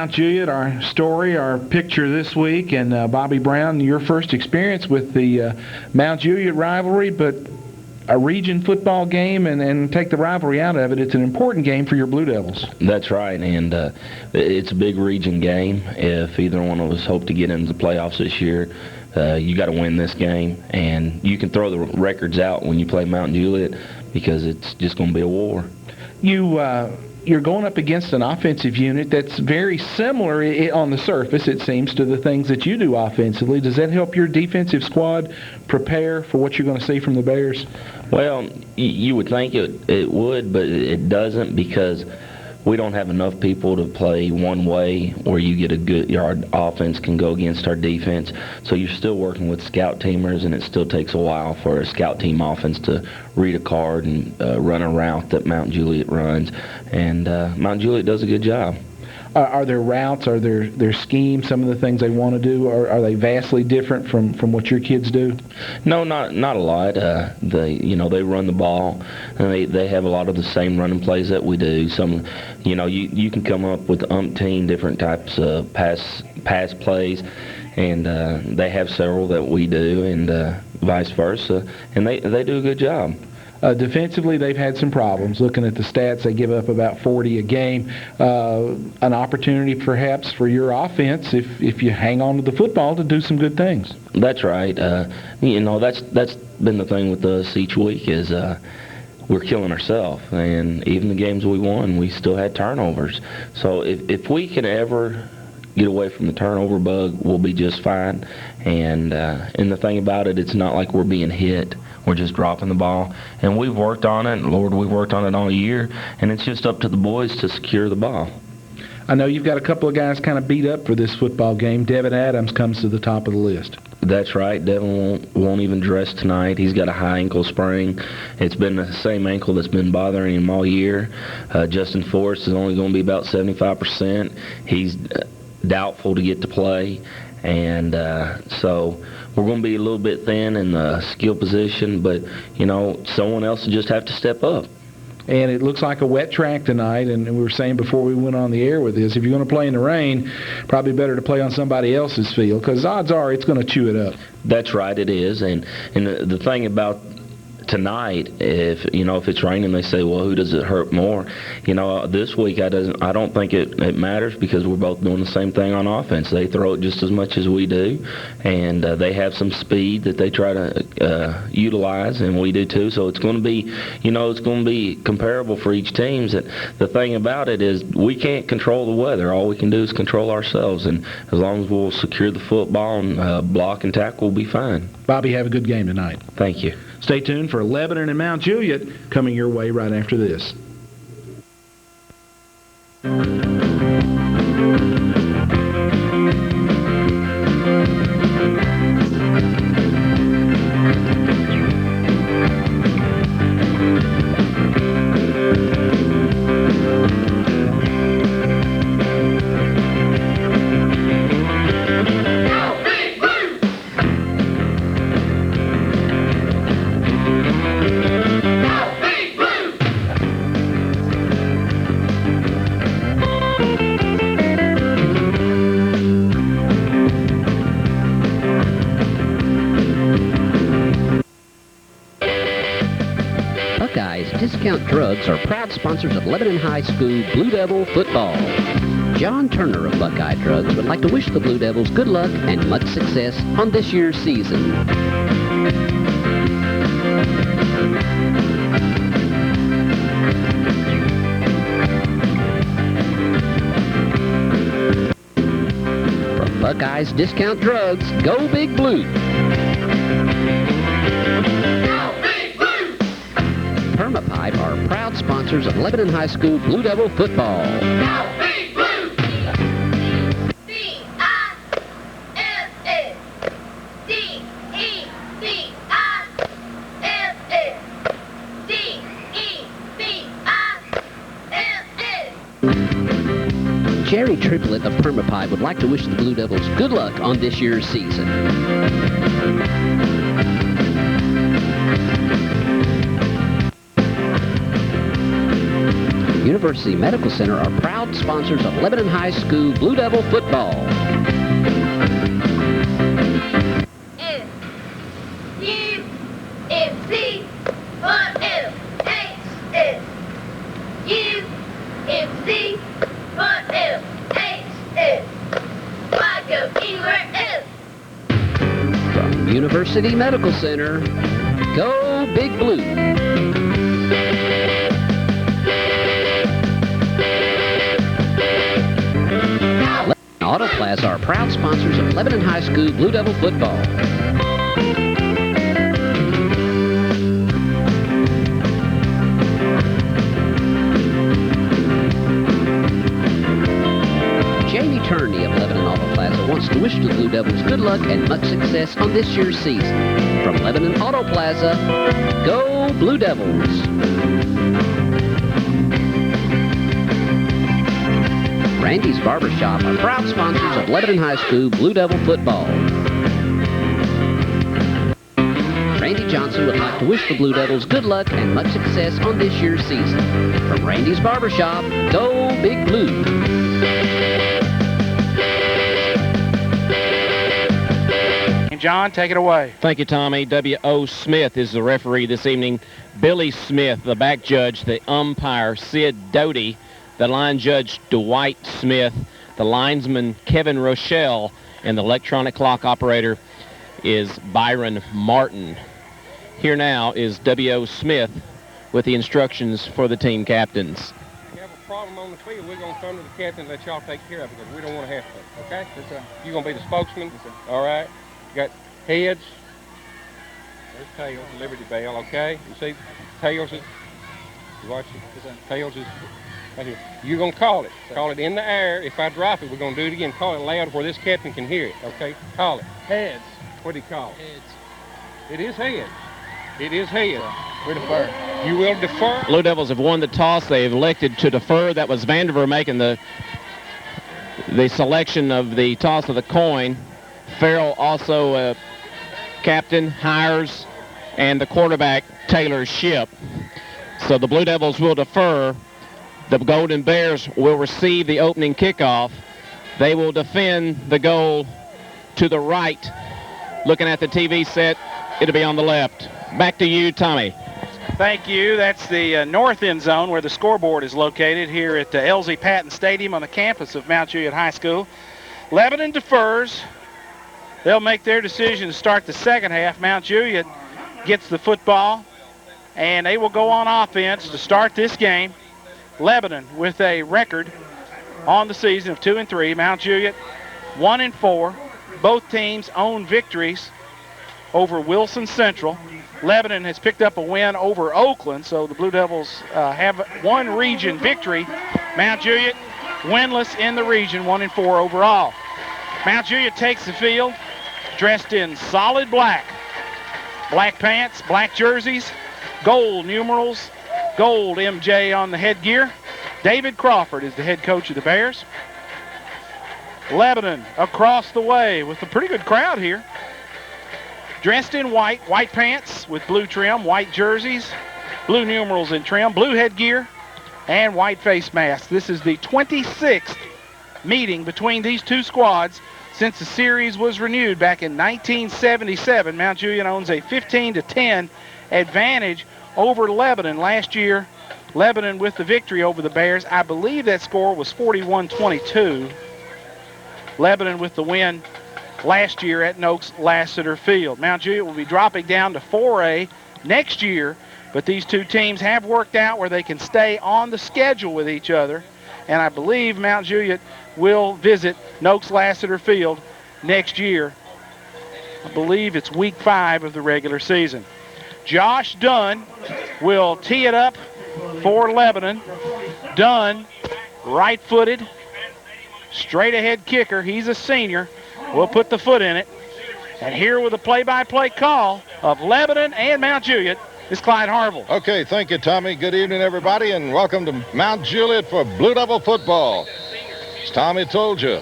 Mount Juliet, our story, our picture this week, and Bobby Brown, your first experience with the Mount Juliet rivalry, but a region football game, and take the rivalry out of it, it's an important game for your Blue Devils. That's right, and it's a big region game. If either one of us hope to get into the playoffs this year, you got to win this game, and you can throw the records out when you play Mount Juliet because it's just going to be a war. You're going up against an offensive unit that's very similar on the surface, it seems, to the things that you do offensively. Does that help your defensive squad prepare for what you're going to see from the Bears? Well, you would think it would, but it doesn't, because we don't have enough people to play one way where you get a good, our offense can go against our defense. So you're still working with scout teamers, and it still takes a while for a scout team offense to read a card and run a route that Mount Juliet runs. And Mount Juliet does a good job. Are there routes, are there schemes, some of the things they want to do, are they vastly different from what your kids do? No, not a lot. They run the ball, and they have a lot of the same running plays that we do. Some, you can come up with umpteen different types of pass plays, and they have several that we do, and vice versa, and they do a good job. Defensively, they've had some problems. Looking at the stats, they give up about 40 a game. An opportunity, perhaps, for your offense, if you hang on to the football, to do some good things. That's right. That's been the thing with us each week is we're killing ourselves. And even the games we won, we still had turnovers. So if we can ever get away from the turnover bug, we'll be just fine. And the thing about it, it's not like we're being hit. We're just dropping the ball. And we've worked on it, and Lord, we've worked on it all year, and it's just up to the boys to secure the ball. I know you've got a couple of guys kind of beat up for this football game. Devin Adams comes to the top of the list. That's right. Devin won't even dress tonight. He's got a high ankle sprain. It's been the same ankle that's been bothering him all year. Justin Forrest is only going to be about 75%. He's doubtful to get to play. And so we're going to be a little bit thin in the skill position, but, someone else will just have to step up. And it looks like a wet track tonight, and we were saying before we went on the air with this, if you're going to play in the rain, probably better to play on somebody else's field, because odds are it's going to chew it up. That's right, it is. And the thing about tonight, if it's raining, they say, well, who does it hurt more? This week I don't think it matters, because we're both doing the same thing on offense. They throw it just as much as we do, and they have some speed that they try to utilize, and we do too. So it's going to be comparable for each team. The thing about it is we can't control the weather. All we can do is control ourselves, and as long as we'll secure the football and block and tackle, we'll be fine. Bobby, have a good game tonight. Thank you. Stay tuned for Lebanon and Mount Juliet coming your way right after this. Discount Drugs are proud sponsors of Lebanon High School Blue Devil football. John Turner of Buckeye Drugs would like to wish the Blue Devils good luck and much success on this year's season. From Buckeyes Discount Drugs, go Big Blue! Permapipe are proud sponsors of Lebanon High School Blue Devil football. Go Big Blue! Jerry Triplett of Permapipe would like to wish the Blue Devils good luck on this year's season. University Medical Center are proud sponsors of Lebanon High School Blue Devil football. F-U-F-C F-H-S U-F-C F-H-S Why go anywhere else? From University Medical Center, go Big Blue. Auto Plaza are proud sponsors of Lebanon High School Blue Devil football. Jamie Turney of Lebanon Auto Plaza wants to wish the Blue Devils good luck and much success on this year's season. From Lebanon Auto Plaza, go Blue Devils! Randy's Barbershop are proud sponsors of Lebanon High School Blue Devil football. Randy Johnson would like to wish the Blue Devils good luck and much success on this year's season. From Randy's Barbershop, go Big Blue! John, take it away. Thank you, Tommy. W.O. Smith is the referee this evening. Billy Smith, the back judge, the umpire, Sid Doty, the line judge, Dwight Smith, the linesman, Kevin Rochelle, and the electronic clock operator is Byron Martin. Here now is W.O. Smith with the instructions for the team captains. If you have a problem on the field, we're going to thunder the captain and let y'all take care of it because we don't want to have to, okay? Yes, sir. You're going to be the spokesman? Yes, sir. All right. You got heads. There's tails, Liberty Bell, okay? You see, tails is, you watch it? Yes, sir. Tails is right here. You're going to call it. Yes, call it in the air. If I drop it, we're going to do it again. Call it loud where this captain can hear it, okay? Call it. Heads. What do you call it? Heads. It is heads. It is heads. We defer. You will defer? Blue Devils have won the toss. They've elected to defer. That was Vandiver making the selection of the toss of the coin. Farrell also captain, hires, and the quarterback, Taylor Ship. So the Blue Devils will defer. The Golden Bears will receive the opening kickoff. They will defend the goal to the right. Looking at the TV set, it'll be on the left. Back to you, Tommy. Thank you. That's the north end zone where the scoreboard is located here at Elsie Patton Stadium on the campus of Mount Juliet High School. Lebanon defers. They'll make their decision to start the second half. Mount Juliet gets the football, and they will go on offense to start this game. Lebanon with a record on the season of 2-3. Mount Juliet 1-4. Both teams own victories over Wilson Central. Lebanon has picked up a win over Oakland, so the Blue Devils have one region victory. Mount Juliet winless in the region, 1-4 overall. Mount Juliet takes the field dressed in solid black. Black pants, black jerseys, gold numerals, gold MJ on the headgear. David Crawford is the head coach of the Bears. Lebanon across the way with a pretty good crowd here. Dressed in white, white pants with blue trim, white jerseys, blue numerals in trim, blue headgear, and white face masks. This is the 26th meeting between these two squads since the series was renewed back in 1977. Mount Juliet owns a 15-10 advantage over Lebanon. Last year, Lebanon with the victory over the Bears. I believe that score was 41-22. Lebanon with the win last year at Noakes Lassiter Field. Mount Juliet will be dropping down to 4A next year, but these two teams have worked out where they can stay on the schedule with each other, and I believe Mount Juliet will visit Noakes Lassiter Field next year. I believe it's week 5 of the regular season. Josh Dunn will tee it up for Lebanon. Dunn, right-footed, straight-ahead kicker. He's a senior. We'll put the foot in it. And here with a play-by-play call of Lebanon and Mount Juliet is Clyde Harville. Okay, thank you, Tommy. Good evening, everybody, and welcome to Mount Juliet for Blue Devil football. As Tommy told you,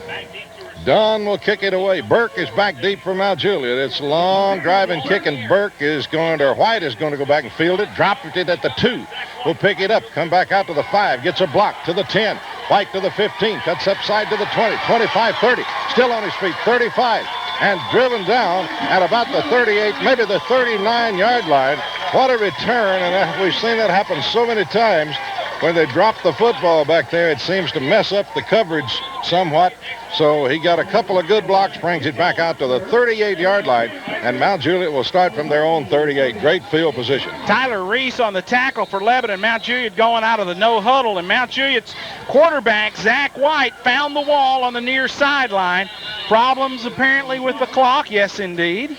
Dunn will kick it away. Burke is back deep for Mount Juliet. It's long driving kick, and Burke is going to, or White is going to go back and field it. Dropped it at the 2. will pick it up, come back out to the 5, gets a block to the 10. White to the 15, cuts upside to the 20, 25, 30, still on his feet, 35, and driven down at about the 38, maybe the 39-yard line. What a return, and we've seen that happen so many times. When they drop the football back there, it seems to mess up the coverage somewhat. So he got a couple of good blocks, brings it back out to the 38-yard line, and Mount Juliet will start from their own 38. Great field position. Tyler Reese on the tackle for Lebanon. Mount Juliet going out of the no huddle, and Mount Juliet's quarterback, Zach White, found the wall on the near sideline. Problems apparently with the clock. Yes, indeed.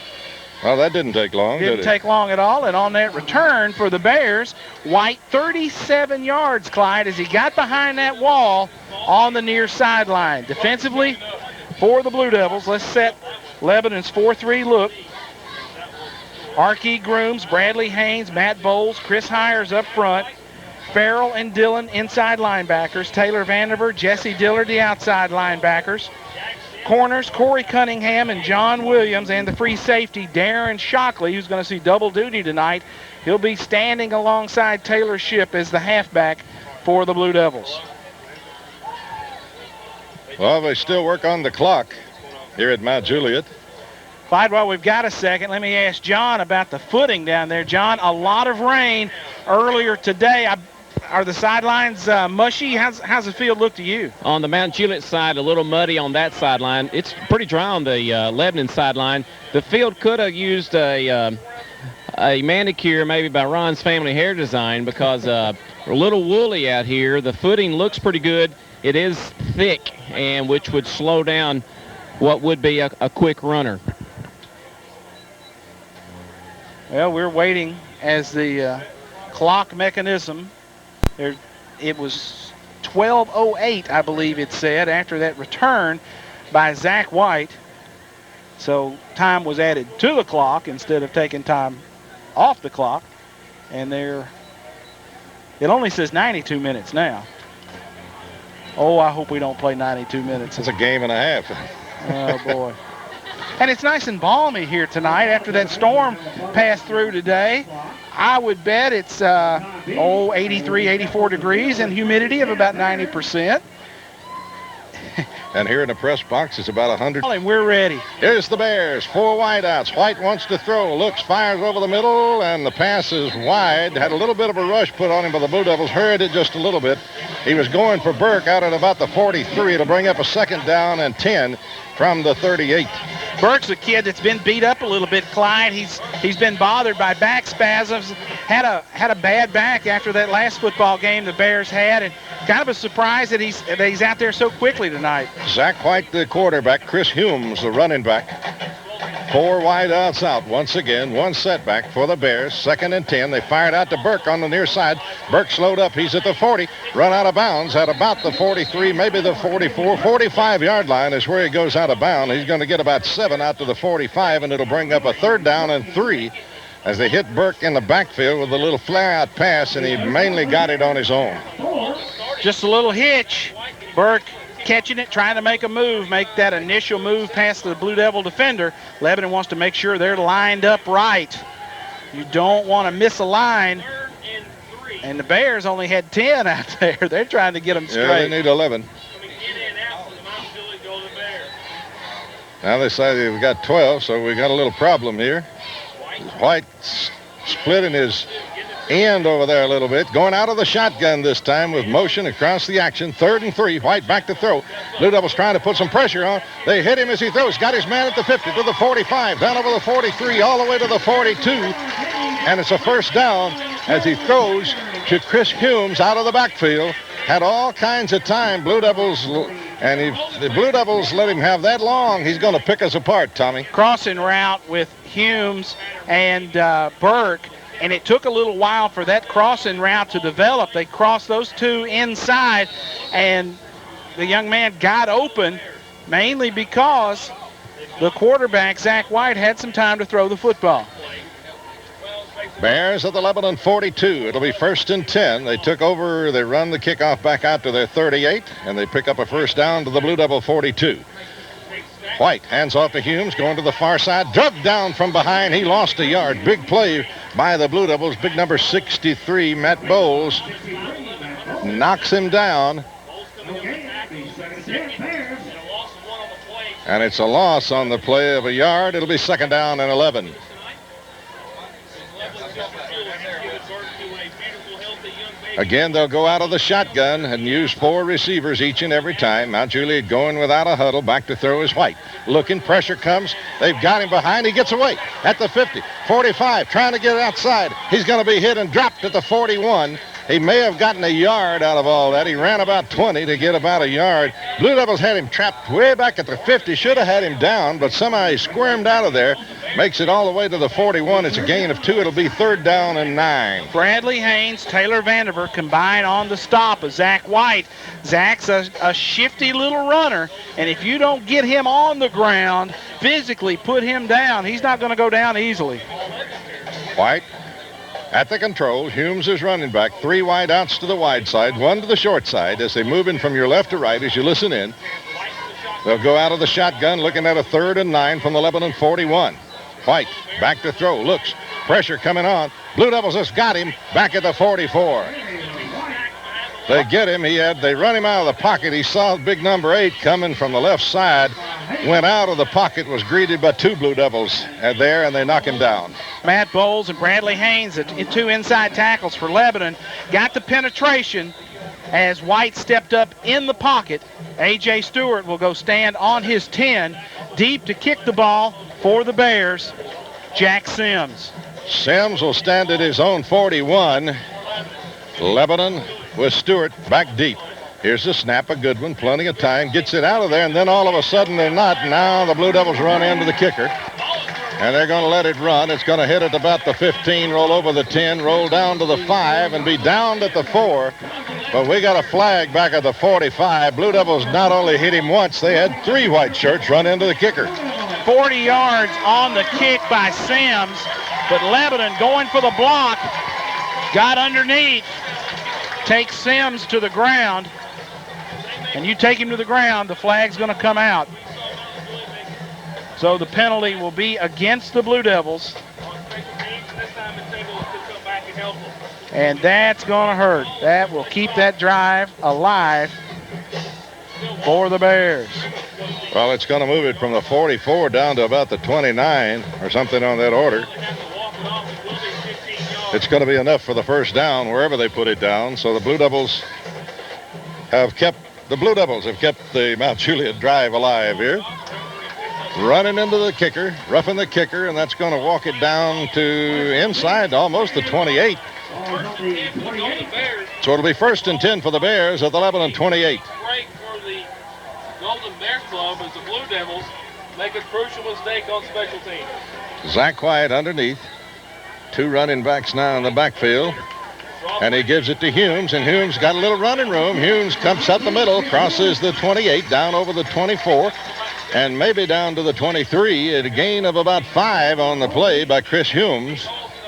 Well, that didn't take long, did it? Didn't take long at all, and on that return for the Bears, White 37 yards, Clyde, as he got behind that wall on the near sideline. Defensively for the Blue Devils, let's set Lebanon's 4-3 look. Archie Grooms, Bradley Haynes, Matt Bowles, Chris Hires up front. Farrell and Dillon inside linebackers. Taylor Vanderver, Jesse Dillard the outside linebackers. Corners, Corey Cunningham and John Williams, and the free safety, Darren Shockley, who's going to see double duty tonight. He'll be standing alongside Taylor Shipp as the halfback for the Blue Devils. Well, they still work on the clock here at Mount Juliet. Clyde, while we've got a second, let me ask John about the footing down there. John, a lot of rain earlier today. Are the sidelines mushy? How's the field look to you? On the Mount Juliet side, a little muddy on that sideline. It's pretty dry on the Lebanon sideline. The field could have used a manicure maybe by Ron's Family Hair Design because a little woolly out here. The footing looks pretty good. It is thick, and which would slow down what would be a quick runner. Well, we're waiting as the clock mechanism. It was 12:08, I believe it said, after that return by Zach White. So time was added to the clock instead of taking time off the clock. And it only says 92 minutes now. Oh, I hope we don't play 92 minutes. It's a game and a half. Oh, boy. And it's nice and balmy here tonight after that storm passed through today. I would bet it's 83, 84 degrees and humidity of about 90%. And here in the press box, it's about 100. And we're ready. Here's the Bears, 4 wideouts. White wants to throw, looks, fires over the middle, and the pass is wide. Had a little bit of a rush put on him, but the Blue Devils hurried it just a little bit. He was going for Burke out at about the 43. It'll bring up a second down and 10 from the 38. Burke's a kid that's been beat up a little bit, Clyde. He's been bothered by back spasms. Had a bad back after that last football game the Bears had, and kind of a surprise that he's out there so quickly tonight. Zach White, the quarterback. Chris Humes, the running back. 4 wideouts out once again. 1 setback for the Bears. 2nd and 10. They fired out to Burke on the near side. Burke slowed up. He's at the 40. Run out of bounds at about the 43, maybe the 44. 45-yard line is where he goes out of bounds. He's going to get about 7 out to the 45, and it'll bring up a 3rd down and 3 as they hit Burke in the backfield with a little flare-out pass, and he mainly got it on his own. Just a little hitch. Burke catching it, trying to make a move, make that initial move past the Blue Devil defender. Lebanon wants to make sure they're lined up right. You don't want to miss a line. And the Bears only had 10 out there. They're trying to get them straight. Yeah, they need 11. Now they say they've got 12, so we got a little problem here. White splitting his end over there a little bit. Going out of the shotgun this time with motion across the action. 3rd and 3. White back to throw. Blue Devils trying to put some pressure on. They hit him as he throws. Got his man at the 50 to the 45. Down over the 43 all the way to the 42. And it's a 1st down as he throws to Chris Humes out of the backfield. Had all kinds of time. Blue Devils, and if the Blue Devils let him have that long, he's going to pick us apart, Tommy. Crossing route with Humes and Burke. And it took a little while for that crossing route to develop. They crossed those two inside, and the young man got open mainly because the quarterback, Zach White, had some time to throw the football. Bears at the Lebanon 42. It'll be 1st and 10. They took over. They run the kickoff back out to their 38, and they pick up a 1st down to the Blue Devil 42. White hands off to Humes, going to the far side. Drug down from behind. He lost a yard. Big play by the Blue Devils. Big number 63, Matt Bowles, knocks him down. And it's a loss on the play of a yard. It'll be second down and 11. Again, they'll go out of the shotgun and use 4 receivers each and every time. Mount Juliet going without a huddle. Back to throw is White. Looking, pressure comes. They've got him behind. He gets away at the 50, 45, trying to get outside. He's going to be hit and dropped at the 41. He may have gotten a yard out of all that. He ran about 20 to get about a yard. Blue Devils had him trapped way back at the 50. Should have had him down, but somehow he squirmed out of there. Makes it all the way to the 41. It's a gain of 2. It'll be third down and 9. Bradley Haynes, Taylor Vandiver combine on the stop of Zach White. Zach's a shifty little runner, and if you don't get him on the ground, physically put him down, he's not going to go down easily. White at the control. Humes is running back. 3 wide outs to the wide side, 1 to the short side as they move in from your left to right as you listen in. They'll go out of the shotgun looking at a third and 9 from the Lebanon 41. White back to throw. Looks. Pressure coming on. Blue Devils just got him back at the 44. They get him. They run him out of the pocket. He saw big number 8 coming from the left side. Went out of the pocket, was greeted by 2 Blue Devils there, and they knock him down. Matt Bowles and Bradley Haynes, the 2 inside tackles for Lebanon, got the penetration as White stepped up in the pocket. A.J. Stewart will go stand on his 10, deep to kick the ball for the Bears, Jack Sims. Sims will stand at his own 41. Lebanon with Stewart back deep. Here's the snap, a good one, plenty of time. Gets it out of there, and then all of a sudden they're not. Now the Blue Devils run into the kicker, and they're going to let it run. It's going to hit at about the 15, roll over the 10, roll down to the 5, and be downed at the 4. But we got a flag back at the 45. Blue Devils not only hit him once, they had 3 white shirts run into the kicker. 40 yards on the kick by Sims, but Lebanon going for the block, got underneath, takes Sims to the ground, and you take him to the ground, the flag's going to come out. So the penalty will be against the Blue Devils. And that's going to hurt. That will keep that drive alive for the Bears. Well, it's going to move it from the 44 down to about the 29 or something on that order. It's going to be enough for the first down wherever they put it down. So the Blue Devils have kept the Mount Juliet drive alive here. Running into the kicker, roughing the kicker, and that's going to walk it down to inside almost the 28. So it'll be first and 10 for the Bears at the Lebanon 28. Break for the Golden Bear Club as the Blue Devils make a crucial mistake on special teams. Zach White underneath. 2 running backs now in the backfield. And he gives it to Humes, and Humes got a little running room. Humes comes up the middle, crosses the 28, down over the 24, and maybe down to the 23. A gain of about 5 on the play by Chris Humes.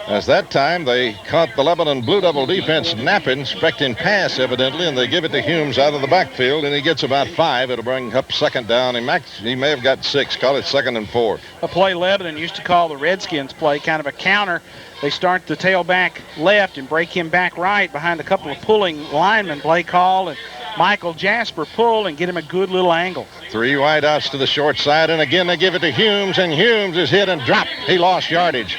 As that time, they caught the Lebanon Blue Devil defense napping, expecting pass, evidently, and they give it to Humes out of the backfield, and he gets about 5. It'll bring up second down. He may have got 6. Call it second and 4. A play Lebanon used to call the Redskins play, kind of a counter. They start the tailback left and break him back right behind a couple of pulling linemen. Play call, and Michael Jasper pull and get him a good little angle. 3 wide outs to the short side, and again they give it to Humes, and Humes is hit and dropped. He lost yardage.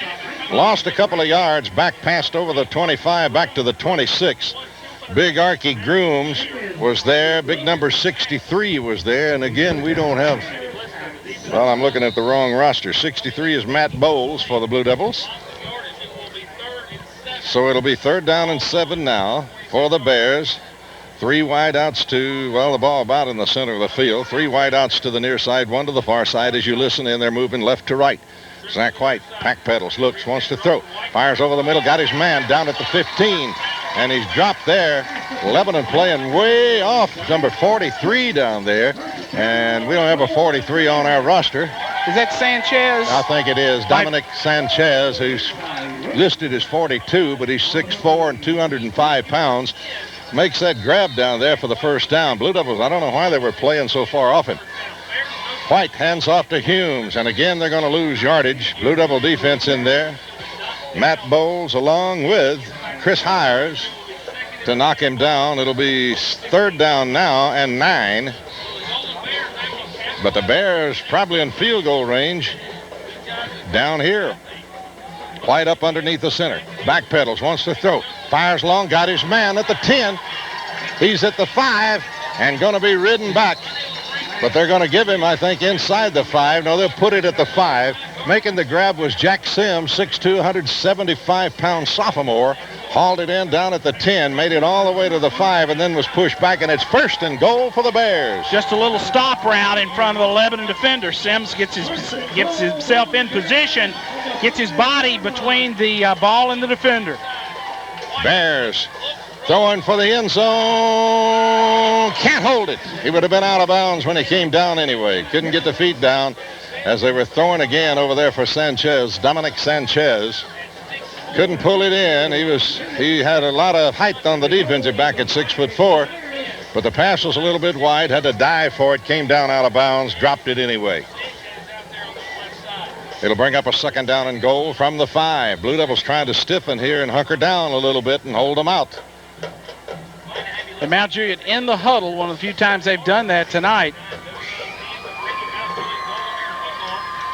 Lost a couple of yards, back passed over the 25, back to the 26. Big Archie Grooms was there. Big number 63 was there. And again, we don't have, well, I'm looking at the wrong roster. 63 is Matt Bowles for the Blue Devils. So it'll be third down and 7 now for the Bears. 3 wide outs to, well, the ball about in the center of the field. 3 wide outs to the near side, 1 to the far side. As you listen in, they're moving left to right. Zach White, pack pedals, looks, wants to throw. Fires over the middle, got his man down at the 15. And he's dropped there. Lebanon playing way off number 43 down there. And we don't have a 43 on our roster. Is that Sanchez? I think it is. Dominic Sanchez, who's listed as 42, but he's 6'4" and 205 pounds. Makes that grab down there for the first down. Blue Devils, I don't know why they were playing so far off him. White hands off to Humes, and again they're going to lose yardage. Blue Devil defense in there. Matt Bowles along with Chris Hires to knock him down. It'll be 3rd down now and 9. But the Bears probably in field goal range down here. White up underneath the center. Backpedals, wants to throw. Fires long, got his man at the 10. He's at the 5 and going to be ridden back. But they're going to give him, I think, inside the 5. No, they'll put it at the 5. Making the grab was Jack Sims, 6'2", 175-pound sophomore. Hauled it in down at the 10, made it all the way to the 5, and then was pushed back, and it's 1st and goal for the Bears. Just a little stop route in front of the Lebanon defender. Sims gets himself in position, gets his body between the ball and the defender. Bears throwing for the end zone. Can't hold it. He would have been out of bounds when he came down anyway. Couldn't get the feet down as they were throwing again over there for Sanchez, Dominic Sanchez. Couldn't pull it in. He had a lot of height on the defensive back at 6'4", but the pass was a little bit wide. Had to dive for it. Came down out of bounds. Dropped it anyway. It'll bring up a 2nd down and goal from the 5. Blue Devils trying to stiffen here and hunker down a little bit and hold them out. And Mount Juliet in the huddle, one of the few times they've done that tonight.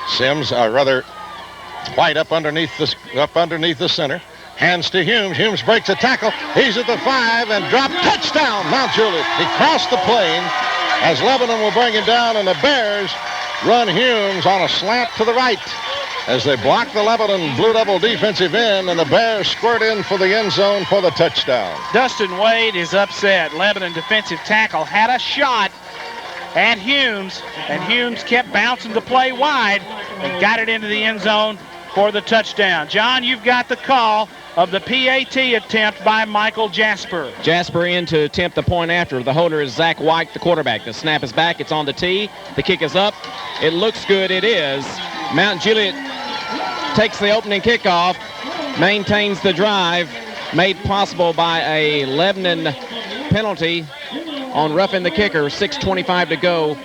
Sims, White up underneath the center. Hands to Humes. Humes breaks a tackle. He's at the 5 and dropped. Touchdown, Mount Juliet. He crossed the plane as Lebanon will bring him down, and the Bears run Humes on a slant to the right as they block the Lebanon Blue Devil defensive end, and the Bears squirt in for the end zone for the touchdown. Dustin Wade is upset. Lebanon defensive tackle had a shot at Humes, and Humes kept bouncing the play wide and got it into the end zone for the touchdown. John, you've got the call of the PAT attempt by Michael Jasper. Jasper in to attempt the point after. The holder is Zach White, the quarterback. The snap is back. It's on the tee. The kick is up. It looks good. It is. Mount Juliet takes the opening kickoff, maintains the drive, made possible by a Lebanon penalty on roughing the kicker. 6:25 to go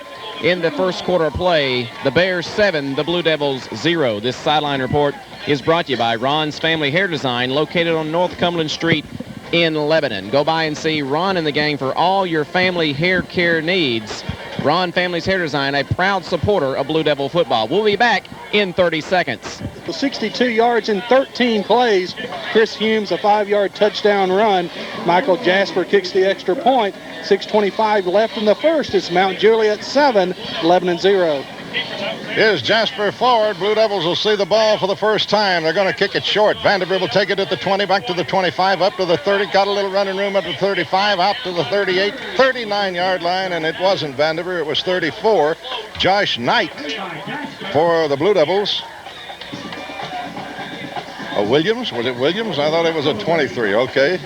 in the first quarter of play. The Bears 7, the Blue Devils 0. This sideline report is brought to you by Ron's Family Hair Design, located on North Cumberland Street in Lebanon. Go by and see Ron and the gang for all your family hair care needs. Ron Family's Hair Design, a proud supporter of Blue Devil football. We'll be back in 30 seconds. 62 yards in 13 plays. Chris Humes, a 5-yard touchdown run. Michael Jasper kicks the extra point. 6:25 left in the first. It's Mount Juliet 7, Lebanon 0. Here's Jasper forward. Blue Devils will see the ball for the first time. They're going to kick it short. Vanderbilt will take it at the 20, back to the 25, up to the 30. Got a little running room up to 35, out to the 38, 39-yard line, and it wasn't Vanderbilt. It was 34. Josh Knight for the Blue Devils. Williams? Was it Williams? I thought it was a 23. Okay.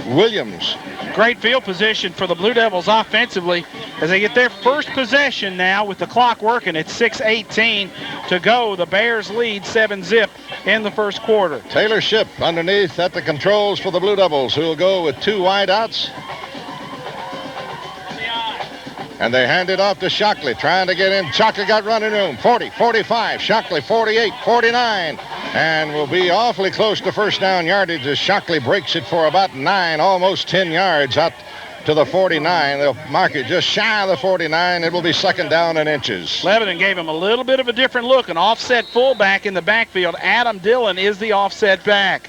Williams. Great field position for the Blue Devils offensively as they get their first possession now with the clock working at 6:18 to go. The Bears lead 7-zip in the first quarter. Taylor Shipp underneath at the controls for the Blue Devils, who will go with 2 wideouts. And they hand it off to Shockley, trying to get in. Shockley got running room. 40, 45. Shockley, 48, 49. And will be awfully close to first down yardage as Shockley breaks it for about 9, almost 10 yards out to the 49. They'll mark it just shy of the 49. It will be 2nd down and inches. Lebanon gave him a little bit of a different look. An offset fullback in the backfield. Adam Dillon is the offset back.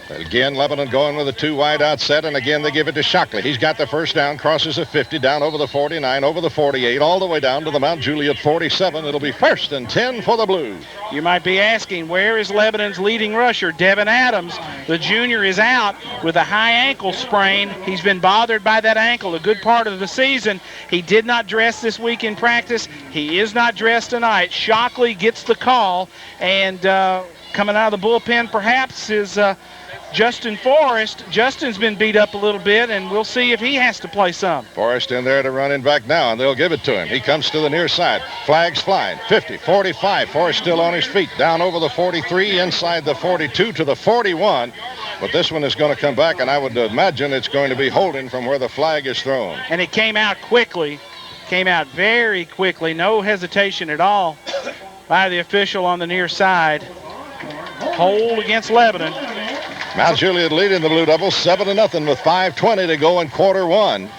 Again, Lebanon going with a 2 wideout set, and again they give it to Shockley. He's got the first down, crosses the 50, down over the 49, over the 48, all the way down to the Mount Juliet 47. It'll be 1st and 10 for the Blues. You might be asking, where is Lebanon's leading rusher, Devin Adams? The junior is out with a high ankle sprain. He's been bothered by that ankle a good part of the season. He did not dress this week in practice. He is not dressed tonight. Shockley gets the call, and coming out of the bullpen perhaps is Justin Forrest. Justin's been beat up a little bit, and we'll see if he has to play some. Forrest in there to run in back now, and they'll give it to him. He comes to the near side. Flags flying. 50, 45. Forrest still on his feet. Down over the 43, inside the 42 to the 41. But this one is going to come back, and I would imagine it's going to be holding from where the flag is thrown. And it came out quickly. came out very quickly. No hesitation at all by the official on the near side. Hold against Lebanon. Mount Juliet leading the Blue Devils 7-0 with 5:20 to go in quarter one.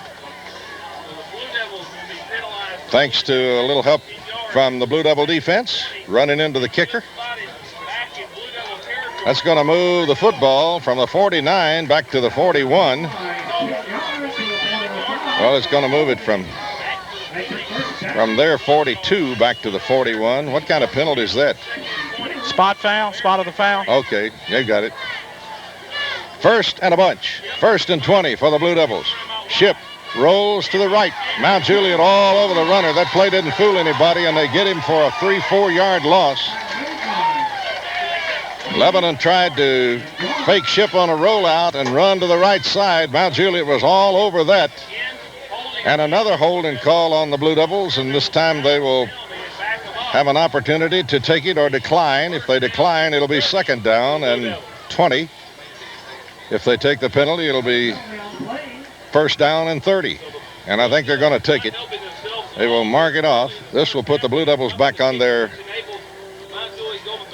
Thanks to a little help from the Blue Devil defense, running into the kicker. That's going to move the football from the 49 back to the 41. Well, it's going to move it from their 42 back to the 41. What kind of penalty is that? Spot foul, spot of the foul. Okay, you got it. First and a bunch. 1st and 20 for the Blue Devils. Ship rolls to the right. Mount Juliet all over the runner. That play didn't fool anybody, and they get him for a 3-4 yard loss. Lebanon tried to fake Ship on a rollout and run to the right side. Mount Juliet was all over that. And another holding call on the Blue Devils, and this time they will have an opportunity to take it or decline. If they decline, it'll be 2nd down and 20. If they take the penalty, it'll be 1st down and 30. And I think they're going to take it. They will mark it off. This will put the Blue Devils back on their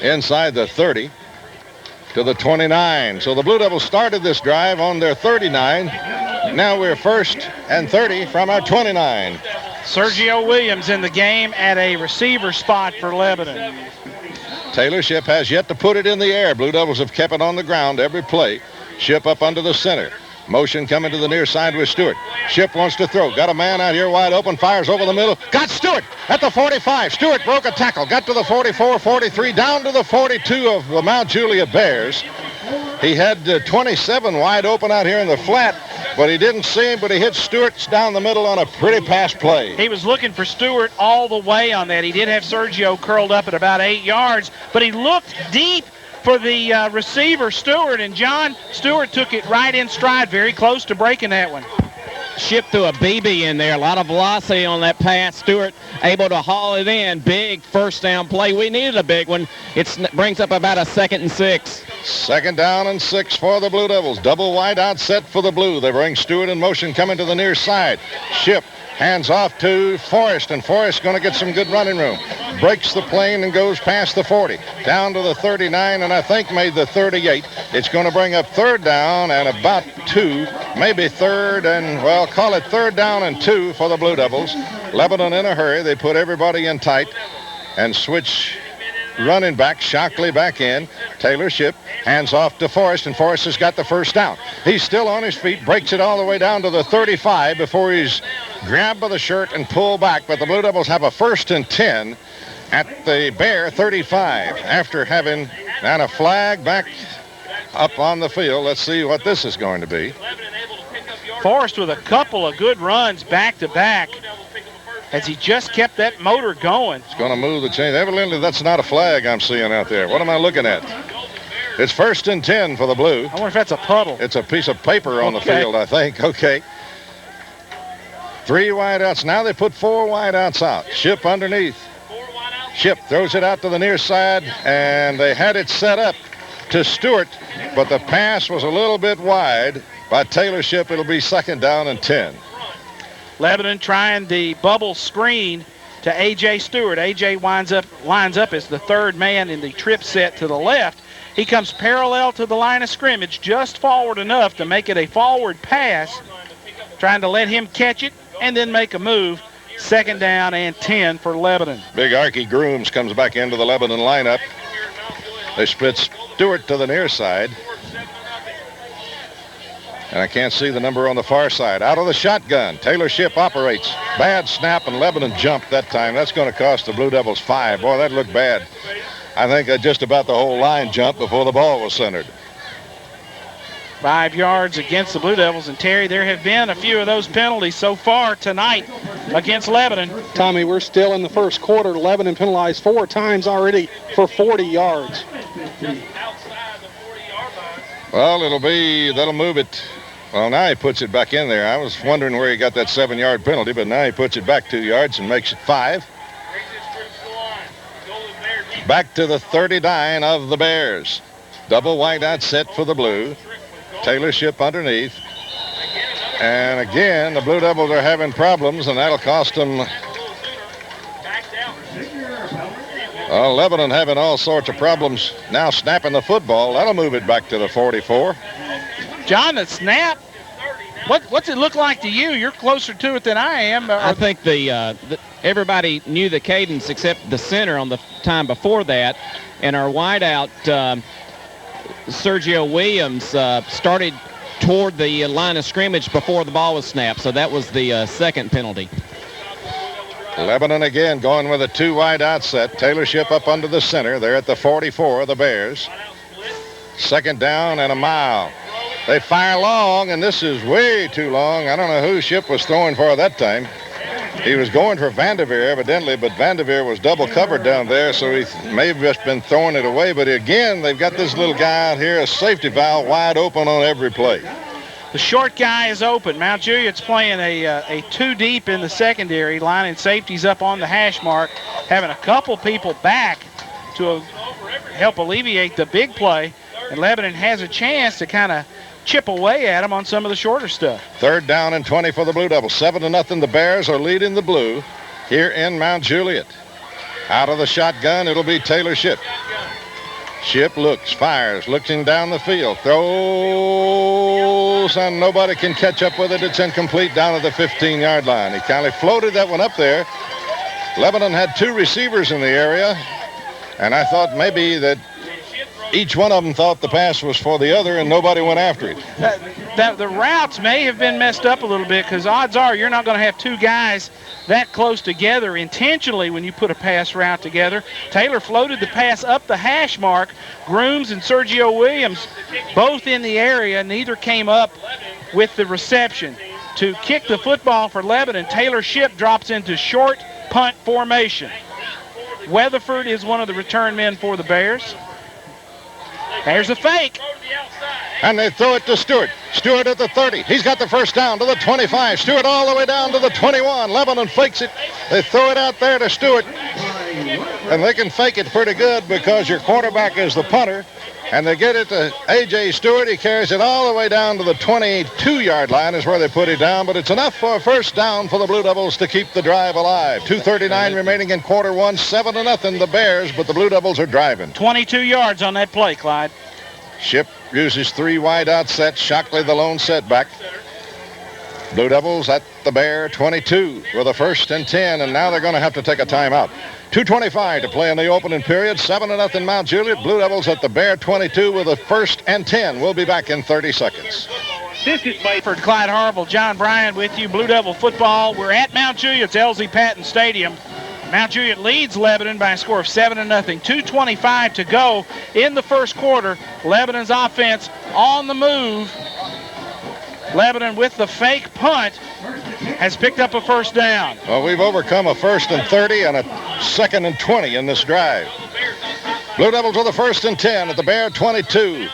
inside the 30 to the 29. So the Blue Devils started this drive on their 39. Now we're 1st and 30 from our 29. Sergio Williams in the game at a receiver spot for Lebanon. Taylor Ship has yet to put it in the air. Blue Devils have kept it on the ground every play. Ship up under the center. Motion coming to the near side with Stewart. Ship wants to throw. Got a man out here wide open. Fires over the middle. Got Stewart at the 45. Stewart broke a tackle. Got to the 44, 43, down to the 42 of the Mount Juliet Bears. He had 27 wide open out here in the flat, but he didn't see him, but he hit Stewart down the middle on a pretty pass play. He was looking for Stewart all the way on that. He did have Sergio curled up at about 8 yards, but he looked deep for the receiver, Stewart, and John Stewart took it right in stride, very close to breaking that one. Ship threw a BB in there. A lot of velocity on that pass. Stewart able to haul it in. Big 1st down play. We needed a big one. It brings up about a 2nd and 6. 2nd down and 6 for the Blue Devils. Double wide out set for the Blue. They bring Stewart in motion coming to the near side. Ship hands off to Forrest, and Forrest going to get some good running room. Breaks the plane and goes past the 40. Down to the 39, and I think made the 38. It's going to bring up 3rd down and about 2. Maybe 3rd and, well, call it 3rd down and 2 for the Blue Devils. Lebanon in a hurry. They put everybody in tight and switch running back. Shockley back in. Taylor Ship hands off to Forrest, and Forrest has got the 1st down. He's still on his feet, breaks it all the way down to the 35 before he's grabbed by the shirt and pulled back. But the Blue Devils have a 1st and 10 at the Bear 35 after having a flag back up on the field. Let's see what this is going to be. Forrest with a couple of good runs back to back as he just kept that motor going. It's going to move the chain. Evidently, that's not a flag I'm seeing out there. What am I looking at? It's 1st and 10 for the Blue. I wonder if that's a puddle. It's a piece of paper on the field, I think. Okay. 3 wideouts. Now they put 4 wideouts out. Ship underneath. Ship throws it out to the near side, and they had it set up to Stewart, but the pass was a little bit wide by Taylor Ship. It'll be 2nd down and 10. Lebanon trying the bubble screen to A.J. Stewart. A.J. lines up as the 3rd man in the trip set to the left. He comes parallel to the line of scrimmage, just forward enough to make it a forward pass, trying to let him catch it and then make a move. 2nd down and 10 for Lebanon. Big Archie Grooms comes back into the Lebanon lineup. They split Stewart to the near side. And I can't see the number on the far side. Out of the shotgun, Taylor Ship operates. Bad snap, and Lebanon jumped that time. That's going to cost the Blue Devils 5. Boy, that looked bad. I think just about the whole line jumped before the ball was centered. 5 yards against the Blue Devils. And, Terry, there have been a few of those penalties so far tonight against Lebanon. Tommy, we're still in the 1st quarter. Lebanon penalized 4 times already for 40 yards. Well, that'll move it. Well, now he puts it back in there. I was wondering where he got that 7-yard penalty, but now he puts it back 2 yards and makes it 5. Back to the 39 of the Bears. Double wide out set for the Blue. Taylor Ship underneath. And again, the Blue Devils are having problems, and that'll cost them. Lebanon having all sorts of problems now snapping the football. That'll move it back to the 44. John, the snap, what's it look like to you? You're closer to it than I am. I think everybody knew the cadence except the center on the time before that. And our wideout, Sergio Williams, started toward the line of scrimmage before the ball was snapped. So that was the second penalty. Lebanon again going with a 2 wide out set. Taylor Ship up under the center. They're at the 44 of the Bears. Second down and a mile. They fire long, and this is way too long. I don't know who Ship was throwing for that time. He was going for Vanderveer evidently, but Vanderveer was double covered down there, so he may have just been throwing it away. But again, they've got this little guy out here, a safety valve, wide open on every play. The short guy is open. Mount Juliet's playing a 2 deep in the secondary, lining safeties up on the hash mark, having a couple people back to help alleviate the big play. And Lebanon has a chance to kind of chip away at them on some of the shorter stuff. Third down and 20 for the Blue Devils. 7-0. The Bears are leading the Blue here in Mount Juliet. Out of the shotgun, it'll be Taylor Ship. Ship looks, fires, looking down the field, throws, and nobody can catch up with it. It's incomplete down at the 15-yard line. He kind of floated that one up there. Lebanon had 2 receivers in the area, and I thought maybe that each one of them thought the pass was for the other, and nobody went after it. The routes may have been messed up a little bit, because odds are you're not going to have 2 guys that close together intentionally when you put a pass route together. Taylor floated the pass up the hash mark. Grooms and Sergio Williams both in the area. Neither came up with the reception. To kick the football for Lebanon, Taylor Ship drops into short punt formation. Weatherford is one of the return men for the Bears. There's a fake. And they throw it to Stewart. Stewart at the 30. He's got the first down to the 25. Stewart all the way down to the 21. Lebanon fakes it. They throw it out there to Stewart. And they can fake it pretty good because your quarterback is the punter. And they get it to A.J. Stewart. He carries it all the way down to the 22-yard line is where they put it down. But it's enough for a first down for the Blue Devils to keep the drive alive. 2:39 remaining in quarter one. 7-0 the Bears, but the Blue Devils are driving. 22 yards on that play, Clyde. Ship uses 3 wide out sets. Shockley the lone setback. Blue Devils at the Bear 22 with a 1st and 10, and now they're going to have to take a timeout. 2:25 to play in the opening period. 7-0 Mount Juliet. Blue Devils at the Bear 22 with a 1st and 10. We'll be back in 30 seconds. This is for Clyde Harville, John Bryant with you. Blue Devil football. We're at Mount Juliet's LZ Patton Stadium. Mount Juliet leads Lebanon by a score of 7-0. 2:25 to go in the first quarter. Lebanon's offense on the move. Lebanon with the fake punt has picked up a first down. Well, we've overcome a 1st and 30 and a 2nd and 20 in this drive. Blue Devils with a 1st and 10 at the Bear 22.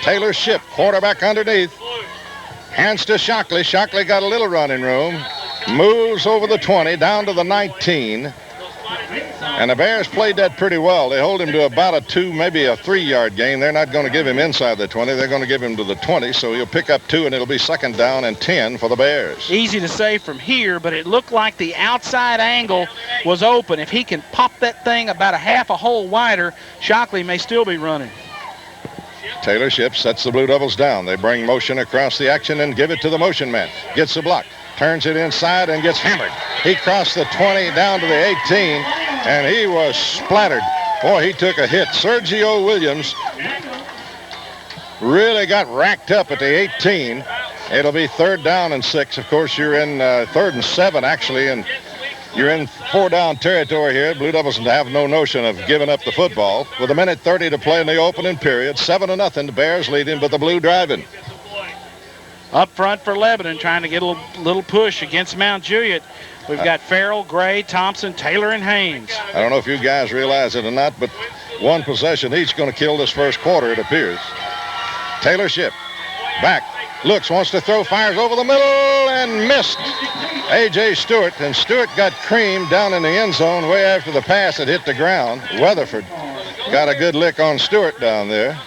Taylor Ship, quarterback underneath. Hands to Shockley. Shockley got a little running room. Moves over the 20, down to the 19. And the Bears played that pretty well. They hold him to about a 2, maybe a 3-yard gain. They're not going to give him inside the 20. They're going to give him to the 20, so he'll pick up 2, and it'll be 2nd down and 10 for the Bears. Easy to say from here, but it looked like the outside angle was open. If he can pop that thing about a half a hole wider, Shockley may still be running. Taylor Ship sets the Blue Devils down. They bring motion across the action and give it to the motion man. Gets the block. Turns it inside and gets hammered. He crossed the 20 down to the 18, and he was splattered. Boy, he took a hit. Sergio Williams really got racked up at the 18. It'll be 3rd down and 6. Of course, you're in 3rd and 7, actually, and you're in 4-down territory here. Blue Devils have no notion of giving up the football. With 1:30 to play in the opening period, 7-0. The Bears leading, but the Blue driving. Up front for Lebanon, trying to get a little push against Mount Juliet. We've got Farrell, Gray, Thompson, Taylor, and Haynes. I don't know if you guys realize it or not, but one possession each going to kill this first quarter, it appears. Taylor Ship, back, looks, wants to throw, fires over the middle, and missed. A.J. Stewart, and Stewart got creamed down in the end zone way after the pass had hit the ground. Weatherford got a good lick on Stewart down there.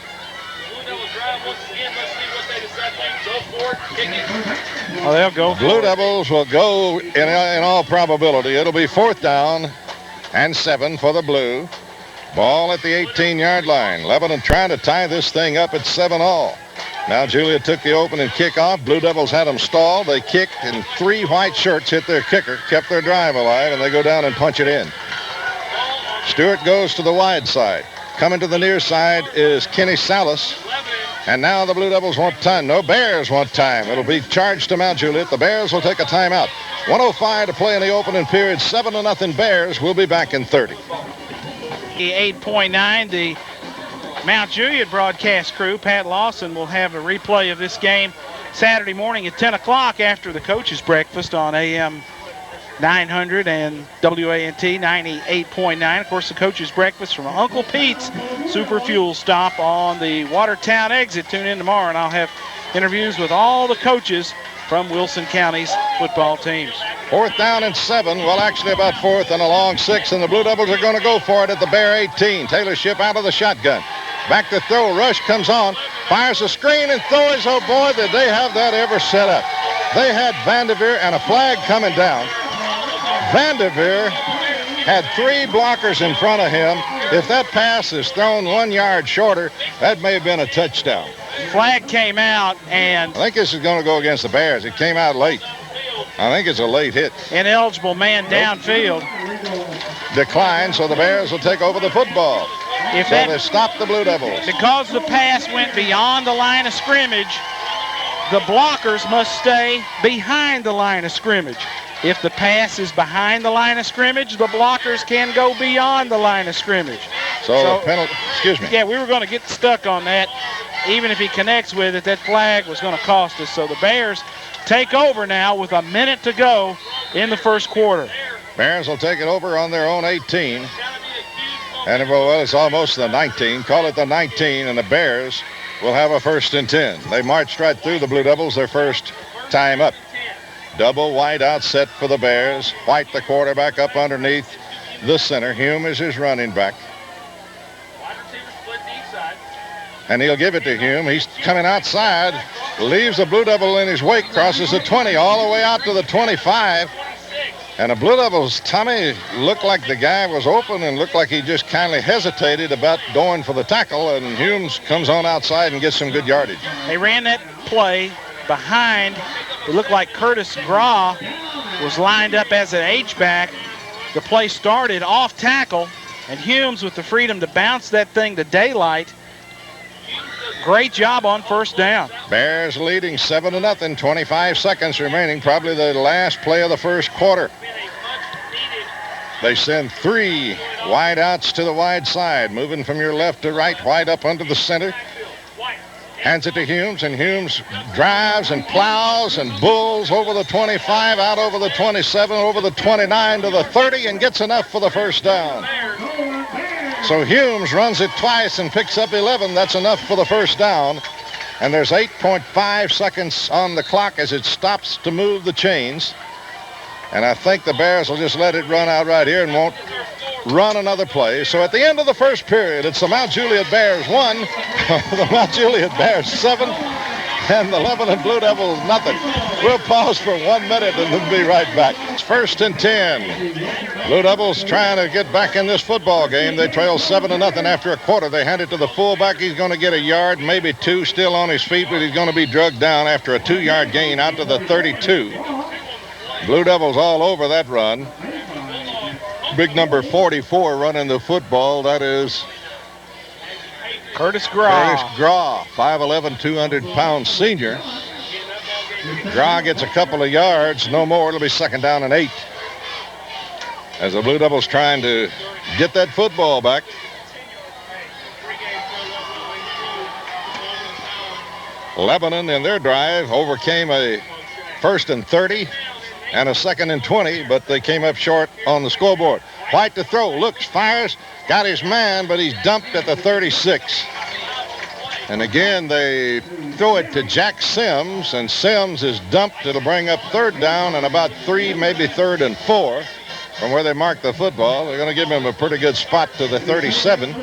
Oh, they'll go. Blue Devils will go in all probability. It'll be 4th down and 7 for the Blue. Ball at the 18-yard line. Lebanon trying to tie this thing up at 7-all. Now Juliet took the opening kickoff. Blue Devils had them stalled. They kicked, and 3 white shirts hit their kicker, kept their drive alive, and they go down and punch it in. Stewart goes to the wide side. Coming to the near side is Kenny Salas. And now the Blue Devils want time. No, Bears want time. It'll be charged to Mount Juliet. The Bears will take a timeout. 1:05 to play in the opening period. 7-0 Bears. We'll be back in 30. 8.9, the Mount Juliet broadcast crew, Pat Lawson, will have a replay of this game Saturday morning at 10 o'clock after the coach's breakfast on AM 900 and WANT 98.9. Of course, the coach's breakfast from Uncle Pete's Super Fuel Stop on the Watertown exit. Tune in tomorrow, and I'll have interviews with all the coaches from Wilson County's football teams. 4th down and 7. Well, actually about 4th and a long 6, and the Blue Devils are going to go for it at the Bear 18. Taylor Ship out of the shotgun. Back to throw. Rush comes on, fires a screen and throws. Oh, boy, did they have that ever set up. They had Vanderveer and a flag coming down. Vanderveer had 3 blockers in front of him. If that pass is thrown 1 yard shorter, that may have been a touchdown. Flag came out, and I think this is going to go against the Bears. It came out late. I think it's a late hit. Ineligible man downfield. Decline, so the Bears will take over the football. They stop the Blue Devils. Because the pass went beyond the line of scrimmage, the blockers must stay behind the line of scrimmage. If the pass is behind the line of scrimmage, the blockers can go beyond the line of scrimmage. So penalty, excuse me. Yeah, we were going to get stuck on that. Even if he connects with it, that flag was going to cost us. So the Bears take over now with a minute to go in the first quarter. Bears will take it over on their own 18. And well, it's almost the 19. Call it the 19, and the Bears will have a 1st and 10. They marched right through the Blue Devils their first time up. Double wide out set for the Bears. White, the quarterback, up underneath the center. Hume is his running back. And he'll give it to Hume. He's coming outside, leaves the Blue Devil in his wake, crosses the 20 all the way out to the 25. And the Blue Devils' Tommy looked like the guy was open and looked like he just kindly hesitated about going for the tackle, and Hume comes on outside and gets some good yardage. They ran that play behind. It looked like Curtis Graw was lined up as an H-back. The play started off tackle, and Humes with the freedom to bounce that thing to daylight. Great job on 1st down. Bears leading 7-0, 25 seconds remaining, probably the last play of the first quarter. They send 3 wide outs to the wide side, moving from your left to right, wide up under the center. Hands it to Humes, and Humes drives and plows and bulls over the 25, out over the 27, over the 29 to the 30, and gets enough for the 1st down. So Humes runs it twice and picks up 11. That's enough for the 1st down. And there's 8.5 seconds on the clock as it stops to move the chains. And I think the Bears will just let it run out right here and won't run another play. So at the end of the first period, it's the Mount Juliet Bears 1, the Mount Juliet Bears 7, and the Lebanon Blue Devils nothing. We'll pause for 1 minute and then be right back. It's 1st and 10. Blue Devils trying to get back in this football game. They trail 7-0 after a quarter. They hand it to the fullback. He's going to get a yard, maybe 2, still on his feet, but he's going to be drugged down after a 2-yard gain out to the 32. Blue Devils all over that run. Big number 44 running the football. That is Curtis Graw. Curtis Graw, 5'11", 200-pound senior. Graw gets a couple of yards, no more. It'll be 2nd down and 8. As the Blue Devils trying to get that football back. Lebanon in their drive overcame a 1st and 30 and a 2nd and 20, but they came up short on the scoreboard. White to throw, looks, fires, got his man, but he's dumped at the 36. And again, they throw it to Jack Sims, and Sims is dumped. It'll bring up 3rd down and about 3, maybe 3rd and 4 from where they mark the football. They're going to give him a pretty good spot to the 37.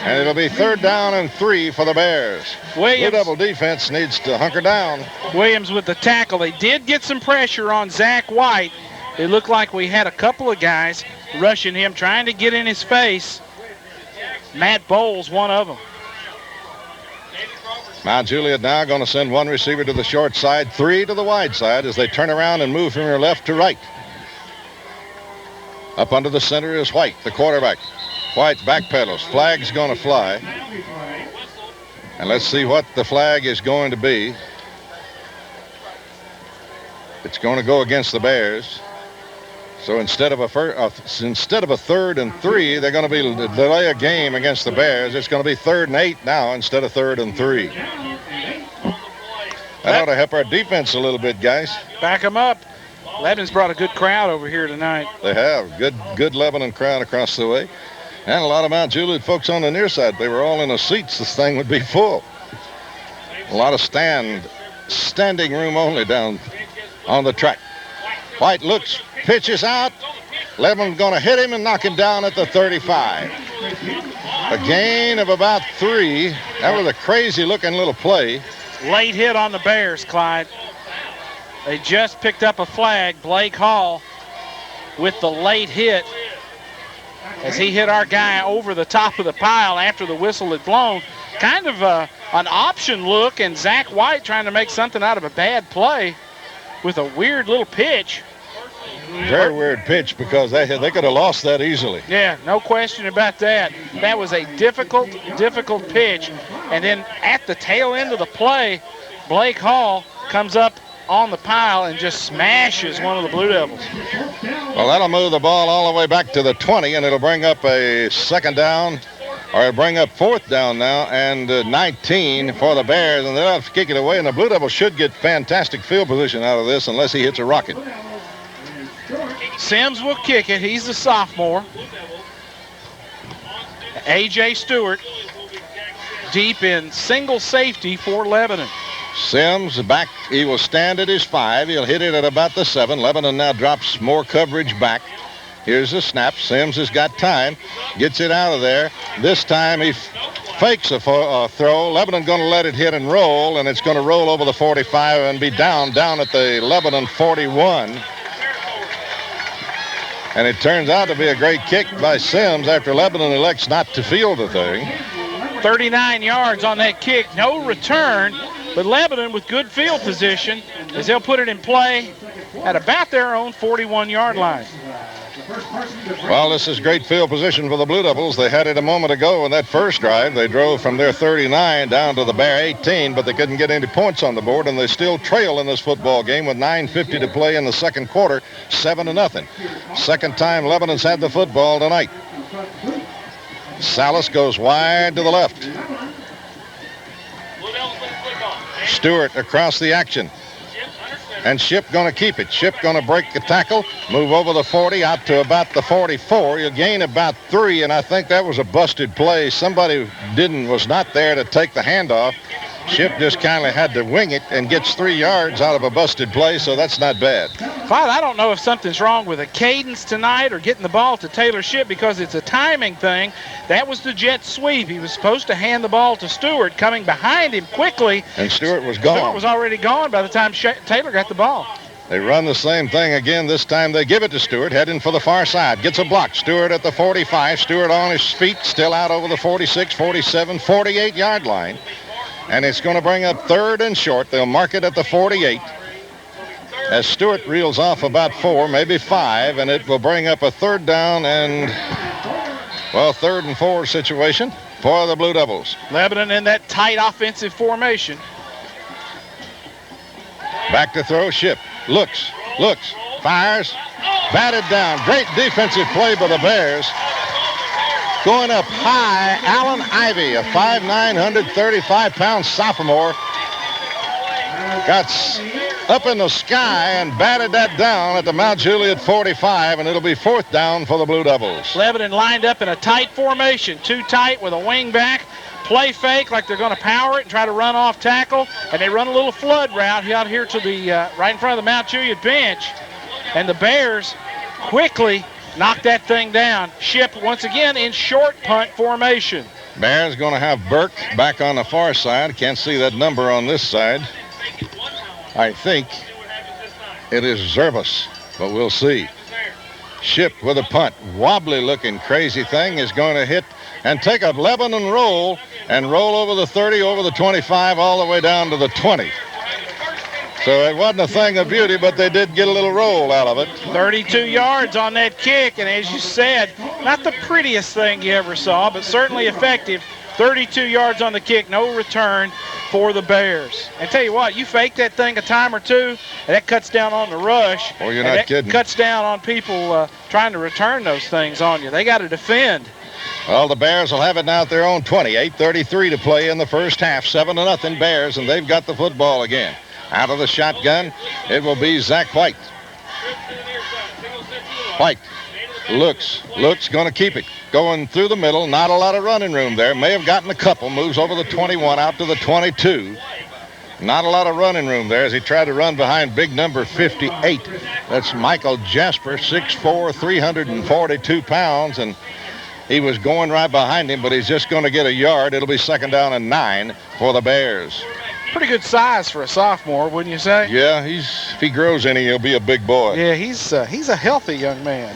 And it'll be 3rd down and 3 for the Bears. Williams. Blue Devil defense needs to hunker down. Williams with the tackle. They did get some pressure on Zach White. It looked like we had a couple of guys rushing him, trying to get in his face. Matt Bowles, one of them. Now Juliet now going to send one receiver to the short side, 3 to the wide side as they turn around and move from your left to right. Up under the center is White, the quarterback. White backpedals. Flag's going to fly. And let's see what the flag is going to be. It's going to go against the Bears. So instead of a 3rd and 3, they're going to delay a game against the Bears. It's going to be 3rd and 8 now instead of 3rd and 3. That ought to help our defense a little bit, guys. Back them up. Lebanon's brought a good crowd over here tonight. They have. Good Lebanon crowd across the way. And a lot of Mount Juliet folks on the near side. They were all in the seats. This thing would be full. A lot of standing room only down on the track. White looks, pitches out. Lebanon going to hit him and knock him down at the 35. A gain of about 3. That was a crazy-looking little play. Late hit on the Bears, Clyde. They just picked up a flag. Blake Hall with the late hit as he hit our guy over the top of the pile after the whistle had blown. Kind of an option look, and Zach White trying to make something out of a bad play with a weird little pitch. Very weird pitch because they could have lost that easily. Yeah, no question about that. That was a difficult pitch. And then at the tail end of the play, Blake Hall comes up on the pile and just smashes one of the Blue Devils. Well, that'll move the ball all the way back to the 20, and it'll bring up a 2nd down, or it'll bring up 4th down now, and 19 for the Bears, and they'll have to kick it away, and the Blue Devils should get fantastic field position out of this unless he hits a rocket. Sims will kick it. He's the sophomore. A.J. Stewart deep in single safety for Lebanon. Sims back. He will stand at his 5. He'll hit it at about the 7. Lebanon now drops more coverage back. Here's the snap. Sims has got time. Gets it out of there. This time he fakes a throw. Lebanon going to let it hit and roll, and it's going to roll over the 45 and be down at the Lebanon 41. And it turns out to be a great kick by Sims after Lebanon elects not to field the thing. 39 yards on that kick. No return, but Lebanon with good field position as they'll put it in play at about their own 41-yard line. Well, this is great field position for the Blue Devils. They had it a moment ago in that first drive. They drove from their 39 down to the Bear 18, but they couldn't get any points on the board, and they still trail in this football game with 9:50 to play in the second quarter, 7-0. Second time Lebanon's had the football tonight. Salas goes wide to the left. Stewart across the action. And Ship going to keep it. Ship going to break the tackle, move over the 40 out to about the 44. You'll gain about 3, and I think that was a busted play. Somebody was not there to take the handoff. Ship just kind of had to wing it and gets 3 yards out of a busted play, so that's not bad. Clyde, I don't know if something's wrong with a cadence tonight or getting the ball to Taylor Ship because it's a timing thing. That was the jet sweep. He was supposed to hand the ball to Stewart, coming behind him quickly. And Stewart was gone. Stewart was already gone by the time Taylor got the ball. They run the same thing again. This time they give it to Stewart, heading for the far side. Gets a block. Stewart at the 45. Stewart on his feet, still out over the 46, 47, 48-yard line. And it's going to bring up 3rd and short. They'll mark it at the 48. As Stewart reels off about 4, maybe 5, and it will bring up a 3rd down and, 3rd and 4 situation for the Blue Devils. Lebanon in that tight offensive formation. Back to throw. Ship. Looks, fires, batted down. Great defensive play by the Bears. Going up high, Alan Ivey, a 5'9", 135-pound sophomore, got up in the sky and batted that down at the Mount Juliet 45, and it'll be 4th down for the Blue Devils. Lebanon lined up in a tight formation, too tight with a wing back. Play fake like they're going to power it and try to run off tackle, and they run a little flood route out here to the right in front of the Mount Juliet bench, and the Bears quickly knock that thing down. Ship once again in short punt formation. Bears going to have Burke back on the far side. Can't see that number on this side. I think it is Zervas, but we'll see. Ship with a punt. Wobbly looking crazy thing is going to hit and take a Lebanon roll and roll over the 30, over the 25, all the way down to the 20. So it wasn't a thing of beauty, but they did get a little roll out of it. 32 yards on that kick, and as you said, not the prettiest thing you ever saw, but certainly effective. 32 yards on the kick, no return for the Bears. And tell you what, you fake that thing a time or two, and that cuts down on the rush. Oh, you're not kidding. Cuts down on people trying to return those things on you. They got to defend. Well, the Bears will have it now at their own 20. 8:33 to play in the first half. 7-0 Bears, and they've got the football again. Out of the shotgun, it will be Zach White. White looks, going to keep it. Going through the middle, not a lot of running room there. May have gotten a couple, moves over the 21 out to the 22. Not a lot of running room there as he tried to run behind big number 58. That's Michael Jasper, 6'4", 342 pounds, and he was going right behind him, but he's just going to get a yard. It'll be 2nd down and 9 for the Bears. Pretty good size for a sophomore, wouldn't you say? Yeah, if he grows any, he'll be a big boy. Yeah, he's a healthy young man.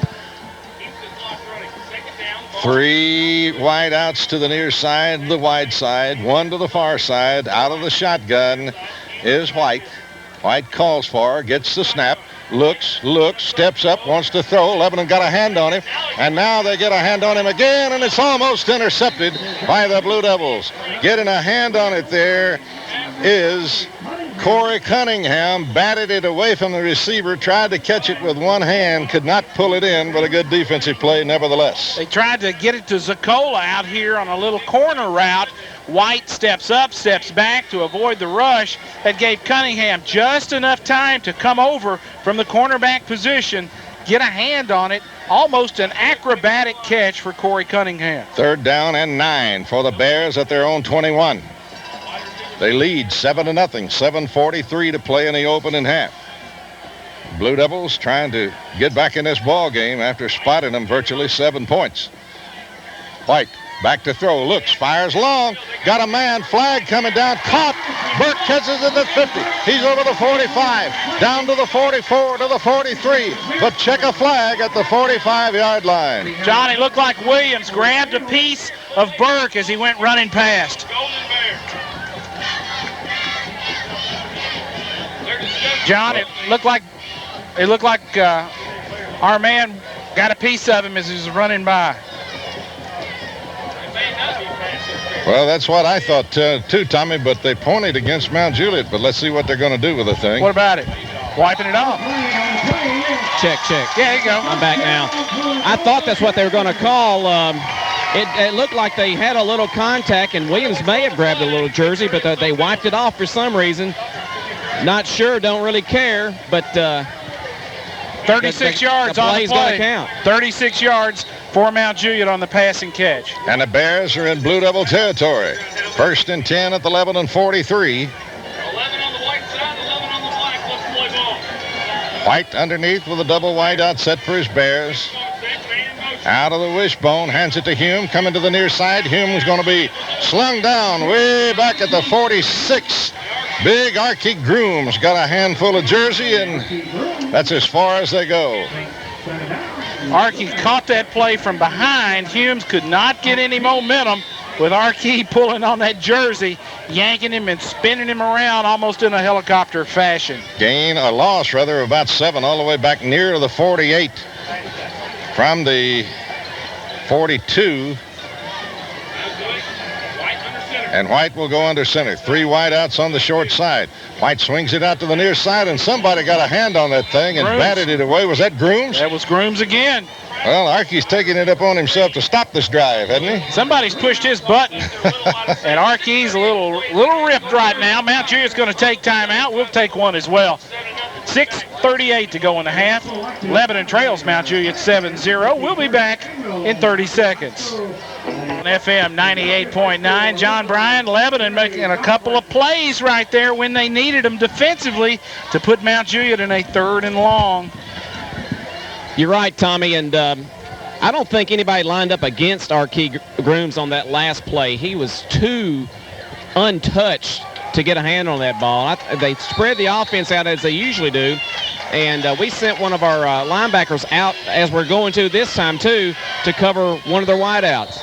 3 wide outs to the near side, the wide side, 1 to the far side. Out of the shotgun is White. White calls for her, gets the snap, looks, steps up, wants to throw. Lebanon got a hand on him, and now they get a hand on him again, and it's almost intercepted by the Blue Devils. Getting a hand on it there is Corey Cunningham. Batted it away from the receiver, tried to catch it with one hand, could not pull it in, but a good defensive play nevertheless. They tried to get it to Zacola out here on a little corner route. White steps up, steps back to avoid the rush. That gave Cunningham just enough time to come over from the cornerback position, get a hand on it. Almost an acrobatic catch for Corey Cunningham. 3rd down and 9 for the Bears at their own 21. They lead 7-0, 7:43 to play in the opening half. Blue Devils trying to get back in this ball game after spotting them virtually 7 points. White back to throw, looks, fires long, got a man, flag coming down, caught. Burke catches it at 50. He's over the 45, down to the 44, to the 43, but check a flag at the 45-yard line. John, it looked like Williams grabbed a piece of Burke as he went running past. John, it looked like our man got a piece of him as he was running by. Well, that's what I thought too, Tommy, but they pointed against Mount Juliet, but let's see what they're going to do with the thing. What about it? Wiping it off. Check. Yeah, there you go. I'm back now. I thought that's what they were going to call. It looked like they had a little contact, and Williams may have grabbed a little jersey, but they wiped it off for some reason. Not sure, don't really care, but 36 yards on the play. Count. 36 yards for Mount Juliet on the passing catch. And the Bears are in Blue Devil territory. 1st and 10 at the Lebanon 43. 11 on the white side, 11 on the black. Let's play ball. White underneath with a double wide out set for his Bears. Out of the wishbone, hands it to Hume, coming to the near side. Hume's going to be slung down way back at the 46. Big Archie Groom's got a handful of jersey, and that's as far as they go. Archie caught that play from behind. Humes could not get any momentum with Archie pulling on that jersey, yanking him and spinning him around almost in a helicopter fashion. Loss of about 7 all the way back near the 48. From the 42. And White will go under center. 3 wide outs on the short side. White swings it out to the near side, and somebody got a hand on that thing and batted it away. Was that Grooms? That was Grooms again. Well, Archie's taking it up on himself to stop this drive, hasn't he? Somebody's pushed his button, and Archie's a little ripped right now. Mount Juliet's going to take time out. We'll take one as well. 6:38 to go in the half. Lebanon trails Mount Juliet 7-0. We'll be back in 30 seconds. On FM 98.9, John Bryan, Lebanon making a couple of plays right there when they needed them defensively to put Mount Juliet in a 3rd and long. You're right, Tommy, and I don't think anybody lined up against R.K. Grooms on that last play. He was too untouched to get a hand on that ball. They spread the offense out as they usually do, and we sent one of our linebackers out, as we're going to this time too, to cover one of their wideouts.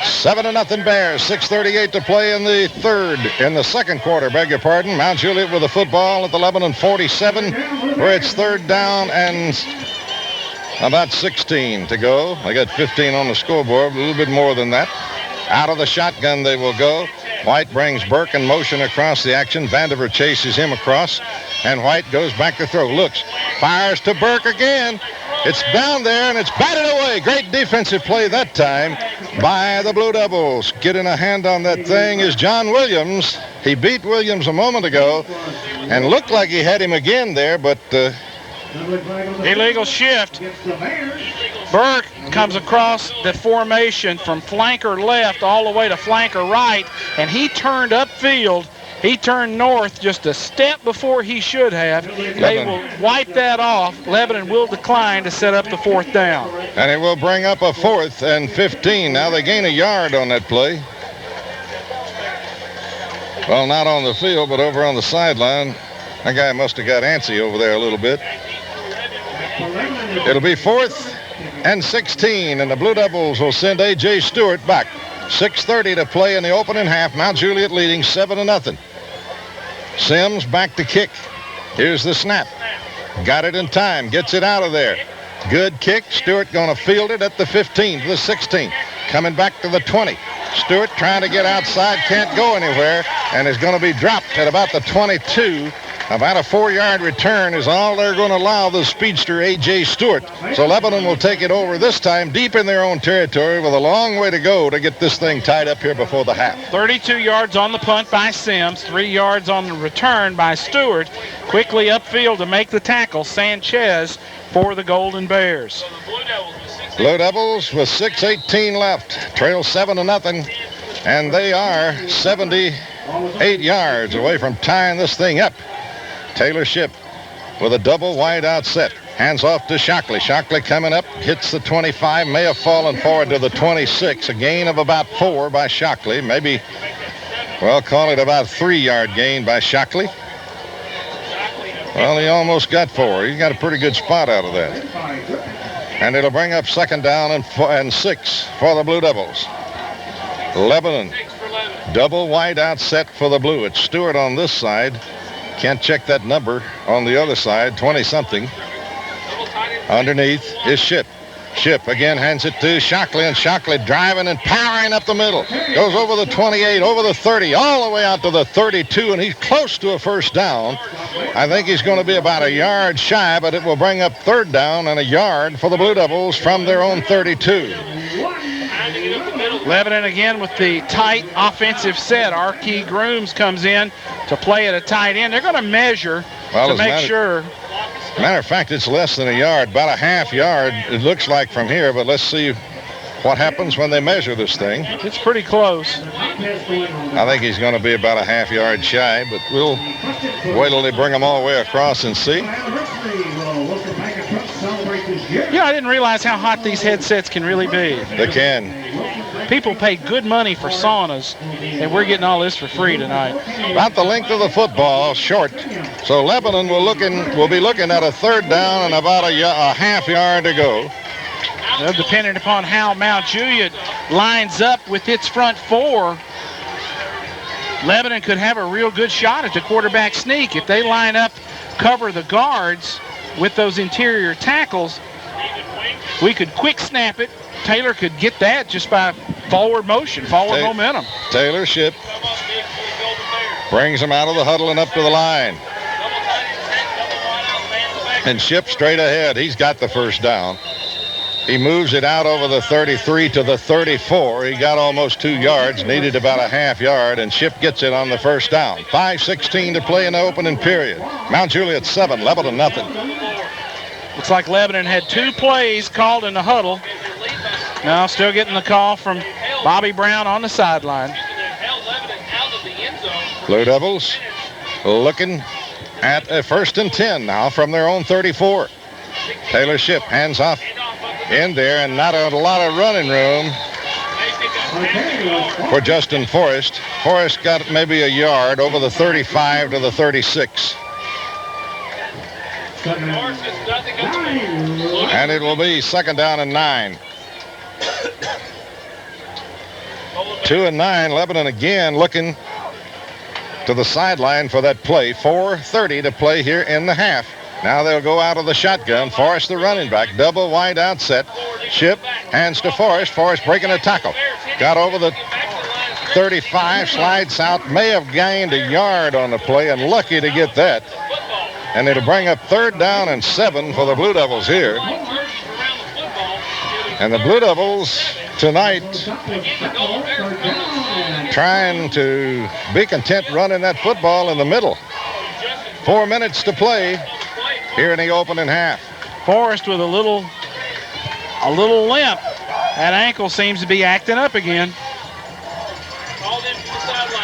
7-0 Bears. 6:38 to play in the second quarter. Beg your pardon. Mount Juliet with the football at the Lebanon 47, where it's third down and about 16 to go. They got 15 on the scoreboard, a little bit more than that. Out of the shotgun they will go. White brings Burke in motion across the action. Vandiver chases him across, and White goes back to throw. Looks, fires to Burke again. It's down there, and it's batted away. Great defensive play that time by the Blue Devils. Getting a hand on that thing is John Williams. He beat Williams a moment ago and looked like he had him again there, but... illegal shift. Burke comes across the formation from flanker left all the way to flanker right, and he turned upfield. He turned north just a step before he should have. They will wipe that off. Lebanon will decline to set up the fourth down. And it will bring up a 4th and 15. Now they gain a yard on that play. Well, not on the field, but over on the sideline. That guy must have got antsy over there a little bit. It'll be 4th and 16, and the Blue Devils will send A.J. Stewart back. 6:30 to play in the opening half. Mount Juliet leading 7-0. Sims back to kick. Here's the snap. Got it in time. Gets it out of there. Good kick. Stewart going to field it at the 15, the 16. Coming back to the 20. Stewart trying to get outside. Can't go anywhere, and is going to be dropped at about the 22. About a 4-yard return is all they're going to allow the speedster A.J. Stewart. So Lebanon will take it over this time deep in their own territory with a long way to go to get this thing tied up here before the half. 32 yards on the punt by Sims, 3 yards on the return by Stewart. Quickly upfield to make the tackle, Sanchez for the Golden Bears. Blue Devils with 6:18 left, trail 7-0, and they are 78 yards away from tying this thing up. Taylor Shipp with a double wide out set. Hands off to Shockley. Shockley coming up, hits the 25, may have fallen forward to the 26. A gain of about 4 by Shockley. Maybe, well, call it about 3-yard gain by Shockley. Well, he almost got 4. He got a pretty good spot out of that. And it'll bring up second down and 6 for the Blue Devils. Lebanon, double wide out set for the Blue. It's Stewart on this side. Can't check that number on the other side, 20-something. Underneath is Shipp. Shipp again hands it to Shockley, and Shockley driving and powering up the middle. Goes over the 28, over the 30, all the way out to the 32, and he's close to a first down. I think he's going to be about a yard shy, but it will bring up third down and a yard for the Blue Devils from their own 32. Lebanon again with the tight offensive set. R.K. Grooms comes in to play at a tight end. They're going to measure to make sure. Matter of fact, it's less than a yard, about a half yard, it looks like from here, but let's see what happens when they measure this thing. It's pretty close. I think he's going to be about a half yard shy, but we'll wait till they bring them all the way across and see. Yeah, I didn't realize how hot these headsets can really be. They can. People pay good money for saunas, and we're getting all this for free tonight. About the length of the football, short. So Lebanon will be looking at a third down and about a half yard to go. Well, depending upon how Mount Juliet lines up with its front 4, Lebanon could have a real good shot at the quarterback sneak. If they line up, cover the guards with those interior tackles, we could quick snap it. Taylor could get that just by forward motion, forward momentum. Taylor Shipp brings him out of the huddle and up to the line. And Shipp straight ahead. He's got the first down. He moves it out over the 33 to the 34. He got almost 2 yards, needed about a half yard, and Shipp gets it on the first down. 5:16 to play in the opening period. Mount Juliet 7, Lebanon nothing. Looks like Lebanon had 2 plays called in the huddle. Now still getting the call from Bobby Brown on the sideline. Blue Devils looking at a 1st and 10 now from their own 34. Taylor Shipp hands off in there and not a lot of running room for Justin Forrest. Forrest got maybe a yard over the 35 to the 36. And it will be 2nd down and 9. 2 and 9. Lebanon again looking to the sideline for that play. 4:30 to play here in the half. Now they'll go out of the shotgun. Forrest, the running back. Double wide out set. Ship hands to Forrest. Forrest breaking a tackle. Got over the 35, slides out. May have gained a yard on the play, and lucky to get that. And it'll bring up 3rd down and 7 for the Blue Devils here. And the Blue Devils tonight trying to be content running that football in the middle. 4 minutes to play here in the opening half. Forrest with a little limp. That ankle seems to be acting up again.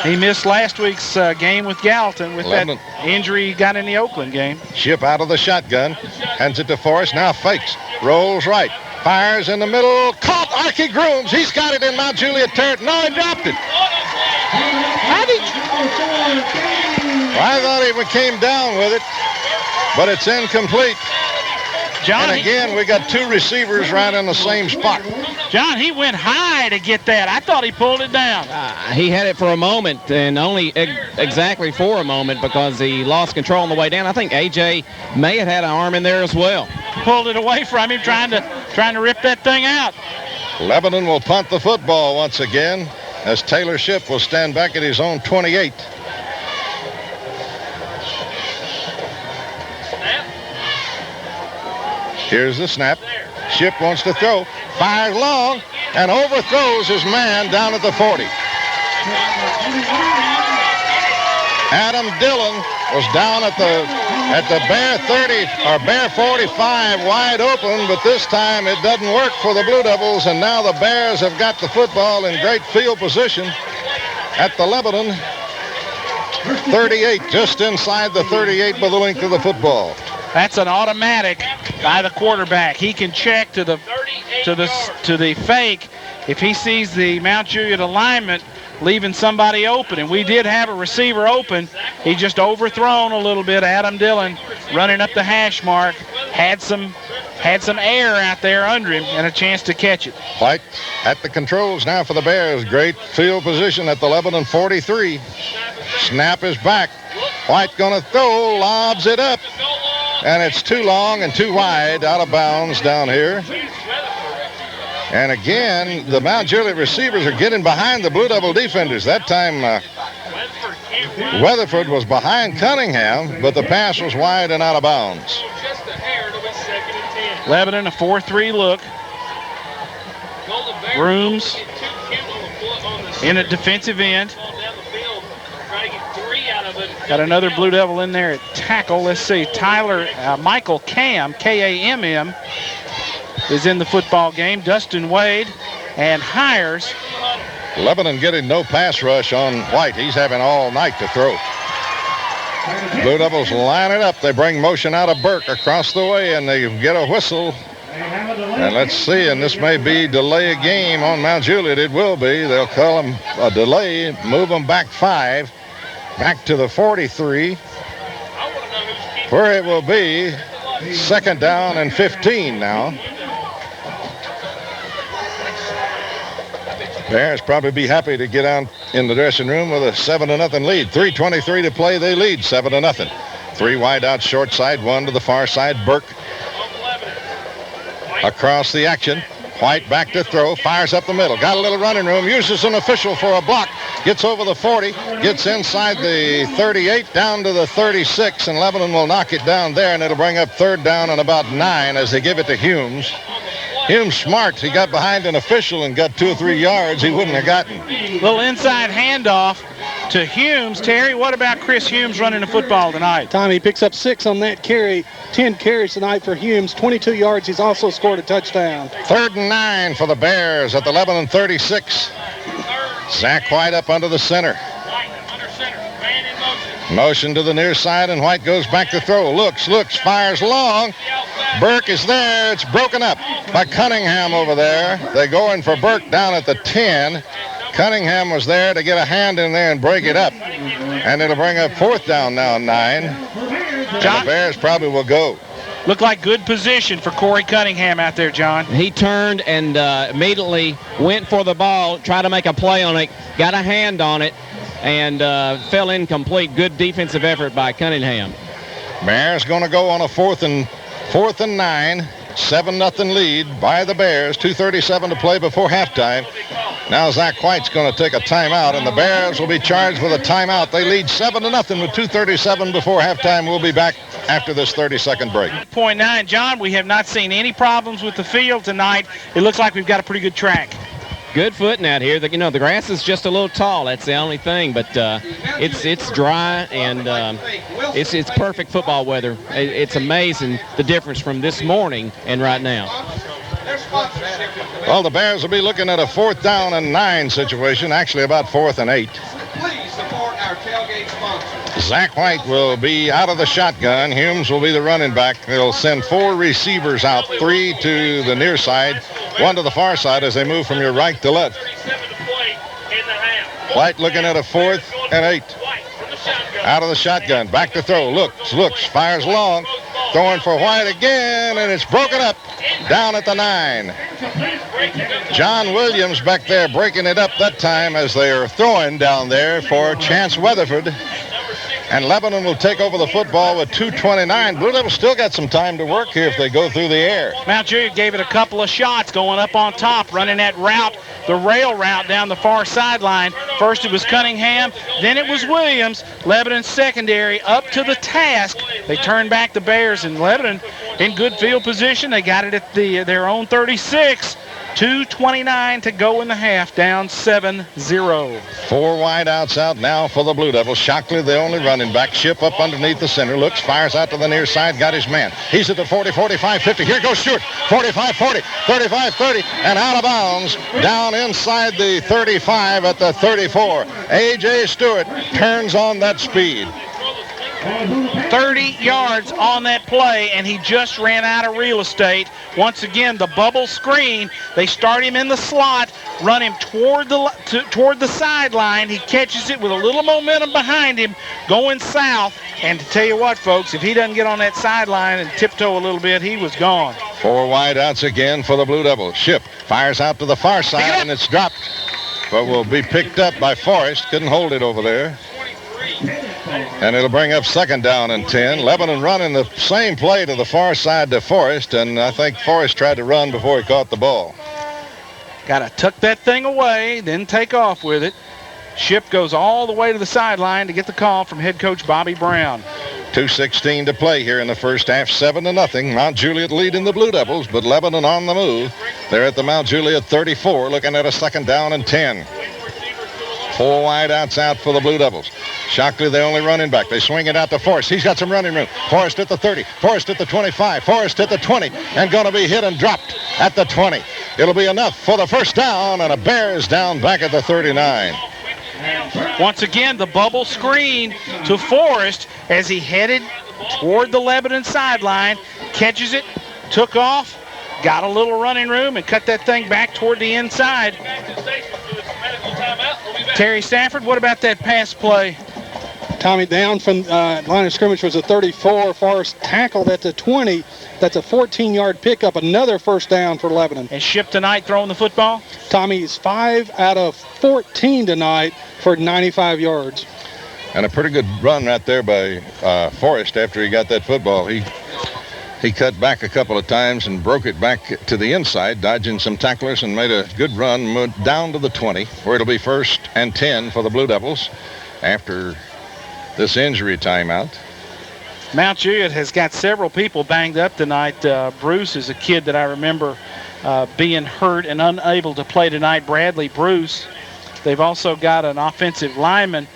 He missed last week's game with Gallatin with that injury he got in the Oakland game. Ship out of the shotgun, hands it to Forrest, now fakes, rolls right, fires in the middle, caught Archie Grooms. He's got it in Mount Juliet territory. No, he dropped it. I thought he came down with it, but it's incomplete. John, and again, we got 2 receivers right in the same spot. John, he went high to get that. I thought he pulled it down. He had it for a moment, and only exactly for a moment, because he lost control on the way down. I think A.J. may have had an arm in there as well. Pulled it away from him, trying to rip that thing out. Lebanon will punt the football once again, as Taylor Ship will stand back at his own 28. Here's the snap. Ship wants to throw. Fires long and overthrows his man down at the 40. Adam Dillon was down at the bare 30 or bare 45 wide open, but this time it doesn't work for the Blue Devils, and now the Bears have got the football in great field position at the Lebanon 38, just inside the 38 by the length of the football. That's an automatic by the quarterback. He can check to the fake if he sees the Mount Juliet alignment leaving somebody open. And we did have a receiver open. He just overthrown a little bit. Adam Dillon running up the hash mark, had some air out there under him and a chance to catch it. White at the controls now for the Bears. Great field position at the Lebanon 43. Snap is back. White gonna throw, lobs it up. And it's too long and too wide, out of bounds down here. And again, the Mount Juliet receivers are getting behind the Blue Devil defenders. That time, Weatherford was behind Cunningham, but the pass was wide and out of bounds. Lebanon, a 4-3 look. Grooms in at defensive end. Got another Blue Devil in there at tackle. Let's see, Michael Kamm, K-A-M-M, is in the football game. Dustin Wade and Hires. Lebanon getting no pass rush on White. He's having all night to throw. Blue Devils line it up. They bring motion out of Burke across the way, and they get a whistle. And let's see, and this may be delay a game on Mount Juliet. It will be. They'll call them a delay, move them back 5. Back to the 43, where it will be 2nd down and 15 now. Bears probably be happy to get out in the dressing room with a 7-0 lead. 3:23 to play, they lead 7-0. 3 wide out short side, 1 to the far side. Burke across the action. White back to throw, fires up the middle. Got a little running room, uses an official for a block. Gets over the 40, gets inside the 38, down to the 36, and Lebanon will knock it down there, and it'll bring up 3rd down and about 9 as they give it to Humes. Humes smart. He got behind an official and got 2 or 3 yards he wouldn't have gotten. Little inside handoff to Humes. Terry, what about Chris Humes running the football tonight? Tommy picks up 6 on that carry. 10 carries tonight for Humes. 22 yards. He's also scored a touchdown. 3rd and 9 for the Bears at the Lebanon 36. Zach White up under the center. Motion to the near side, and White goes back to throw. Looks, fires long. Burke is there. It's broken up by Cunningham over there. They go in for Burke down at the 10. Cunningham was there to get a hand in there and break it up. And it'll bring up 4th down now, 9. And the Bears probably will go. Looked like good position for Corey Cunningham out there, John. He turned and immediately went for the ball, tried to make a play on it, got a hand on it, and fell incomplete. Good defensive effort by Cunningham. Bears going to go on a 4th and 9. 7-0 lead by the Bears. 2:37 to play before halftime. Now Zach White's going to take a timeout, and the Bears will be charged with a timeout. They lead 7-0 with 2:37 before halftime. We'll be back after this 30-second break. 0.9, John, we have not seen any problems with the field tonight. It looks like we've got a pretty good track. Good footing out here. The grass is just a little tall. That's the only thing, but it's dry and it's perfect football weather. It's amazing the difference from this morning and right now. Well, the Bears will be looking at a 4th down and 9 situation, actually about 4th and 8. Please support our tailgate sponsors. Zach White will be out of the shotgun. Humes will be the running back. They'll send 4 receivers out, 3 to the near side, 1 to the far side as they move from your right to left. White looking at a 4th and 8. Out of the shotgun, back to throw, looks, fires long, throwing for White again, and it's broken up down at the 9. John Williams back there breaking it up that time as they are throwing down there for Chance Weatherford. And Lebanon will take over the football with 2:29. Blue Devils still got some time to work here if they go through the air. Mount Juliet gave it a couple of shots going up on top, running that route, the rail route down the far sideline. First it was Cunningham, then it was Williams. Lebanon's secondary up to the task. They turned back the Bears, and Lebanon in good field position. They got it at their own 36. 2:29 to go in the half, down 7-0. 4 wideouts out now for the Blue Devils. Shockley, the only running back. Ship up underneath the center. Looks, fires out to the near side. Got his man. He's at the 40, 45, 50. Here goes Stewart. 45, 40, 35, 30, and out of bounds. Down inside the 35 at the 34. A.J. Stewart turns on that speed. 30 yards on that play, and he just ran out of real estate. Once again, the bubble screen. They start him in the slot, run him toward the sideline. He catches it with a little momentum behind him, going south. And to tell you what, folks, if he doesn't get on that sideline and tiptoe a little bit, he was gone. 4 wideouts again for the Blue Devils. Ship fires out to the far side, and it's dropped, but will be picked up by Forrest. Couldn't hold it over there. And it'll bring up 2nd down and 10. Lebanon running the same play to the far side to Forrest, and I think Forrest tried to run before he caught the ball. Got to tuck that thing away, then take off with it. Ship goes all the way to the sideline to get the call from head coach Bobby Brown. 2:16 to play here in the first half, 7-0. Mount Juliet leading the Blue Devils, but Lebanon on the move. They're at the Mount Juliet 34, looking at a 2nd down and 10. 4 wideouts out for the Blue Devils. Shockley, the only running back. They swing it out to Forrest. He's got some running room. Forrest at the 30. Forrest at the 25. Forrest at the 20. And going to be hit and dropped at the 20. It'll be enough for the first down, and a Bears down back at the 39. Once again, the bubble screen to Forrest as he headed toward the Lebanon sideline. Catches it, took off, got a little running room, and cut that thing back toward the inside. Terry Stafford, what about that pass play? Tommy, down from line of scrimmage was a 34. Forrest tackled at the 20. That's a 14-yard pickup, another first down for Lebanon. And Ship tonight throwing the football? Tommy's 5 out of 14 tonight for 95 yards. And a pretty good run right there by Forrest after he got that football. He cut back a couple of times and broke it back to the inside, dodging some tacklers, and made a good run, moved down to the 20, where it'll be 1st and 10 for the Blue Devils after this injury timeout. Mount Juliet has got several people banged up tonight. Bruce is a kid that I remember being hurt and unable to play tonight, Bradley Bruce. They've also got an offensive lineman,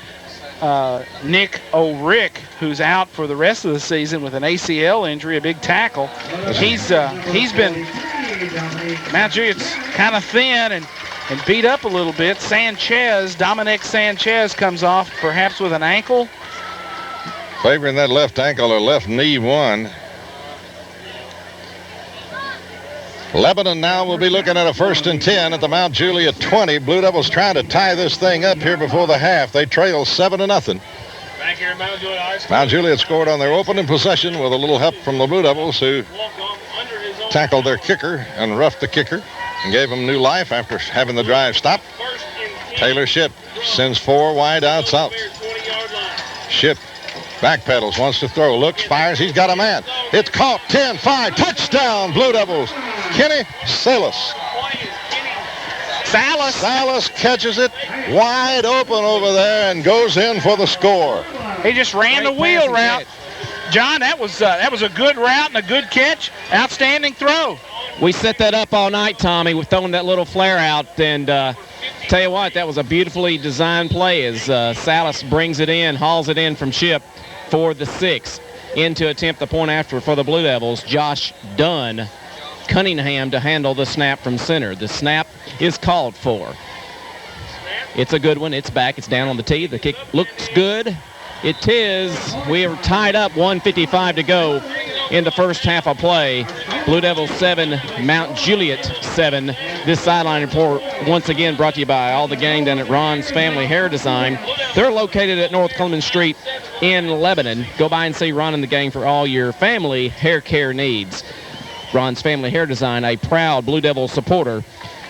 Nick O'Rick, who's out for the rest of the season with an ACL injury, a big tackle. He's been, Mount Juliet's kind of thin and beat up a little bit. Dominic Sanchez comes off perhaps with an ankle. Favoring that left ankle or left knee one. Lebanon now will be looking at a 1st and 10 at the Mount Juliet 20. Blue Devils trying to tie this thing up here before the half. They trail 7-0. Back here at Mount Juliet High School. Mount Juliet scored on their opening possession with a little help from the Blue Devils, who tackled their kicker and roughed the kicker and gave him new life after having the drive stop. Taylor Ship sends 4 wide out south. Ship backpedals, wants to throw, looks, fires, he's got a man. It's caught, 10-5, touchdown, Blue Devils. Kenny Salas. Salas catches it wide open over there and goes in for the score. He just ran the wheel route. John, that was a good route and a good catch. Outstanding throw. We set that up all night, Tommy, with throwing that little flare out. And tell you what, that was a beautifully designed play as Salas brings it in, hauls it in from Ship for the 6. In to attempt the point after for the Blue Devils, Josh Dunn. Cunningham to handle the snap from center. The snap is called for. It's a good one. It's back. It's down on the tee. The kick looks good. It is. We are tied up. 1:55 to go in the first half of play. Blue Devils 7, Mount Juliet 7. This sideline report once again brought to you by all the gang down at Ron's Family Hair Design. They're located at North Clemens Street in Lebanon. Go by and see Ron and the gang for all your family hair care needs. Ron's Family Hair Design, a proud Blue Devils supporter.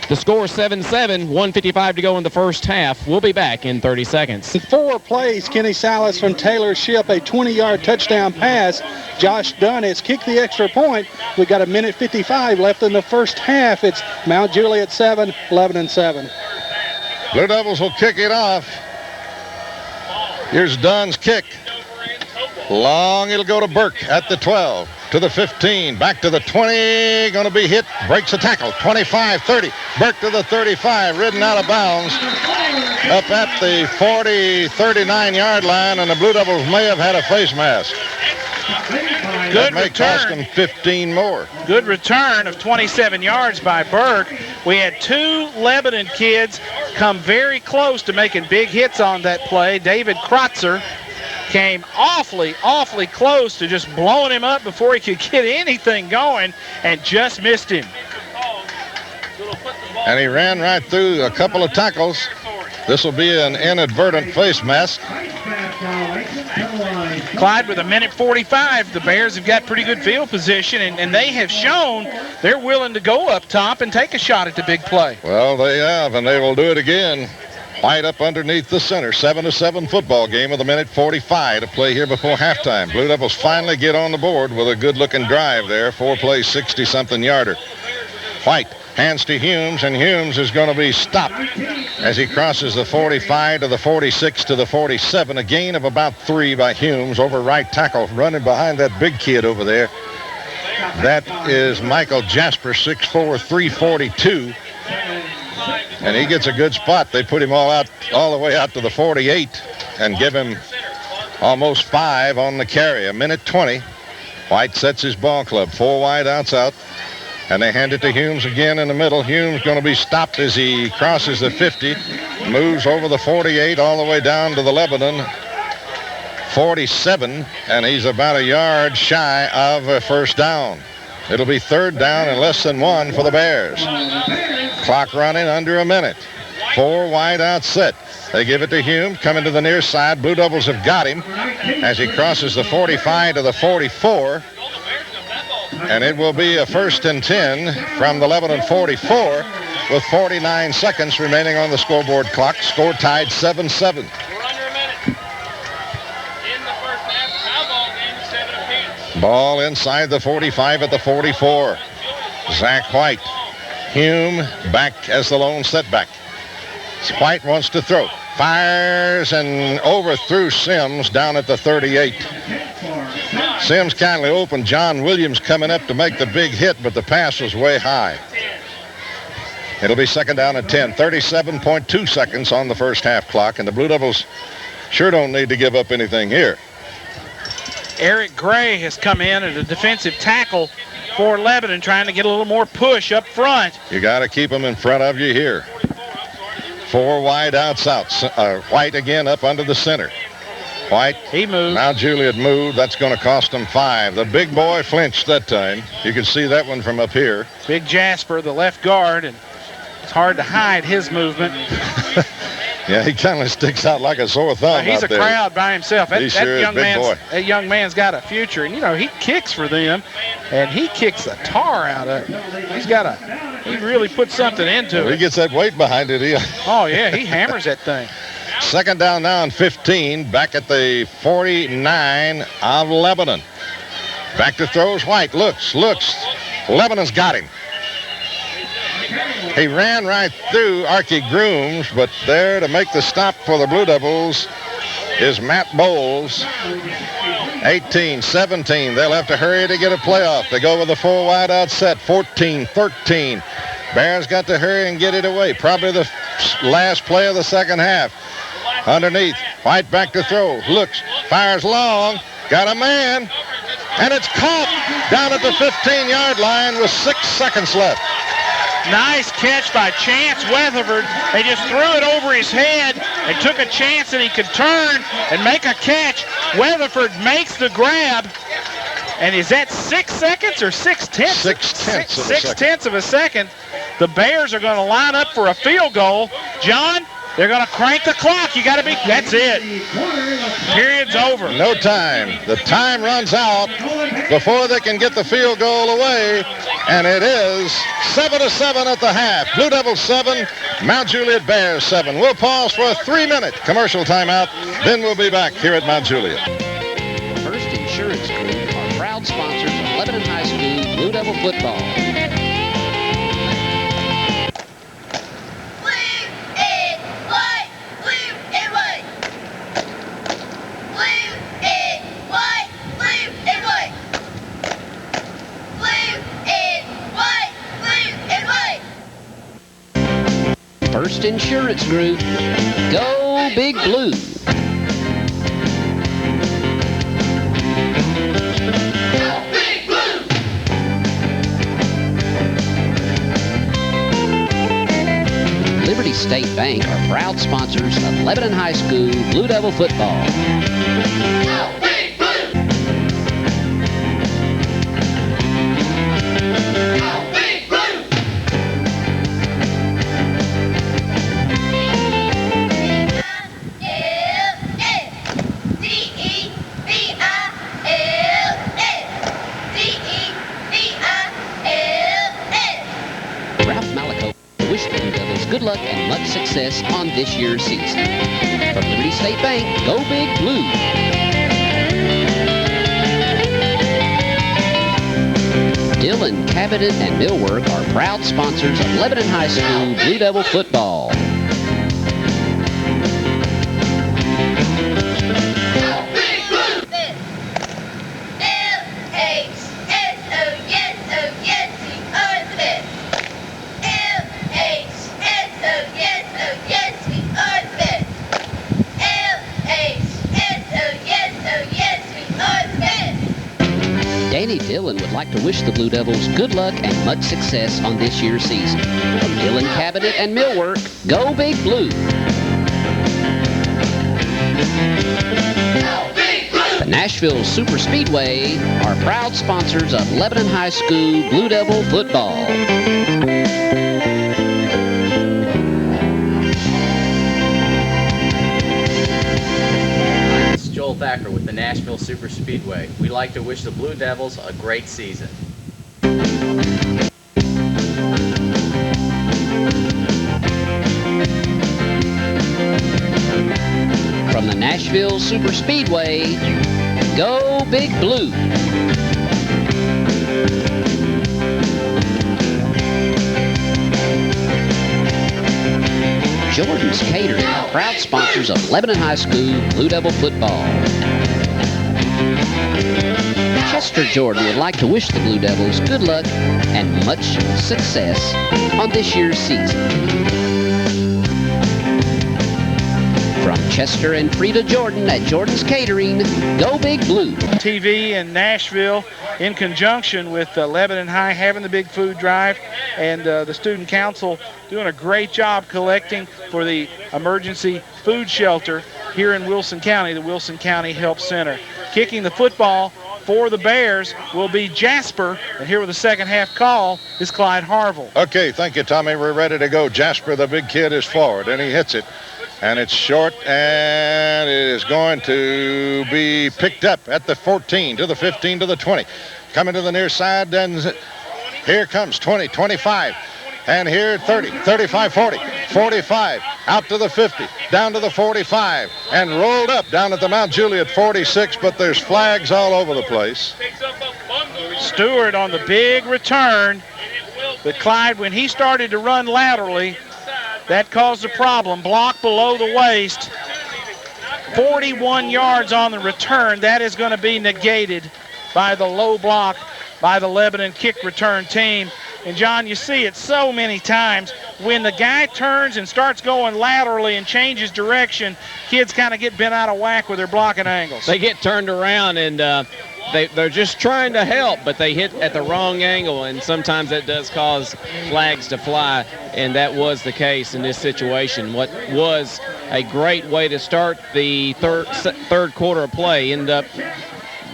The score 7-7, 1:55 to go in the first half. We'll be back in 30 seconds. 4 plays, Kenny Salas from Taylor Ship, a 20-yard touchdown pass. Josh Dunn has kicked the extra point. We've got 1:55 left in the first half. It's Mount Juliet 7, Lebanon 7. Blue Devils will kick it off. Here's Dunn's kick. Long, it'll go to Burke at the 12, to the 15, back to the 20, going to be hit, breaks a tackle, 25, 30, Burke to the 35, ridden out of bounds, up at the 40, 39-yard line, and the Blue Devils may have had a face mask. Good that may return. cost them 15 more. Good return of 27 yards by Burke. We had 2 Lebanon kids come very close to making big hits on that play. David Krotzer came awfully close to just blowing him up before he could get anything going and just missed him. And he ran right through a couple of tackles. This will be an inadvertent face mask. Clyde with 1:45. The Bears have got pretty good field position, and they have shown they're willing to go up top and take a shot at the big play. Well, they have, and they will do it again. White up underneath the center. 7-7 football game with 1:45 to play here before halftime. Blue Devils finally get on the board with a good-looking drive there. 4 plays, 60-something yarder. White hands to Humes, and Humes is going to be stopped as he crosses the 45 to the 46 to the 47. A gain of about 3 by Humes over right tackle, running behind that big kid over there. That is Michael Jasper, 6'4", 342. And he gets a good spot. They put him all the way out to the 48 and give him almost 5 on the carry. 1:20. White sets his ball club. 4 wide outs out. And they hand it to Humes again in the middle. Humes going to be stopped as he crosses the 50. Moves over the 48 all the way down to the Lebanon 47. And he's about a yard shy of a first down. It'll be 3rd down and less than 1 for the Bears. Clock running under a minute. 4 wide out set. They give it to Hume, coming to the near side. Blue Devils have got him as he crosses the 45 to the 44. And it will be a 1st and 10 from the Lebanon 44 with 49 seconds remaining on the scoreboard clock. Score tied 7-7. Ball inside the 45 at the 44. Zach White. Hume back as the lone setback. White wants to throw. Fires and overthrew Sims down at the 38. Sims kindly open. John Williams coming up to make the big hit, but the pass was way high. It'll be 2nd down and 10. 37.2 seconds on the first half clock, and the Blue Devils sure don't need to give up anything here. Eric Gray has come in at a defensive tackle for Lebanon, trying to get a little more push up front. You got to keep them in front of you here. 4 wide outs out. White again up under the center. White. He moved. Now Juliet moved. That's going to cost them 5. The big boy flinched that time. You can see that one from up here. Big Jasper, the left guard, and it's hard to hide his movement. Yeah, he kind of sticks out like a sore thumb. He's out a there. crowd by himself. He sure is, big boy. That young man's got a future, and you know he kicks for them, and he kicks the tar out of it. He really puts something into it. He gets that weight behind it. Oh yeah, he hammers that thing. Second down now and 15, back at the 49 of Lebanon. Back to throws. White looks. Lebanon's got him. He ran right through Archie Grooms, but there to make the stop for the Blue Devils is Matt Bowles. 18-17. They'll have to hurry to get a playoff. They go with a 4 wide out set. 14-13. Bears got to hurry and get it away. Probably the last play of the second half. Underneath, White back to throw. Looks, fires long. Got a man. And it's caught down at the 15-yard line with 6 seconds left. Nice catch by Chance Weatherford. They just threw it over his head. They took a chance that he could turn and make a catch. Weatherford makes the grab. And is that 6 seconds or 6/10? 6/10 of a second. The Bears are going to line up for a field goal. John, they're going to crank the clock. You got to be. That's it. Period's over. No time. The time runs out before they can get the field goal away. And it is 7-7 at the half. Blue Devils 7, Mount Juliet Bears 7. We'll pause for a 3-minute commercial timeout. Then we'll be back here at Mount Juliet. First Insurance Group are proud sponsors of Lebanon High School Blue Devil football. First Insurance Group, go Big Blue. Big Blue! Liberty State Bank are proud sponsors of Lebanon High School Blue Devil football. Big Blue! Big Blue! Good luck and much success on this year's season. From Liberty State Bank, go Big Blue. Dillon, Cabinet, and Millwork are proud sponsors of Lebanon High School Blue Devil football. Danny Dillon would like to wish the Blue Devils good luck and much success on this year's season. From Dillon, Cabinet, and Millwork, go Big Blue. The Nashville Super Speedway are proud sponsors of Lebanon High School Blue Devil football. Thacker with the Nashville Super Speedway. We'd like to wish the Blue Devils a great season. From the Nashville Super Speedway, go Big Blue. Jordan's Catering, proud sponsors of Lebanon High School Blue Devil football. Chester Jordan would like to wish the Blue Devils good luck and much success on this year's season. From Chester and Frida Jordan at Jordan's Catering, go Big Blue. TV in Nashville in conjunction with Lebanon High having the big food drive and the student council doing a great job collecting for the emergency food shelter here in Wilson County, the Wilson County Help Center. Kicking the football for the Bears will be Jasper, and here with the second half call is Clyde Harville. Okay, thank you, Tommy. We're ready to go. Jasper, the big kid, is forward, and he hits it. And it's short, and it is going to be picked up at the 14, to the 15, to the 20. Coming to the near side, and here comes 20, 25. And here 30, 35, 40, 45, out to the 50, down to the 45, and rolled up down at the Mount Juliet 46, but there's flags all over the place. Stewart on the big return. But Clyde, when he started to run laterally, that caused a problem. Block below the waist. 41 yards on the return. That is going to be negated by the low block by the Lebanon kick return team. And, John, you see it so many times. When the guy turns and starts going laterally and changes direction, kids kind of get bent out of whack with their blocking angles. They get turned around, and they're just trying to help, but they hit at the wrong angle, and sometimes that does cause flags to fly, and that was the case in this situation. What was a great way to start the third quarter of play ended up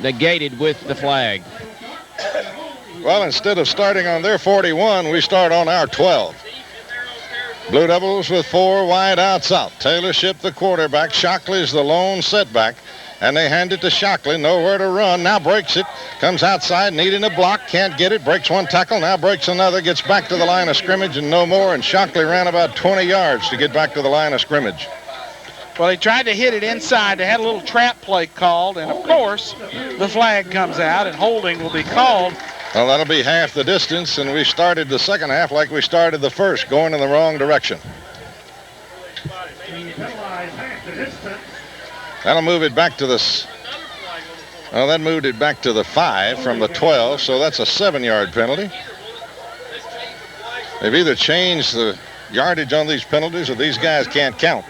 negated with the flag. Well, instead of starting on their 41, we start on our 12. Blue Devils with 4 wide outs out. Taylor Ship, the quarterback. Shockley's the lone setback. And they hand it to Shockley. Nowhere to run. Now breaks it. Comes outside, needing a block. Can't get it. Breaks one tackle. Now breaks another. Gets back to the line of scrimmage and no more. And Shockley ran about 20 yards to get back to the line of scrimmage. Well, he tried to hit it inside. They had a little trap play called. And, of course, the flag comes out and holding will be called. Well, that'll be half the distance, and we started the second half like we started the first, going in the wrong direction. That'll move it back to the... Well, that moved it back to the 5 from the 12, so that's a 7-yard penalty. They've either changed the yardage on these penalties or these guys can't count.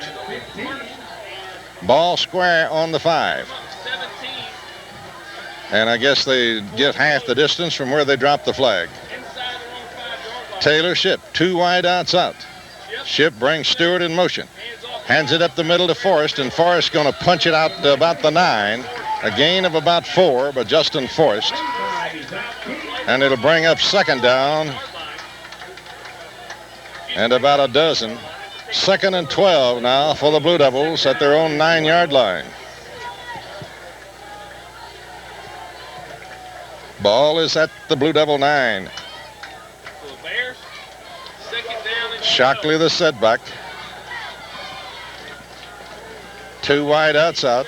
Ball square on the 5. And I guess they get half the distance from where they dropped the flag. Taylor Ship, 2 wide outs out. Ship brings Stewart in motion. Hands it up the middle to Forrest, and Forrest's going to punch it out to about the 9. A gain of about 4 by Justin Forrest. And it'll bring up second down and about a dozen. 2nd and 12 now for the Blue Devils at their own 9-yard line. Ball is at the Blue Devil 9. Shockley the setback. 2 wide outs out.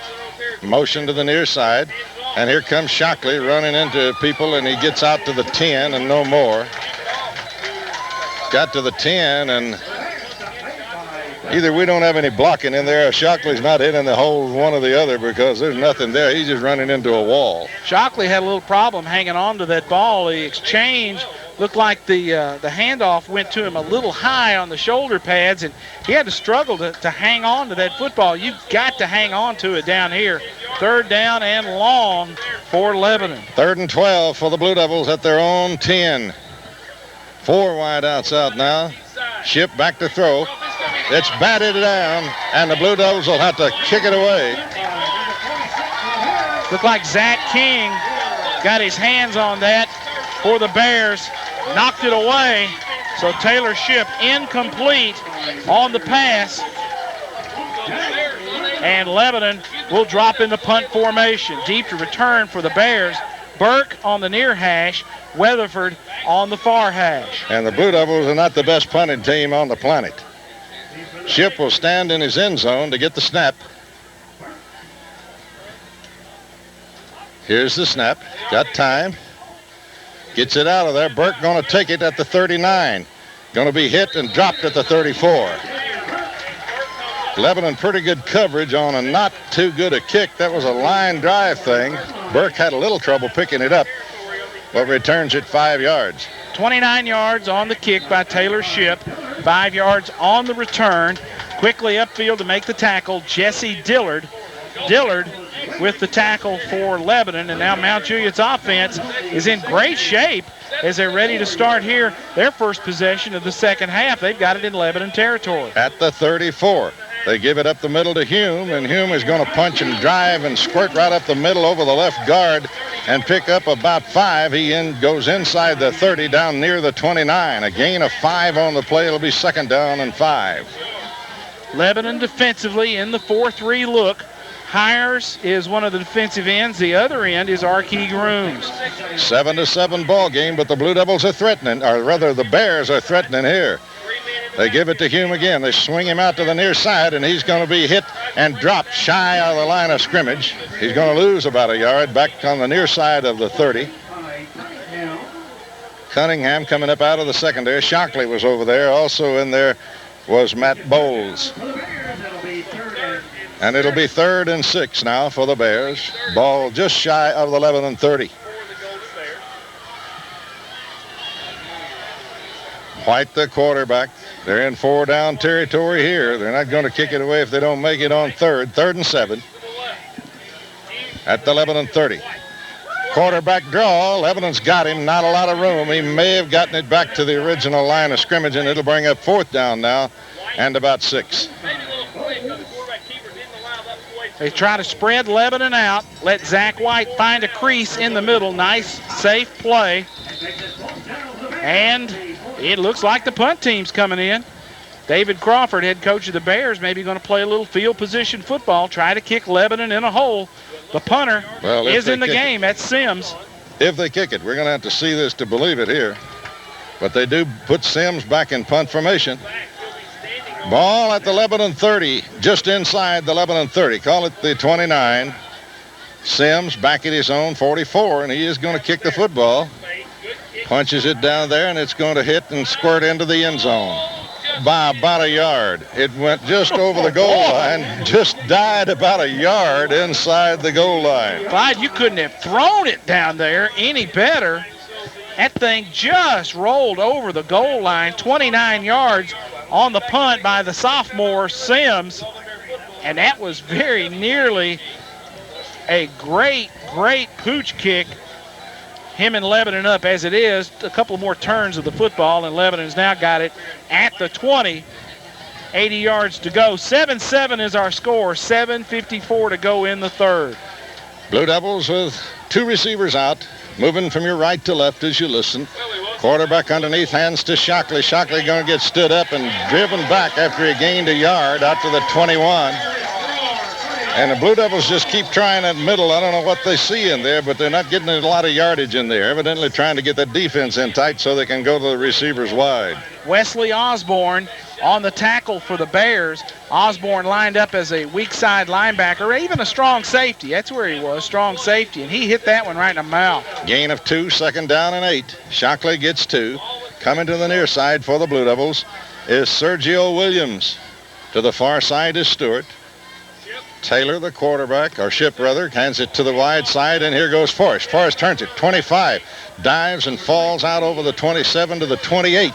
Motion to the near side. And here comes Shockley running into people, and he gets out to the 10 and no more. Got to the 10, and either we don't have any blocking in there or Shockley's not hitting the holes one or the other, because there's nothing there. He's just running into a wall. Shockley had a little problem hanging on to that ball. The exchange looked like the handoff went to him a little high on the shoulder pads, and he had to struggle to hang on to that football. You've got to hang on to it down here. 3rd down and long for Lebanon. 3rd and 12 for the Blue Devils at their own 10. 4 wide outs out now. Ship back to throw. It's batted down, and the Blue Devils will have to kick it away. Looked like Zach King got his hands on that for the Bears. Knocked it away. So Taylor Ship incomplete on the pass. And Lebanon will drop in the punt formation. Deep to return for the Bears. Burke on the near hash. Weatherford on the far hash. And the Blue Devils are not the best punting team on the planet. Ship will stand in his end zone to get the snap. Here's the snap. Got time. Gets it out of there. Burke going to take it at the 39. Going to be hit and dropped at the 34. Lebanon pretty good coverage on a not too good a kick. That was a line drive thing. Burke had a little trouble picking it up, but returns it 5 yards. 29 yards on the kick by Taylor Ship. 5 yards on the return. Quickly upfield to make the tackle, Jesse Dillard. Dillard with the tackle for Lebanon, and now Mount Juliet's offense is in great shape as they're ready to start here their first possession of the second half. They've got it in Lebanon territory. At the 34. They give it up the middle to Hume, and Hume is going to punch and drive and squirt right up the middle over the left guard and pick up about 5. He goes inside the 30 down near the 29. A gain of 5 on the play. It'll be 2nd down and 5. Lebanon defensively in the 4-3 look. Hires is one of the defensive ends. The other end is Arkey Grooms. 7-7 ball game, but the Blue Devils are threatening, or rather the Bears are threatening here. They give it to Hume again. They swing him out to the near side, and he's going to be hit and dropped shy of the line of scrimmage. He's going to lose about a yard back on the near side of the 30. Cunningham coming up out of the secondary. Shockley was over there. Also in there was Matt Bowles. And it'll be 3rd and 6 now for the Bears. Ball just shy of the Lebanon 30. White, the quarterback. They're in 4-down territory here. They're not going to kick it away if they don't make it on 3rd. 3rd and 7 at the Lebanon 30. Quarterback draw. Lebanon's got him. Not a lot of room. He may have gotten it back to the original line of scrimmage, and it'll bring up 4th down now and about 6. They try to spread Lebanon out. Let Zach White find a crease in the middle. Nice, safe play. And it looks like the punt team's coming in. David Crawford, head coach of the Bears, maybe going to play a little field position football, try to kick Lebanon in a hole. The punter is in the game. That's Sims. If they kick it, we're going to have to see this to believe it here. But they do put Sims back in punt formation. Ball at the Lebanon 30, just inside the Lebanon 30. Call it the 29. Sims back at his own 44, and he is going to kick the football. Punches it down there, and it's going to hit and squirt into the end zone by about a yard. It went just over the goal line, just died about a yard inside the goal line. Clyde, you couldn't have thrown it down there any better. That thing just rolled over the goal line, 29 yards on the punt by the sophomore Sims. And that was very nearly a great pooch kick. Him and Lebanon up as it is. A couple more turns of the football, and Lebanon's now got it at the 20. 80 yards to go. 7-7 is our score. 7:54 to go in the 3rd. Blue Devils with 2 receivers out, moving from your right to left as you listen. Quarterback underneath, hands to Shockley. Shockley going to get stood up and driven back after he gained a yard out to the 21. And the Blue Devils just keep trying that middle. I don't know what they see in there, but they're not getting a lot of yardage in there. Evidently trying to get the defense in tight so they can go to the receivers wide. Wesley Osborne on the tackle for the Bears. Osborne lined up as a weak side linebacker, or even a strong safety. That's where he was, strong safety, and he hit that one right in the mouth. Gain of 2, 2nd down and 8. Shockley gets 2. Coming to the near side for the Blue Devils is Sergio Williams. To the far side is Stewart. Taylor, the quarterback, or Ship rather, hands it to the wide side, and here goes Forrest. Forrest turns it, 25, dives and falls out over the 27 to the 28.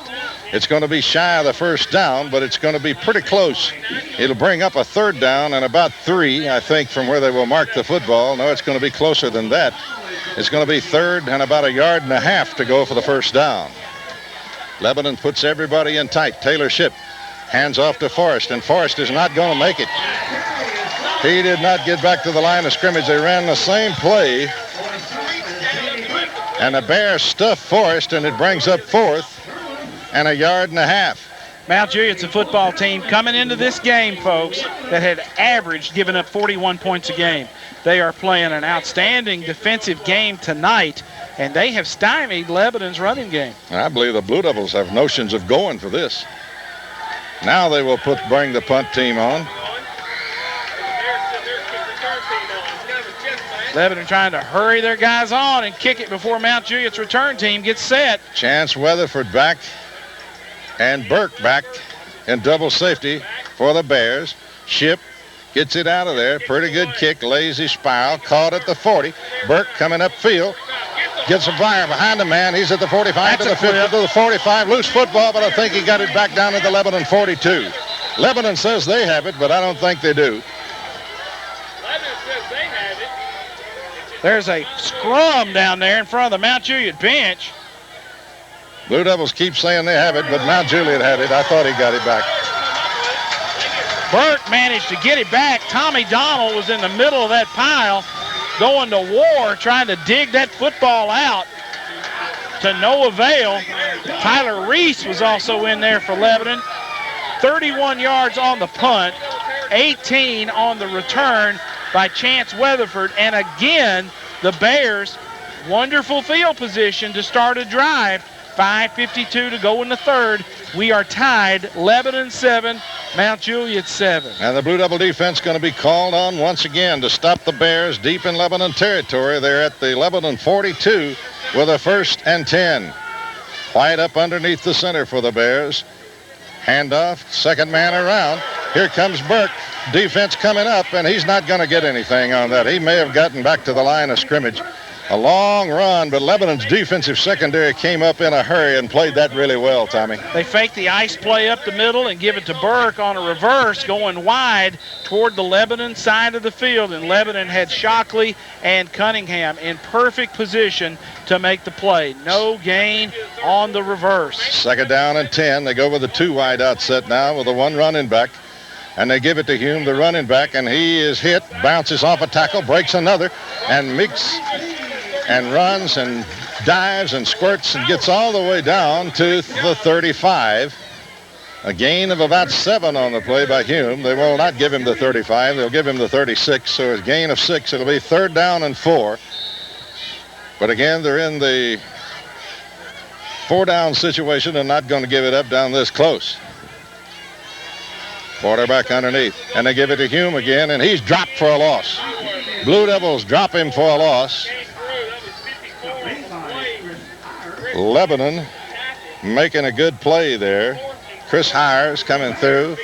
It's going to be shy of the 1st down, but it's going to be pretty close. It'll bring up a 3rd down and about 3, I think, from where they will mark the football. No, it's going to be closer than that. It's going to be 3rd and about a yard and a half to go for the 1st down. Lebanon puts everybody in tight. Taylor Ship hands off to Forrest, and Forrest is not going to make it. He did not get back to the line of scrimmage. They ran the same play. And the Bears stuff Forrest, and it brings up 4th and a yard and a half. Mount Juliet's a football team coming into this game, folks, that had averaged giving up 41 points a game. They are playing an outstanding defensive game tonight, and they have stymied Lebanon's running game. I believe the Blue Devils have notions of going for this. Now they will bring the punt team on. Lebanon trying to hurry their guys on and kick it before Mount Juliet's return team gets set. Chance Weatherford back and Burke back in double safety for the Bears. Ship gets it out of there. Pretty good kick, lazy spiral, caught at the 40. Burke coming upfield. Gets a fire behind the man. He's at the 45 to the 50 to the 45. Loose football, but I think he got it back down to the Lebanon 42. Lebanon says they have it, but I don't think they do. There's a scrum down there in front of the Mount Juliet bench. Blue Devils keep saying they have it, but Mount Juliet had it. I thought he got it back. Burke managed to get it back. Tommy Donald was in the middle of that pile, going to war, trying to dig that football out to no avail. Tyler Reese was also in there for Lebanon. 31 yards on the punt, 18 on the return by Chance Weatherford. And again, the Bears, wonderful field position to start a drive. 5:52 to go in the third. We are tied, Lebanon 7, Mount Juliet 7. And the Blue Devil defense going to be called on once again to stop the Bears deep in Lebanon territory. They're at the Lebanon 42 with a 1st and 10. White up underneath the center for the Bears. Handoff, second man around. Here comes Burke. Defense coming up, and he's not going to get anything on that. He may have gotten back to the line of scrimmage. A long run, but Lebanon's defensive secondary came up in a hurry and played that really well, Tommy. They fake the ice play up the middle and give it to Burke on a reverse, going wide toward the Lebanon side of the field. And Lebanon had Shockley and Cunningham in perfect position to make the play. No gain on the reverse. Second down and 10. They go with a 2 wide out set now with a 1 running back. And they give it to Hume, the running back, and he is hit, bounces off a tackle, breaks another, and makes and runs and dives and squirts and gets all the way down to the 35. A gain of about 7 on the play by Hume. They will not give him the 35. They'll give him the 36. So a gain of 6. It'll be 3rd down and 4. But again, they're in the 4-down situation and not going to give it up down this close. Quarterback underneath. And they give it to Hume again, and he's dropped for a loss. Blue Devils drop him for a loss. Lebanon making a good play there. Chris Hires coming through.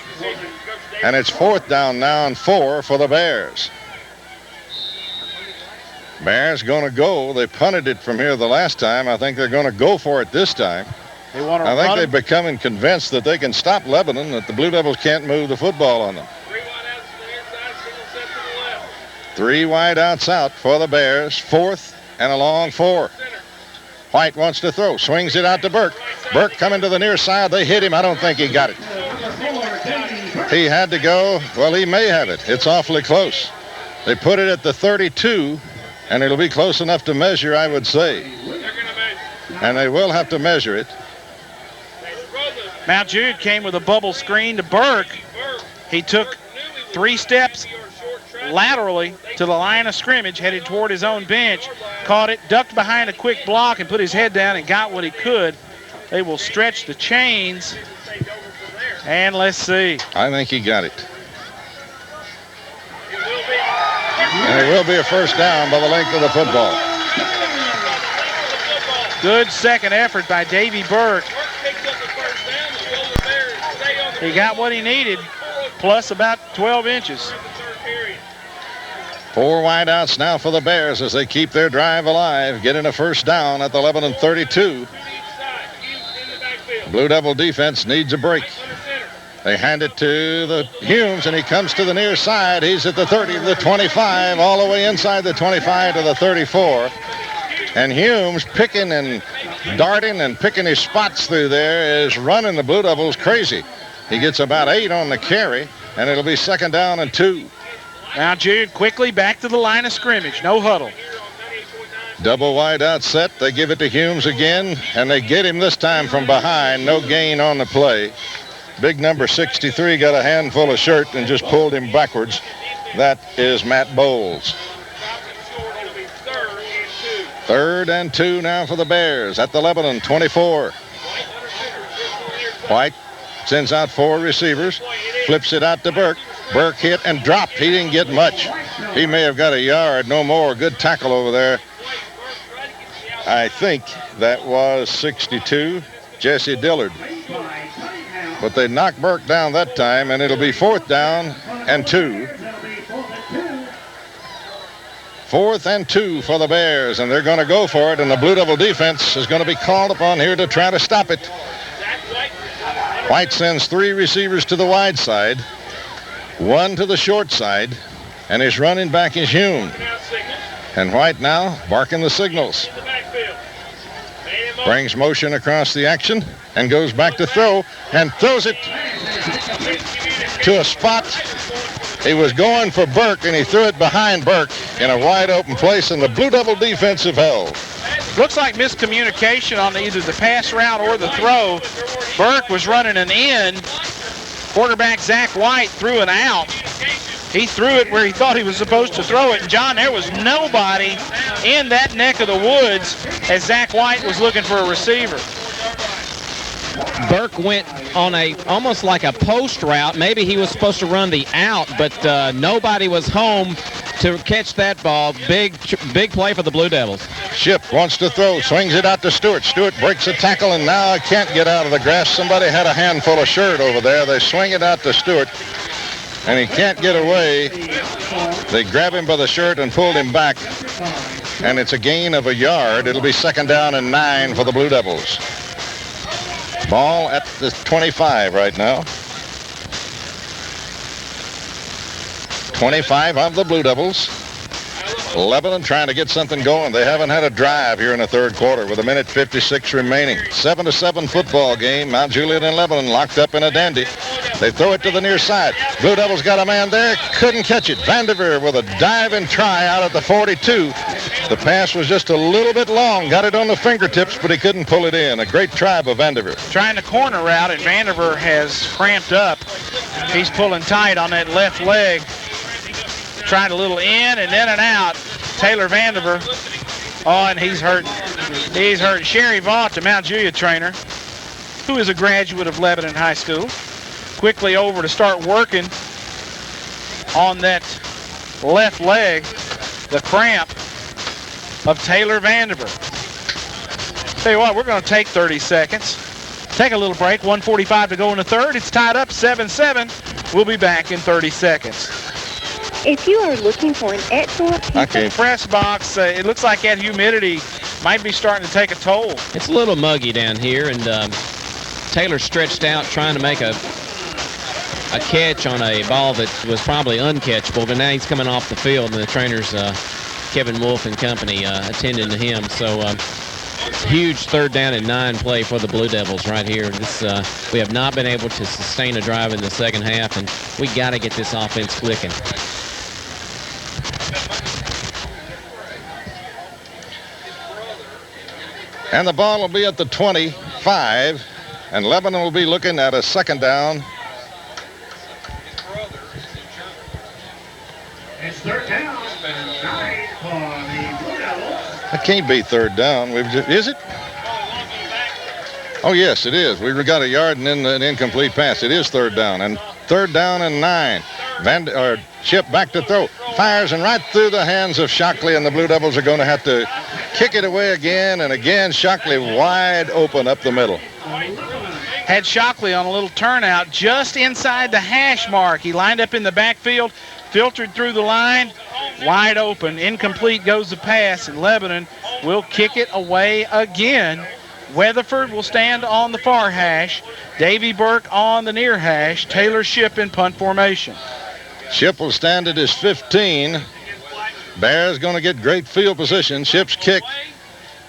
And it's 4th down now and 4 for the Bears. Bears going to go. They punted it from here the last time. I think they're going to go for it this time. I think they're becoming convinced that they can stop Lebanon, that the Blue Devils can't move the football on them. 3 wide outs out for the Bears. 4th and a long 4. White wants to throw, swings it out to Burke. Burke coming to the near side. They hit him. I don't think he got it. He had to go. Well, he may have it. It's awfully close. They put it at the 32, and it'll be close enough to measure, I would say. And they will have to measure it. Mount Jude came with a bubble screen to Burke. He took 3 steps laterally to the line of scrimmage, headed toward his own bench, caught it, ducked behind a quick block, and put his head down and got what he could. They will stretch the chains, and let's see. I think he got it. And it will be a 1st down by the length of the football. Good second effort by Davy Burke. He got what he needed, plus about 12 inches. 4 wideouts now for the Bears as they keep their drive alive, getting a 1st down at the Lebanon 32. Blue Devil defense needs a break. They hand it to the Humes, and he comes to the near side. He's at the 30, the 25, all the way inside the 25 to the 34. And Humes, picking and darting and picking his spots through there, is running the Blue Devils crazy. He gets about 8 on the carry, and it'll be 2nd down and 2. Now Jude quickly back to the line of scrimmage. No huddle. Double wide out set. They give it to Humes again, and they get him this time from behind. No gain on the play. Big number 63 got a handful of shirt and just pulled him backwards. That is Matt Bowles. 3rd and 2 now for the Bears at the Lebanon 24. White sends out 4 receivers, flips it out to Burke. Burke hit and dropped. He didn't get much. He may have got a yard, no more. Good tackle over there. I think that was 62, Jesse Dillard. But they knocked Burke down that time, and it'll be 4th down and 2. 4th and 2 for the Bears, and they're going to go for it, and the Blue Devil defense is going to be called upon here to try to stop it. White sends 3 receivers to the wide side, 1 to the short side, and his running back is Hume. And White now barking the signals. Brings motion across the action and goes back to throw and throws it. to a spot. He was going for Burke, and he threw it behind Burke in a wide open place, and the Blue Devil defensive held. Looks like miscommunication on either the pass route or the throw. Burke was running an in. Quarterback Zach White threw an out. He threw it where he thought he was supposed to throw it. And John, there was nobody in that neck of the woods as Zach White was looking for a receiver. Burke went on almost like a post route. Maybe he was supposed to run the out, but nobody was home to catch that ball. Big play for the Blue Devils. Ship wants to throw, swings it out to Stewart. Stewart breaks a tackle and now can't get out of the grass. Somebody had a handful of shirt over there. They swing it out to Stewart, and he can't get away. They grab him by the shirt and pulled him back, and it's a gain of a yard. It'll be 2nd down and 9 for the Blue Devils. Ball at the 25 right now. 25 of the Blue Devils. Lebanon trying to get something going. They haven't had a drive here in the third quarter with 1:56 remaining. 7-7 football game. Mount Juliet and Lebanon locked up in a dandy. They throw it to the near side. Blue Devils got a man there. Couldn't catch it. Vanderveer with a dive and try out at the 42. The pass was just a little bit long. Got it on the fingertips, but he couldn't pull it in. A great try by Vanderveer. Trying the corner route, and Vanderveer has cramped up. He's pulling tight on that left leg. Tried a little in and then and out. Taylor Vanderveer. Oh, and he's hurt. He's hurt. Sherry Vaught, the Mount Juliet trainer, who is a graduate of Lebanon High School, quickly over to start working on that left leg, the cramp of Taylor Vanderveer. Tell you what, we're going to take 30 seconds. Take a little break. 1:45 to go in the third. It's tied up 7-7. We'll be back in 30 seconds. If you are looking for an excellent press box, it looks like that humidity might be starting to take a toll. It's a little muggy down here, and Taylor stretched out trying to make a catch on a ball that was probably uncatchable, but now he's coming off the field, and the trainers, Kevin Wolf and company, attending to him. So huge 3rd down and 9 play for the Blue Devils right here. We have not been able to sustain a drive in the second half, and we got to get this offense clicking. And the ball will be at the 25, and Lebanon will be looking at a 2nd down. It's 3rd down and 9 for the Blue Devils. That can't be 3rd down. Is it? Oh, yes, it is. We got a yard and then an incomplete pass. It is 3rd down, and 3rd down and 9. Chip back to throw. Fires and right through the hands of Shockley, and the Blue Devils are going to have to kick it away again and again. Shockley wide open up the middle. Had Shockley on a little turnout just inside the hash mark. He lined up in the backfield, filtered through the line, wide open. Incomplete goes the pass, and Lebanon will kick it away again. Weatherford will stand on the far hash. Davy Burke on the near hash. Taylor Ship in punt formation. Ship will stand at his 15. Bears going to get great field position. Ship's kick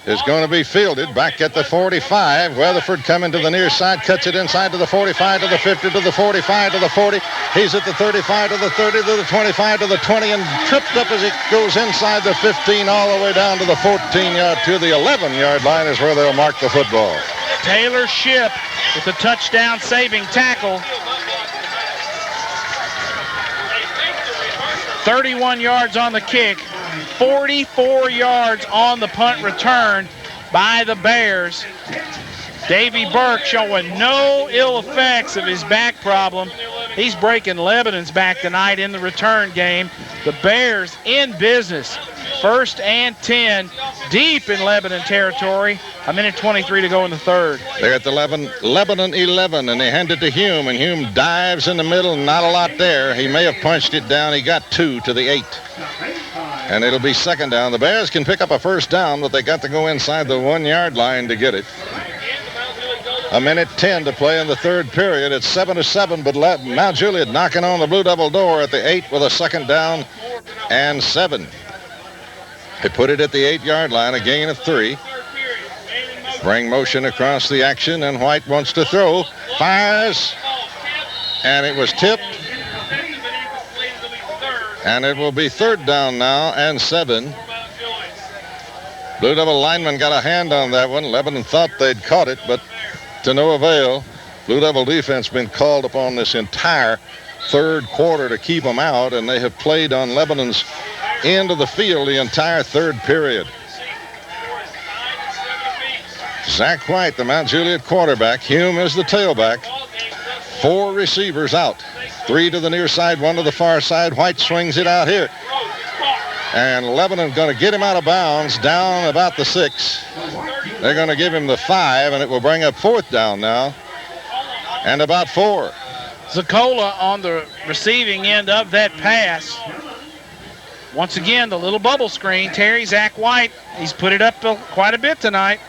is going to be fielded back at the 45. Weatherford coming to the near side, cuts it inside to the 45, to the 50, to the 45, to the 40. He's at the 35, to the 30, to the 25, to the 20, and tripped up as it goes inside the 15 all the way down to the 14-yard, to the 11-yard line is where they'll mark the football. Taylor Ship with the touchdown saving tackle. 31 yards on the kick, 44 yards on the punt return by the Bears. Davy Burke showing no ill effects of his back problem. He's breaking Lebanon's back tonight in the return game. The Bears in business. 1st and 10, deep in Lebanon territory. 1:23 to go in the third. They're at the Lebanon 11, and they hand it to Hume, and Hume dives in the middle, not a lot there. He may have punched it down. He got 2 to the 8. And it'll be 2nd down. The Bears can pick up a 1st down, but they got to go inside the 1-yard line to get it. 1:10 to play in the third period. It's 7-7, but Mount Juliet knocking on the Blue Devil door at the 8 with a 2nd down and 7. They put it at the 8-yard line, a gain of 3. Bring motion across the action, and White wants to throw. Fires, and it was tipped And it will be 3rd down now and 7. Blue Devil lineman got a hand on that one. Lebanon thought they'd caught it, but to no avail. Blue Devil defense been called upon this entire 3rd quarter to keep them out, and they have played on Lebanon's end of the field the entire 3rd period. Zach White, the Mount Juliet quarterback. Hume is the tailback. 4 receivers out. 3 to the near side, 1 to the far side. White swings it out here. And Lebanon going to get him out of bounds down about the 6. They're going to give him the 5, and it will bring up 4th down now. And about 4. Zakola on the receiving end of that pass. Once again, the little bubble screen. Terry Zach White, he's put it up quite a bit tonight.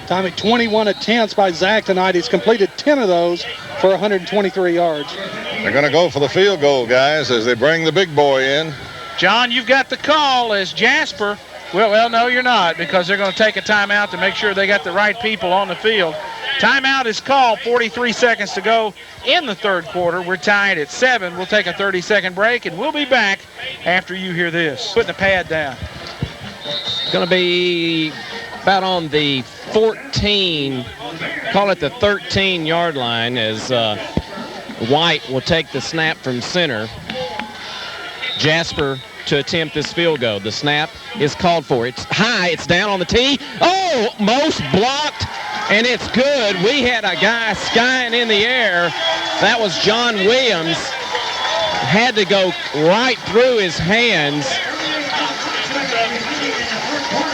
Time at 21 attempts by Zach tonight. He's completed 10 of those for 123 yards. They're going to go for the field goal, guys, as they bring the big boy in. John, you've got the call as Jasper. Well, no, you're not, because they're going to take a timeout to make sure they got the right people on the field. Timeout is called, 43 seconds to go in the 3rd quarter. We're tied at 7. We'll take a 30-second break, and we'll be back after you hear this. Putting the pad down. Going to be about on the 14, call it the 13-yard line, as White will take the snap from center. Jasper to attempt this field goal. The snap is called for. It's high. It's down on the tee. Oh, most blocked, and it's good. We had a guy skying in the air. That was John Williams. Had to go right through his hands.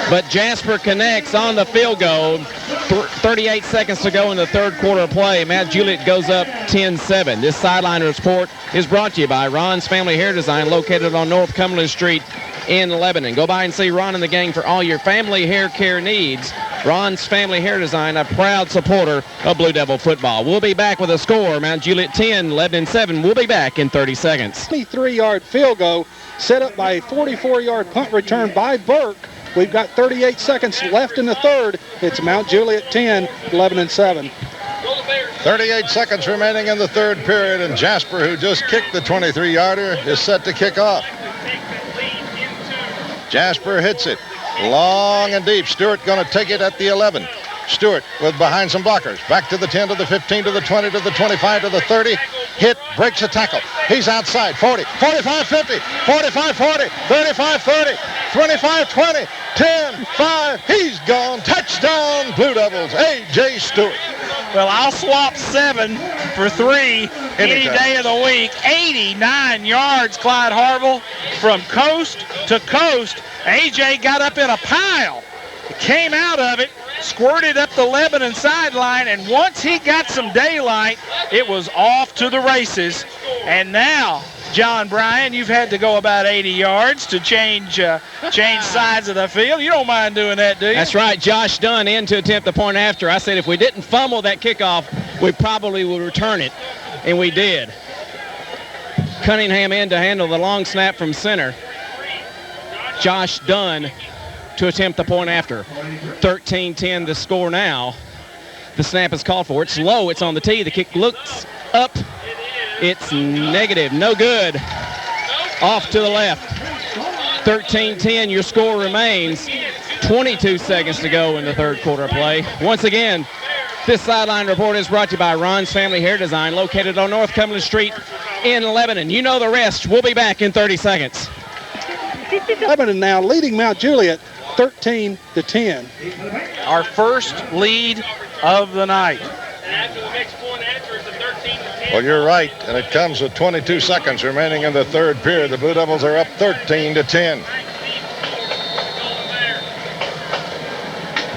But Jasper connects on the field goal. 38 seconds to go in the 3rd quarter of play. Mount Juliet goes up 10-7. This sideline report is brought to you by Ron's Family Hair Design, located on North Cumberland Street in Lebanon. Go by and see Ron and the gang for all your family hair care needs. Ron's Family Hair Design, a proud supporter of Blue Devil football. We'll be back with a score. Mount Juliet 10, Lebanon 7. We'll be back in 30 seconds. 23-yard field goal set up by a 44-yard punt return by Burke. We've got 38 seconds left in the 3rd. It's Mount Juliet 10, Lebanon 7. 38 seconds remaining in the 3rd period, and Jasper, who just kicked the 23-yarder, is set to kick off. Jasper hits it long and deep. Stewart going to take it at the 11. Stewart with behind some blockers. Back to the 10, to the 15, to the 20, to the 25, to the 30. Hit, breaks a tackle. He's outside. 40, 45, 50, 45, 40, 35, 30, 25, 20, 10, 5. He's gone. Touchdown, Blue Devils. A.J. Stewart. Well, I'll swap 7 for 3 any day of the week. 89 yards, Clyde Harville, from coast to coast. A.J. got up in a pile. Came out of it, squirted up the Lebanon sideline, and once he got some daylight, it was off to the races. And now, John Bryan, you've had to go about 80 yards to change sides of the field. You don't mind doing that, do you? That's right. Josh Dunn in to attempt the point after. I said if we didn't fumble that kickoff, we probably would return it, and we did. Cunningham in to handle the long snap from center. Josh Dunn to attempt the point after. 13-10 the score now. The snap is called for. It's low. It's on the tee. The kick looks up. It's negative. No good. Off to the left. 13-10. Your score remains. 22 seconds to go in the 3rd quarter of play. Once again, this sideline report is brought to you by Ron's Family Hair Design, located on North Cumberland Street in Lebanon. You know the rest. We'll be back in 30 seconds. Lebanon now leading Mount Juliet 13-10. Our first lead of the night. Well, you're right, and it comes with 22 seconds remaining in the 3rd period. The Blue Devils are up 13-10.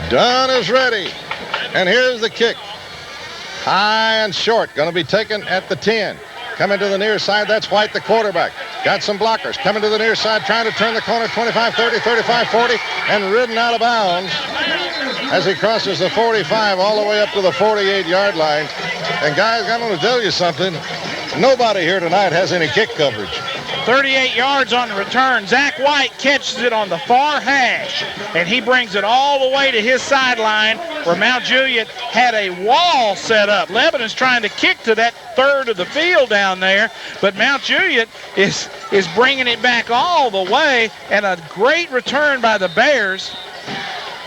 Dunn is ready, and here's the kick. High and short, going to be taken at the 10. Coming to the near side, that's White, the quarterback. Got some blockers. Coming to the near side, trying to turn the corner, 25, 30, 35, 40, and ridden out of bounds as he crosses the 45 all the way up to the 48-yard line. And guys, I'm going to tell you something. Nobody here tonight has any kick coverage. 38 yards on the return. Zach White catches it on the far hash, and he brings it all the way to his sideline where Mount Juliet had a wall set up. Lebanon's trying to kick to that third of the field down there, but Mount Juliet is bringing it back all the way, and a great return by the Bears,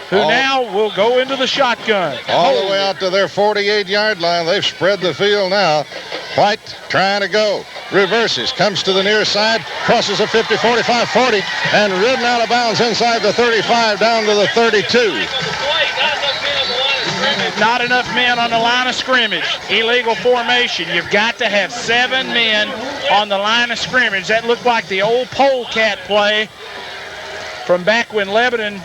who now will go into the shotgun. All the way out to their 48-yard line. They've spread the field now. White trying to go. Reverses, comes to the near side, crosses the 50, 45, 40, and ridden out of bounds inside the 35 down to the 32. Not enough men on the line of scrimmage. Illegal formation. You've got to have 7 men on the line of scrimmage. That looked like the old polecat play from back when Lebanon.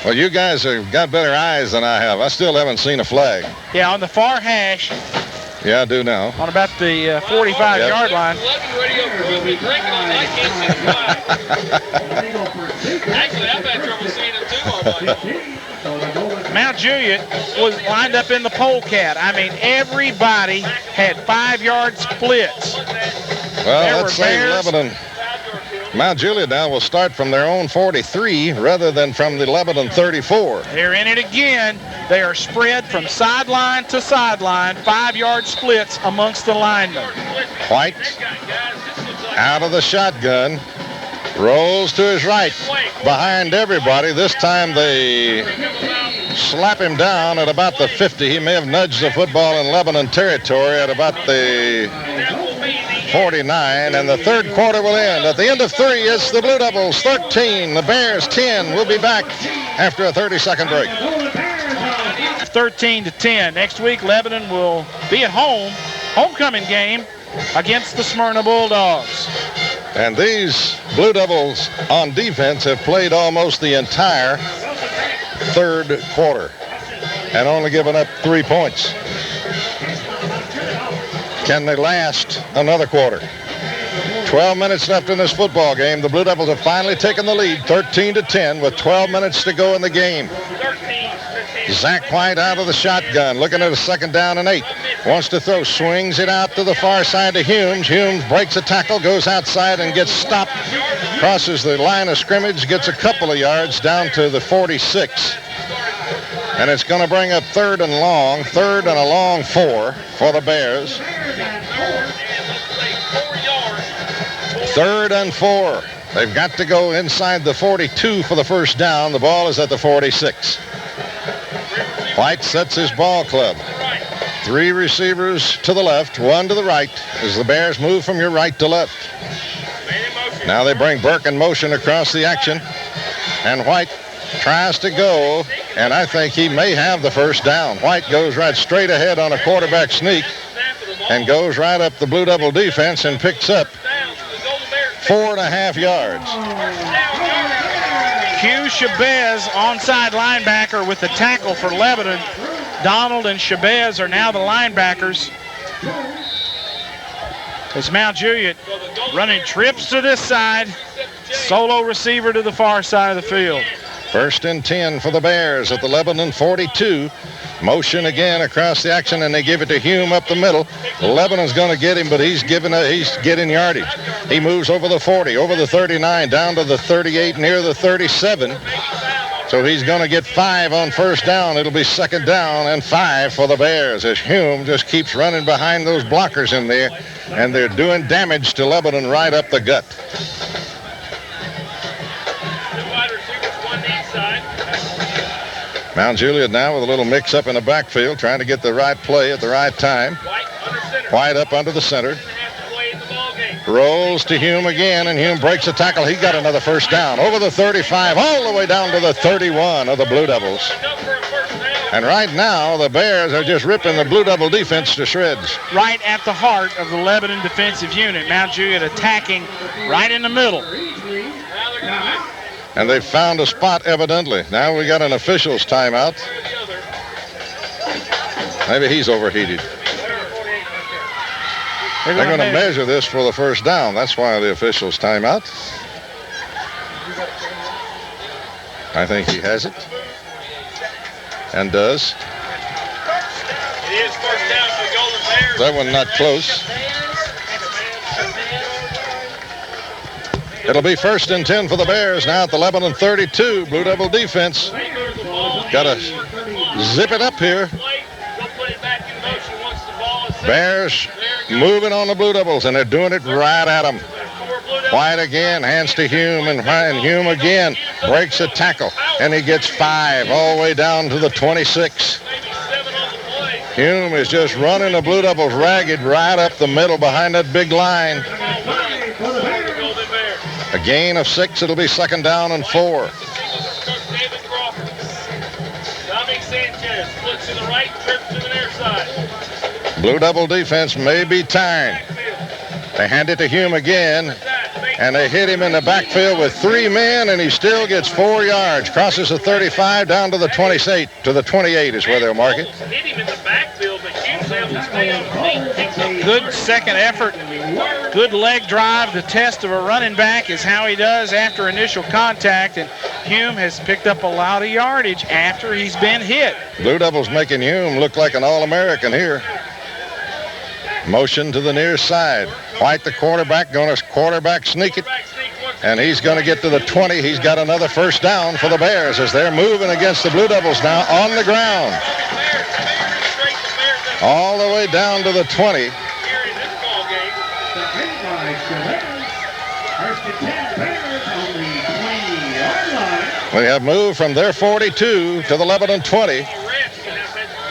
Well, you guys have got better eyes than I have. I still haven't seen a flag. Yeah, on the far hash. Yeah, I do now. On about the 45-yard line. Actually, I've had trouble seeing him too all night. Mount Juliet was lined up in the polecat. I mean, everybody had 5-yard splits. Well, let's say Lebanon. Mount Juliet now will start from their own 43 rather than from the Lebanon 34. They're in it again. They are spread from sideline to sideline, 5-yard splits amongst the linemen. White out of the shotgun, rolls to his right, behind everybody. This time they slap him down at about the 50. He may have nudged the football in Lebanon territory at about the 49, and the third quarter will end. At the end of 3, it's the Blue Devils 13, the Bears 10. We'll be back after a 30-second break. 13-10. Next week, Lebanon will be at home, homecoming game against the Smyrna Bulldogs. And these Blue Devils on defense have played almost the entire third quarter and only given up 3 points. Can they last another quarter? 12 minutes left in this football game. The Blue Devils have finally taken the lead, 13-10, with 12 minutes to go in the game. Zach White out of the shotgun, looking at a 2nd down and 8. Wants to throw, swings it out to the far side to Humes. Humes breaks a tackle, goes outside and gets stopped. Crosses the line of scrimmage, gets a couple of yards down to the 46. And it's going to bring up 3rd and a long 4 for the Bears. 3rd and 4. They've got to go inside the 42 for the first down. The ball is at the 46. White sets his ball club. 3 receivers to the left, 1 to the right as the Bears move from your right to left. Now they bring Burke in motion across the action. And White tries to go, and I think he may have the first down. White goes right straight ahead on a quarterback sneak and goes right up the Blue Devil defense and picks up 4.5 yards. Hugh Chabez, onside linebacker, with the tackle for Lebanon. Donald and Chabez are now the linebackers. As Mount Juliet running trips to this side, solo receiver to the far side of the field. 1st and 10 for the Bears at the Lebanon 42. Motion again across the action, and they give it to Hume up the middle. Lebanon's going to get him, but he's getting yardage. He moves over the 40, over the 39, down to the 38, near the 37. So he's going to get 5 on first down. It'll be 2nd down and 5 for the Bears as Hume just keeps running behind those blockers in there, and they're doing damage to Lebanon right up the gut. Mount Juliet now with a little mix-up in the backfield, trying to get the right play at the right time. White up under the center. Rolls to Hume again, and Hume breaks a tackle. He got another first down over the 35, all the way down to the 31 of the Blue Devils. And right now, the Bears are just ripping the Blue Devil defense to shreds. Right at the heart of the Lebanon defensive unit. Mount Juliet attacking right in the middle. And they've found a spot, evidently. Now we got an official's timeout. Maybe he's overheated. They're going to measure this for the first down. That's why the official's timeout. I think he has it. And does. It is first down for the Golden Bears. That one not close. It'll be 1st and 10 for the Bears now at the Lebanon 32. Blue Devil defense got to zip it up here. Bears moving on the Blue Devils, and they're doing it right at them. White again, hands to Hume, and Hume again breaks a tackle, and he gets 5 all the way down to the 26. Hume is just running the Blue Devils ragged right up the middle behind that big line. A gain of 6. It'll be 2nd down and 4. Blue Devil defense may be tired. They hand it to Hume again, and they hit him in the backfield with 3 men, and he still gets 4 yards. Crosses the 35 down to the 28. To the 28 is where they'll mark it. Good second effort. Good leg drive. The test of a running back is how he does after initial contact, and Hume has picked up a lot of yardage after he's been hit. Blue Devils making Hume look like an All-American here. Motion to the near side. White, the quarterback, going to quarterback sneak it. And he's going to get to the 20. He's got another 1st down for the Bears as they're moving against the Blue Devils now on the ground. All the way down to the 20. We have moved from their 42 to the Lebanon 20.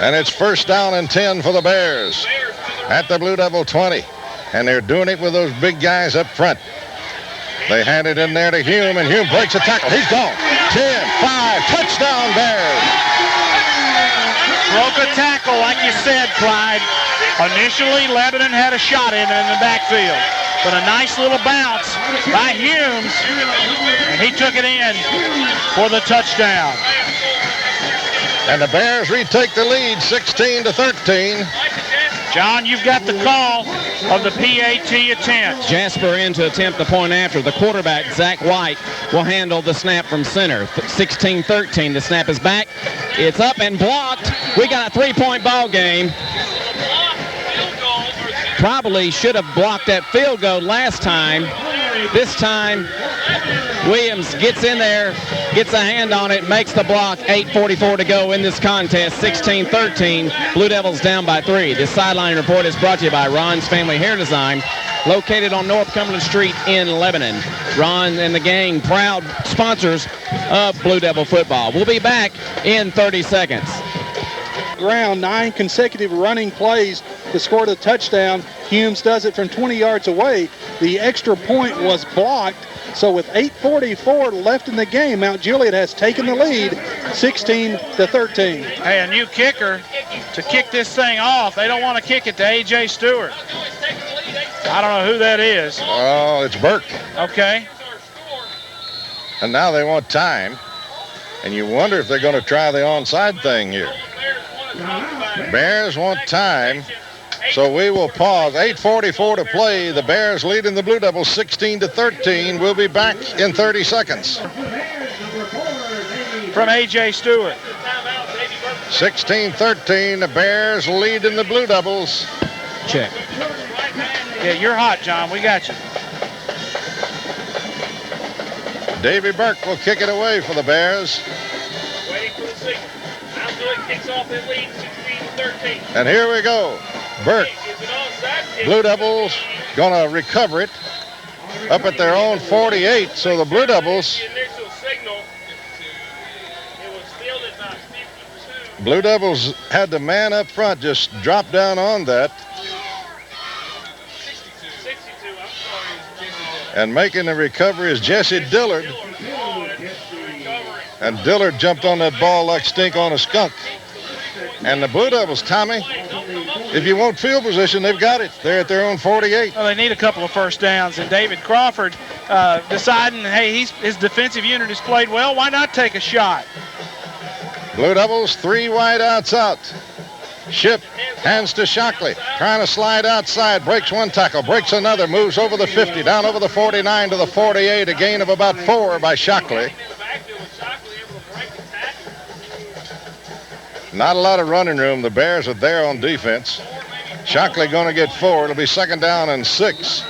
And it's 1st down and 10 for the Bears at the Blue Devil 20. And they're doing it with those big guys up front. They hand it in there to Hume, and Hume breaks a tackle. He's gone. 10-5, touchdown Bears. Broke a tackle, like you said, Clyde. Initially, Lebanon had a shot in the backfield. But a nice little bounce by Humes, and he took it in for the touchdown. And the Bears retake the lead, 16-13. John, you've got the call of the PAT attempt. Jasper in to attempt the point after. The quarterback, Zach White, will handle the snap from center. 16-13. The snap is back. It's up and blocked. We got a 3-point ball game. Probably should have blocked that field goal last time. This time, Williams gets in there, gets a hand on it, makes the block. 8:44 to go in this contest. 16-13. Blue Devils down by 3. This sideline report is brought to you by Ron's Family Hair Design, located on North Cumberland Street in Lebanon. Ron and the gang, proud sponsors of Blue Devil football. We'll be back in 30 seconds. Ground, 9 consecutive running plays to score the touchdown. Humes does it from 20 yards away. The extra point was blocked. So with 8:44 left in the game, Mount Juliet has taken the lead, 16-13. Hey, a new kicker to kick this thing off. They don't want to kick it to A.J. Stewart. I don't know who that is. Oh, it's Burke. Okay. And now they want time. And you wonder if they're going to try the onside thing here. Bears want time. So we will pause. 8:44 to play. The Bears leading the Blue Devils 16-13. We'll be back in 30 seconds. From A.J. Stewart. 16-13. The Bears leading the Blue Devils. Check. Yeah, you're hot, John. We got you. Davy Burke will kick it away for the Bears. Waiting for the signal. Mount Juliet kicks off his lead, 16-13. And here we go. Burke. Blue Devils going to recover it up at their own 48. So the Blue Devils. Blue Devils had the man up front just drop down on that. And making the recovery is Jesse Dillard. And Dillard jumped on that ball like stink on a skunk. And the Blue Devils, Tommy, if you want field position, they've got it. They're at their own 48. Well, they need a couple of first downs, and David Crawford deciding, hey, his defensive unit has played well. Why not take a shot? Blue Devils, 3 wide outs out. Ship hands to Shockley, trying to slide outside, breaks one tackle, breaks another, moves over the 50, down over the 49 to the 48, a gain of about 4 by Shockley. Not a lot of running room. The Bears are there on defense. Shockley going to get 4. It'll be 2nd down and 6.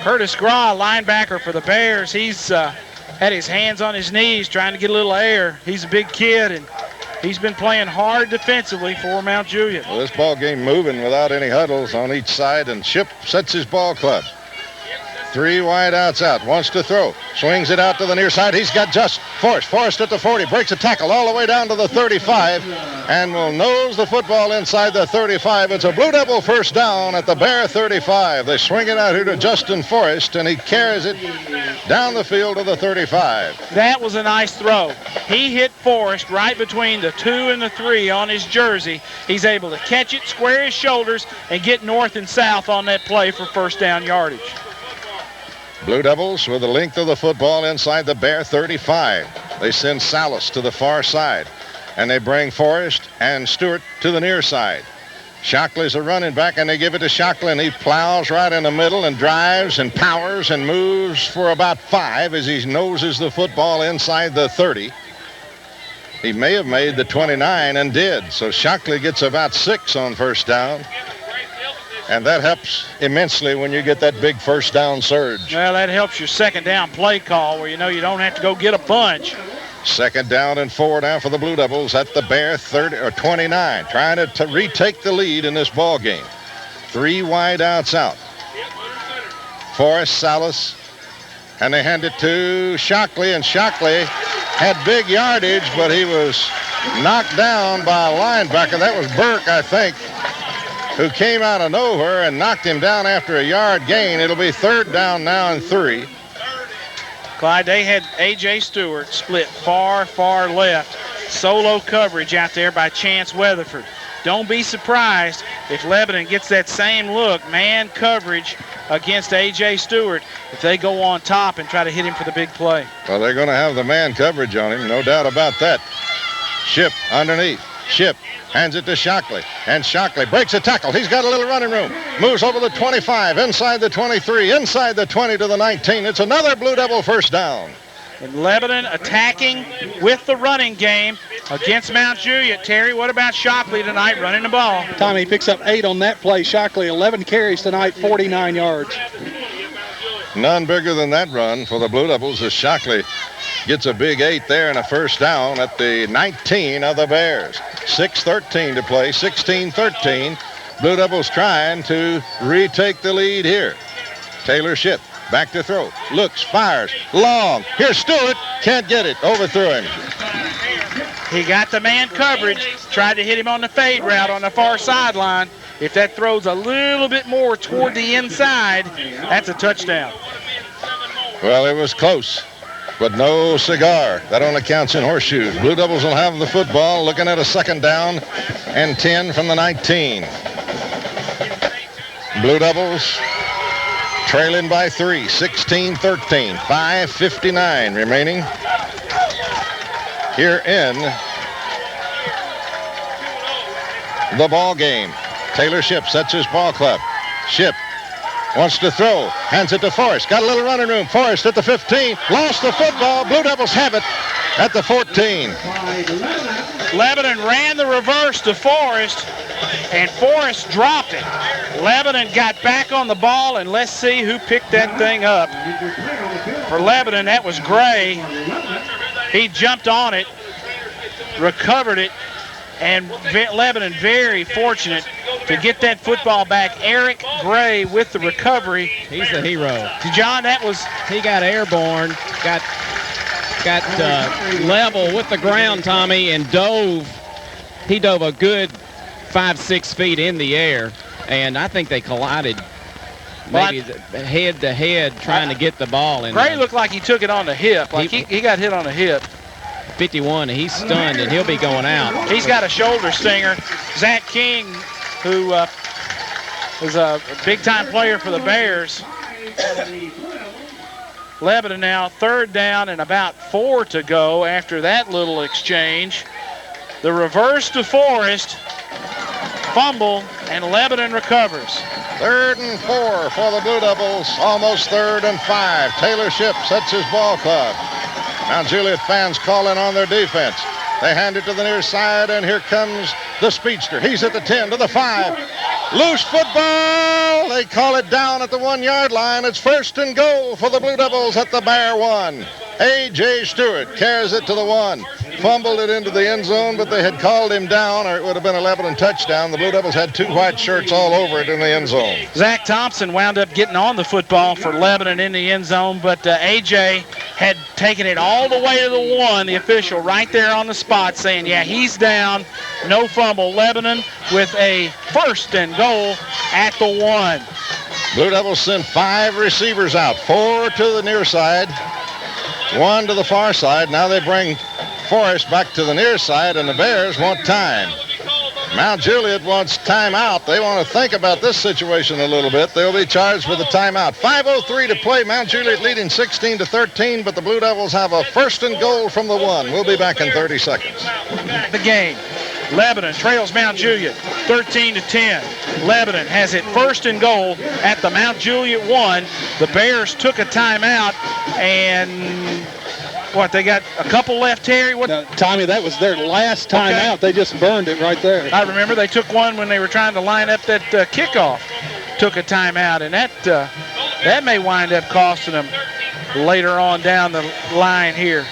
Curtis Graw, linebacker for the Bears, he's had his hands on his knees trying to get a little air. He's a big kid, and he's been playing hard defensively for Mount Juliet. Well, this ball game moving without any huddles on each side, and Ship sets his ball club. 3 wide outs out, wants to throw, swings it out to the near side. He's got just Forrest at the 40, breaks a tackle all the way down to the 35, and will nose the football inside the 35. It's a Blue Devil first down at the Bear 35. They swing it out here to Justin Forrest, and he carries it down the field to the 35. That was a nice throw. He hit Forrest right between the 2 and the 3 on his jersey. He's able to catch it, square his shoulders, and get north and south on that play for first down yardage. Blue Devils with the length of the football inside the Bear 35. They send Salas to the far side, and they bring Forrest and Stewart to the near side. Shockley's a running back, and they give it to Shockley, and he plows right in the middle and drives and powers and moves for about 5 as he noses the football inside the 30. He may have made the 29 and did, so Shockley gets about 6 on first down. And that helps immensely when you get that big first down surge. Well, that helps your second down play call where you know you don't have to go get a bunch. Second down and 4 now for the Blue Devils at the Bear 30 or 29, trying to retake the lead in this ball game. 3 wide outs out. Forrest, Salas, and they hand it to Shockley, and Shockley had big yardage, but he was knocked down by a linebacker. That was Burke, I think, who came out of nowhere and knocked him down after a yard gain. It'll be third down now and 3. Clyde, they had A.J. Stewart split far, far left. Solo coverage out there by Chance Weatherford. Don't be surprised if Lebanon gets that same look, man coverage against A.J. Stewart, if they go on top and try to hit him for the big play. Well, they're going to have the man coverage on him, no doubt about that. Ship underneath. Ship hands it to Shockley, and Shockley breaks a tackle. He's got a little running room. Moves over the 25, inside the 23, inside the 20 to the 19. It's another Blue Devil first down. And Lebanon attacking with the running game against Mount Juliet. Terry, what about Shockley tonight running the ball? Tommy picks up 8 on that play. Shockley, 11 carries tonight, 49 yards. None bigger than that run for the Blue Devils as Shockley gets a big 8 there and a first down at the 19 of the Bears. 6:13 to play, 16-13. Blue Devils trying to retake the lead here. Taylor Shipp back to throw. Looks, fires, long. Here's Stewart. Can't get it. Overthrew him. He got the man coverage. Tried to hit him on the fade route on the far sideline. If that throws a little bit more toward the inside, that's a touchdown. Well, it was close, but no cigar. That only counts in horseshoes. Blue Devils will have the football, looking at a second down and 10 from the 19. Blue Devils trailing by 3, 16-13, 5:59 remaining here in the ball game. Taylor Shipp sets his ball club. Shipp wants to throw, hands it to Forrest. Got a little running room. Forrest at the 15, lost the football. Blue Devils have it at the 14. Lebanon ran the reverse to Forrest, and Forrest dropped it. Lebanon got back on the ball, and let's see who picked that thing up. For Lebanon, that was Gray. He jumped on it, recovered it, and Lebanon very fortunate to get that football back. Eric Gray with the recovery. He's the hero. John, that was... He got airborne, got level with the ground, Tommy, and dove. He dove a good 5-6 feet in the air, and I think they collided maybe head to head trying to get the ball. And Gray looked like he took it on the hip, like he got hit on the hip. 51, he's stunned, and he'll be going out. He's got a shoulder stinger. Zach King, who is a big-time player for the Bears. Lebanon now third down and about 4 to go after that little exchange. The reverse to Forrest, fumble, and Lebanon recovers. 3rd and 4 for the Blue Devils, almost 3rd and 5. Taylor Shipp sets his ball club. Now Juliet fans calling on their defense. They hand it to the near side, and here comes the speedster. He's at the 10 to the 5. Loose football. They call it down at the 1-yard line. It's 1st and goal for the Blue Devils at the Bear 1. A.J. Stewart carries it to the 1. Fumbled it into the end zone, but they had called him down, or it would have been a Lebanon touchdown. The Blue Devils had 2 white shirts all over it in the end zone. Zach Thompson wound up getting on the football for Lebanon in the end zone, but A.J. had taken it all the way to the 1, the official right there on the spot saying, yeah, he's down, no fumble. Lebanon with a 1st and goal at the 1. Blue Devils sent 5 receivers out, 4 to the near side, 1 to the far side. Now they bring Forrest back to the near side, and the Bears want time. Mount Juliet wants timeout. They want to think about this situation a little bit. They'll be charged with a timeout. 5:03 to play. Mount Juliet leading 16-13, but the Blue Devils have a 1st and goal from the 1. We'll be back in 30 seconds. The game. Lebanon trails Mount Juliet 13-10. Lebanon has it 1st and goal at the Mount Juliet 1. The Bears took a timeout, and they got a couple left, Terry? No, Tommy, that was their last time out. They just burned it right there. I remember they took one when they were trying to line up that kickoff. Took a timeout, and that may wind up costing them later on down the line here.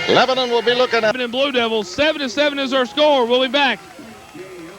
Lebanon will be looking at Lebanon Blue Devils. 7-7 is our score. We'll be back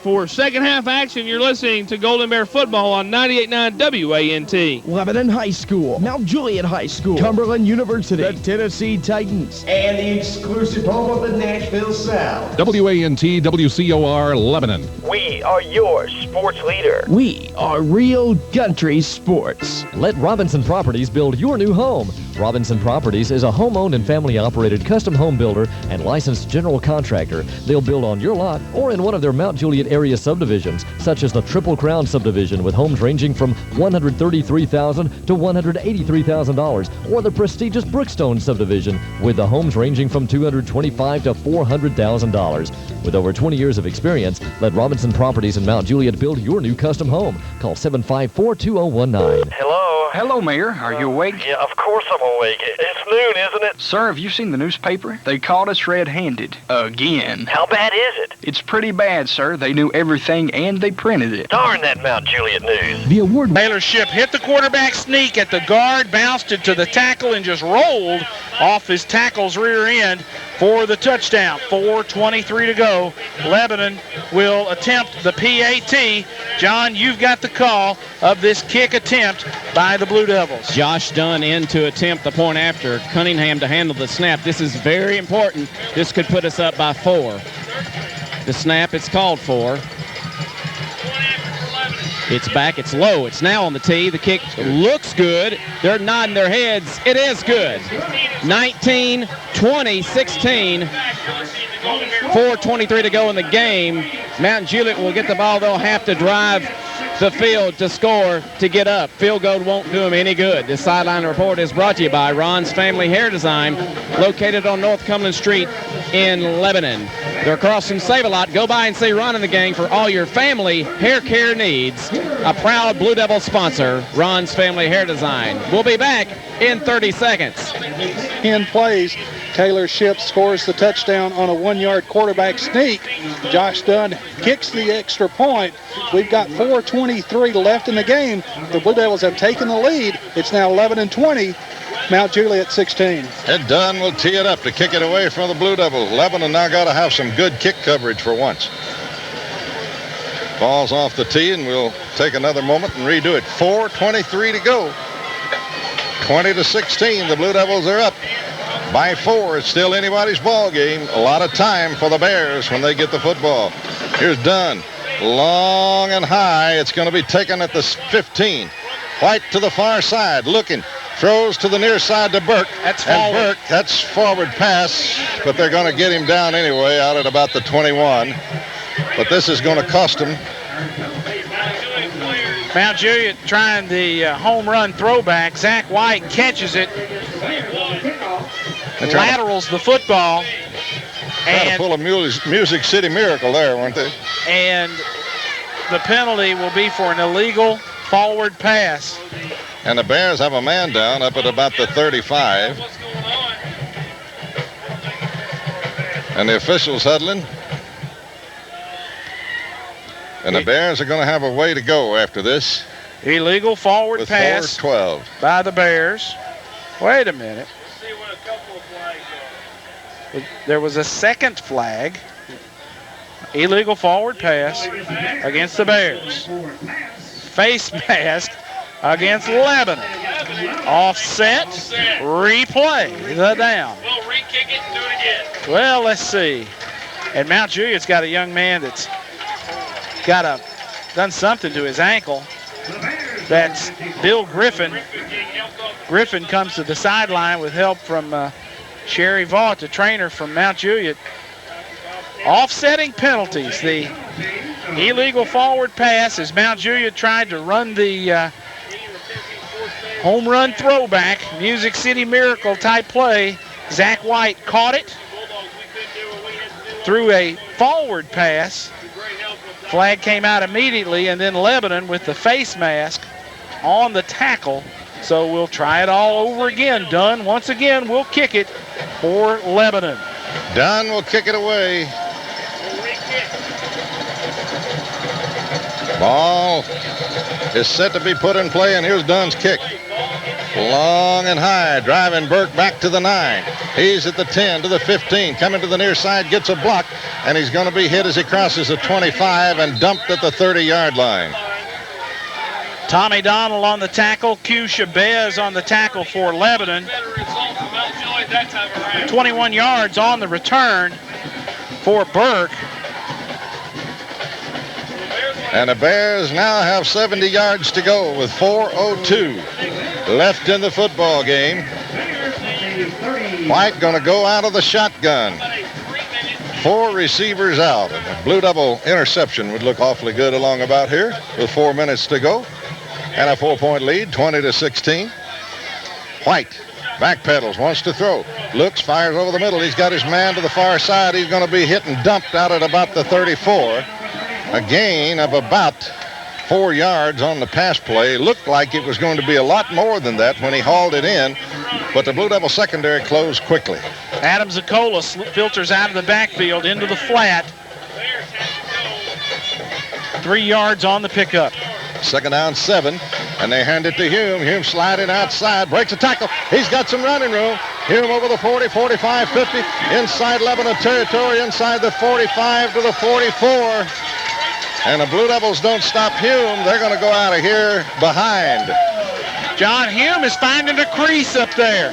for second half action. You're listening to Golden Bear Football on 98.9 WANT. Lebanon High School, Mount Juliet High School, Cumberland University, the Tennessee Titans, and the exclusive home of the Nashville South. WANT WCOR Lebanon. We are your sports leader. We are real country sports. Let Robinson Properties build your new home. Robinson Properties is a home-owned and family-operated custom home builder and licensed general contractor. They'll build on your lot or in one of their Mount Juliet area subdivisions, such as the Triple Crown subdivision with homes ranging from $133,000 to $183,000, or the prestigious Brookstone subdivision with the homes ranging from $225,000 to $400,000. With over 20 years of experience, let Robinson Properties in Mount Juliet build your new custom home. Call 754-2019. Hello? Hello, Mayor. Are you awake? Yeah, of course I'm awake. It's noon, isn't it? Sir, have you seen the newspaper? They caught us red-handed. Again. How bad is it? It's pretty bad, sir. They knew everything and they printed it. Darn that Mount Juliet news. The award Baylor Ship hit the quarterback sneak at the guard, bounced it to the tackle, and just rolled off his tackle's rear end for the touchdown. 4:23 to go. Lebanon will attempt the PAT. John, you've got the call of this kick attempt by the Blue Devils. Josh Dunn in to attempt the point after. Cunningham to handle the snap. This is very important. This could put us up by 4. The snap, it's called for. It's back, it's low, it's now on the tee. The kick looks good. They're nodding their heads. It is good. 19, 20, 16. 4:23 to go in the game. Mount Juliet will get the ball. They'll have to drive the field to score to get up. Field goal won't do them any good. This sideline report is brought to you by Ron's Family Hair Design, located on North Cumberland Street in Lebanon. They're across from Save-A-Lot. Go by and see Ron and the gang for all your family hair care needs. A proud Blue Devil sponsor, Ron's Family Hair Design. We'll be back in 30 seconds. 10 plays. Taylor Shipp scores the touchdown on a 1-yard quarterback sneak. Josh Dunn kicks the extra point. We've got 4:23 left in the game. The Blue Devils have taken the lead. It's now 11-20. Mount Juliet 16. Ed Dunn will tee it up to kick it away from the Blue Devils. Lebanon now got to have some good kick coverage for once. Ball's off the tee, and we'll take another moment and redo it. 4:23 to go. 20-16. The Blue Devils are up by 4. It's still anybody's ball game. A lot of time for the Bears when they get the football. Here's Dunn. Long and high. It's going to be taken at the 15. White to the far side. Looking. Throws to the near side to Burke. That's forward. And Burke, that's forward pass, but they're going to get him down anyway out at about the 21. But this is going to cost him. Mount Juliet trying the home run throwback. Zach White catches it. Laterals the football. Trying to pull a Music City Miracle there, weren't they? And the penalty will be for an illegal forward pass. And the Bears have a man down up at about the 35. And the officials huddling. And the Bears are going to have a way to go after this. Illegal forward with pass 4:12 by the Bears. Wait a minute. There was a second flag. Illegal forward pass against the Bears. Face mask against Lebanon. Offset, replay the down. We'll re-kick it and do it again. Well, let's see. And Mount Juliet's got a young man that's done something to his ankle. That's Bill Griffin. Griffin comes to the sideline with help from Sherry Vaught, the trainer from Mount Juliet. Offsetting penalties. The illegal forward pass as Mount Juliet tried to run the home run throwback, Music City Miracle type play. Zach White caught it, threw a forward pass. Flag came out immediately, and then Lebanon with the face mask on the tackle. So we'll try it all over again. Dunn, once again, will kick it for Lebanon. Dunn will kick it away. Ball is set to be put in play, and here's Dunn's kick. Long and high, driving Burke back to the 9. He's at the 10 to the 15, coming to the near side, gets a block, and he's going to be hit as he crosses the 25 and dumped at the 30-yard line. Tommy Donald on the tackle, Q Chabez on the tackle for Lebanon. 21 yards on the return for Burke. And the Bears now have 70 yards to go with 4:02 left in the football game. White going to go out of the shotgun. 4 receivers out. And a Blue Devil interception would look awfully good along about here with 4 minutes to go. And a 4-point lead, 20-16. White backpedals, wants to throw. Looks, fires over the middle. He's got his man to the far side. He's going to be hit and dumped out at about the 34. A gain of about 4 yards on the pass play. Looked like it was going to be a lot more than that when he hauled it in, but the Blue Devil secondary closed quickly. Adam Zacola filters out of the backfield into the flat. 3 yards on the pickup. Second down, 7, and they hand it to Hume. Hume sliding outside, breaks a tackle. He's got some running room. Hume over the 40, 45, 50, inside Lebanon territory, inside the 45 to the 44. And the Blue Devils don't stop Hume. They're going to go out of here behind. John Hume is finding a crease up there.